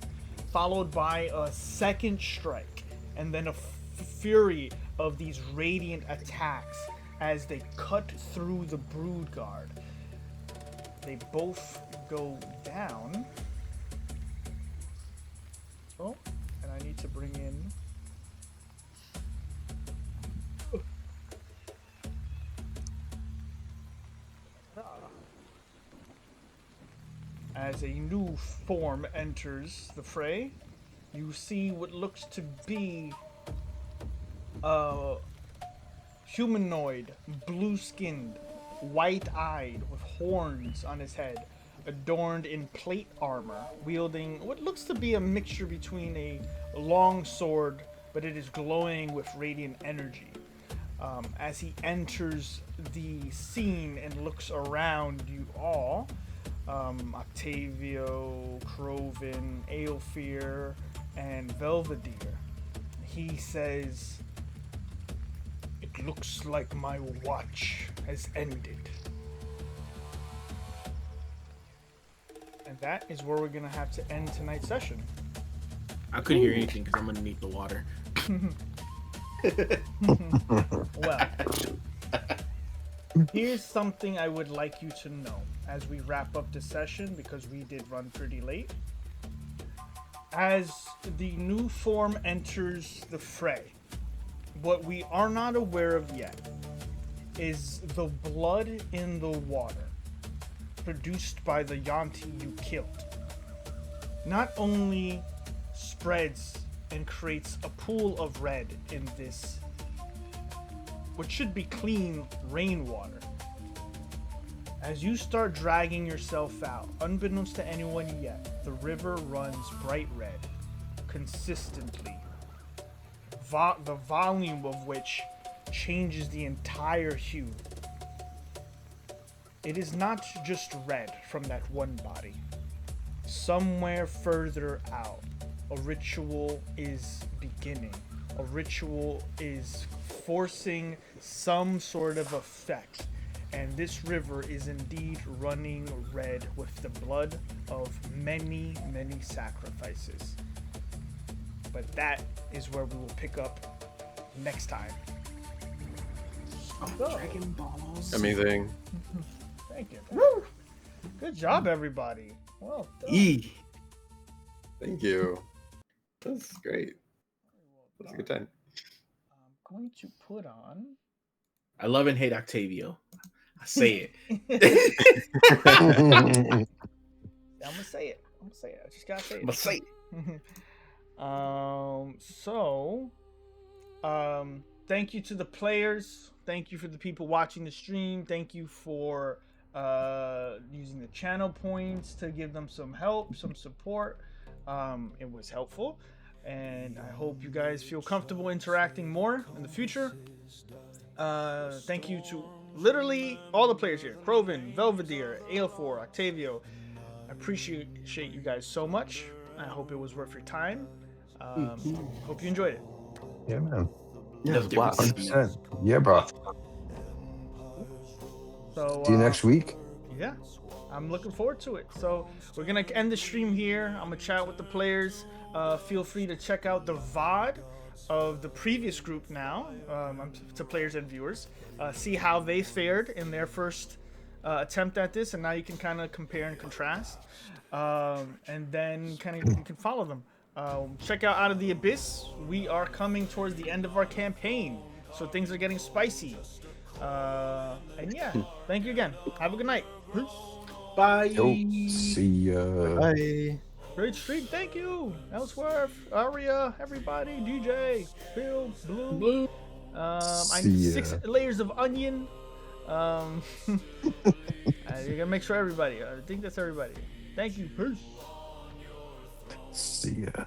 followed by a second strike, and then a fury of these radiant attacks as they cut through the brood guard. They both go down. Oh, and I need to bring in... As a new form enters the fray, you see what looks to be a humanoid, blue-skinned, white-eyed, with horns on his head, adorned in plate armor, wielding what looks to be a mixture between a long sword, but it is glowing with radiant energy. As he enters the scene and looks around you all, Octavio, Crovin, Aelfir, and Belvedere, he says, "It looks like my watch has ended." And that is where we're going to have to end tonight's session. I couldn't hear anything because I'm underneath the water. Well, here's something I would like you to know as we wrap up the session, because we did run pretty late. As the new form enters the fray, what we are not aware of yet is the blood in the water produced by the Yuan-ti you killed not only spreads and creates a pool of red in this, what should be clean rainwater. As you start dragging yourself out, unbeknownst to anyone yet, the river runs bright red, consistently. The volume of which changes the entire hue. It is not just red from that one body. Somewhere further out, a ritual is beginning. A ritual is forcing some sort of effect. And this river is indeed running red with the blood of many, many sacrifices. But that is where we will pick up next time. Dragon balls. Amazing. Thank you. Woo! Good job, everybody. Well done. Thank you. That's great. That's a good time. I'm going to put on... I love and hate Octavio. I say it. I'm gonna say it. I just gotta say it. I'm gonna say it. Thank you to the players. Thank you for the people watching the stream. Thank you for using the channel points to give them some help, some support. It was helpful, and I hope you guys feel comfortable interacting more in the future. Thank you to literally all the players here: Croven, Velvedier, Aelfor, Octavio. I appreciate you guys so much. I hope it was worth your time. Hope you enjoyed it. Yeah, man. Yeah, it was a blast. 100%. Yeah, bro. So See you next week. yeah, I'm looking forward to it. So we're gonna end the stream here. I'm gonna chat with the players. Feel free to check out the VOD of the previous group now, to players and viewers. See how they fared in their first attempt at this, and now you can kind of compare and contrast, and then kind of you can follow them. Check out of the Abyss. We are coming towards the end of our campaign, so things are getting spicy. And yeah, thank you again. Have a good night. Peace. Bye. Yo, see ya. Bye. Great stream. Thank you. Ellsworth, Aria, everybody, DJ, Phil, Blue. I need See ya. 6 layers of onion. You gotta make sure everybody. I think that's everybody. Thank you. Peace. See ya.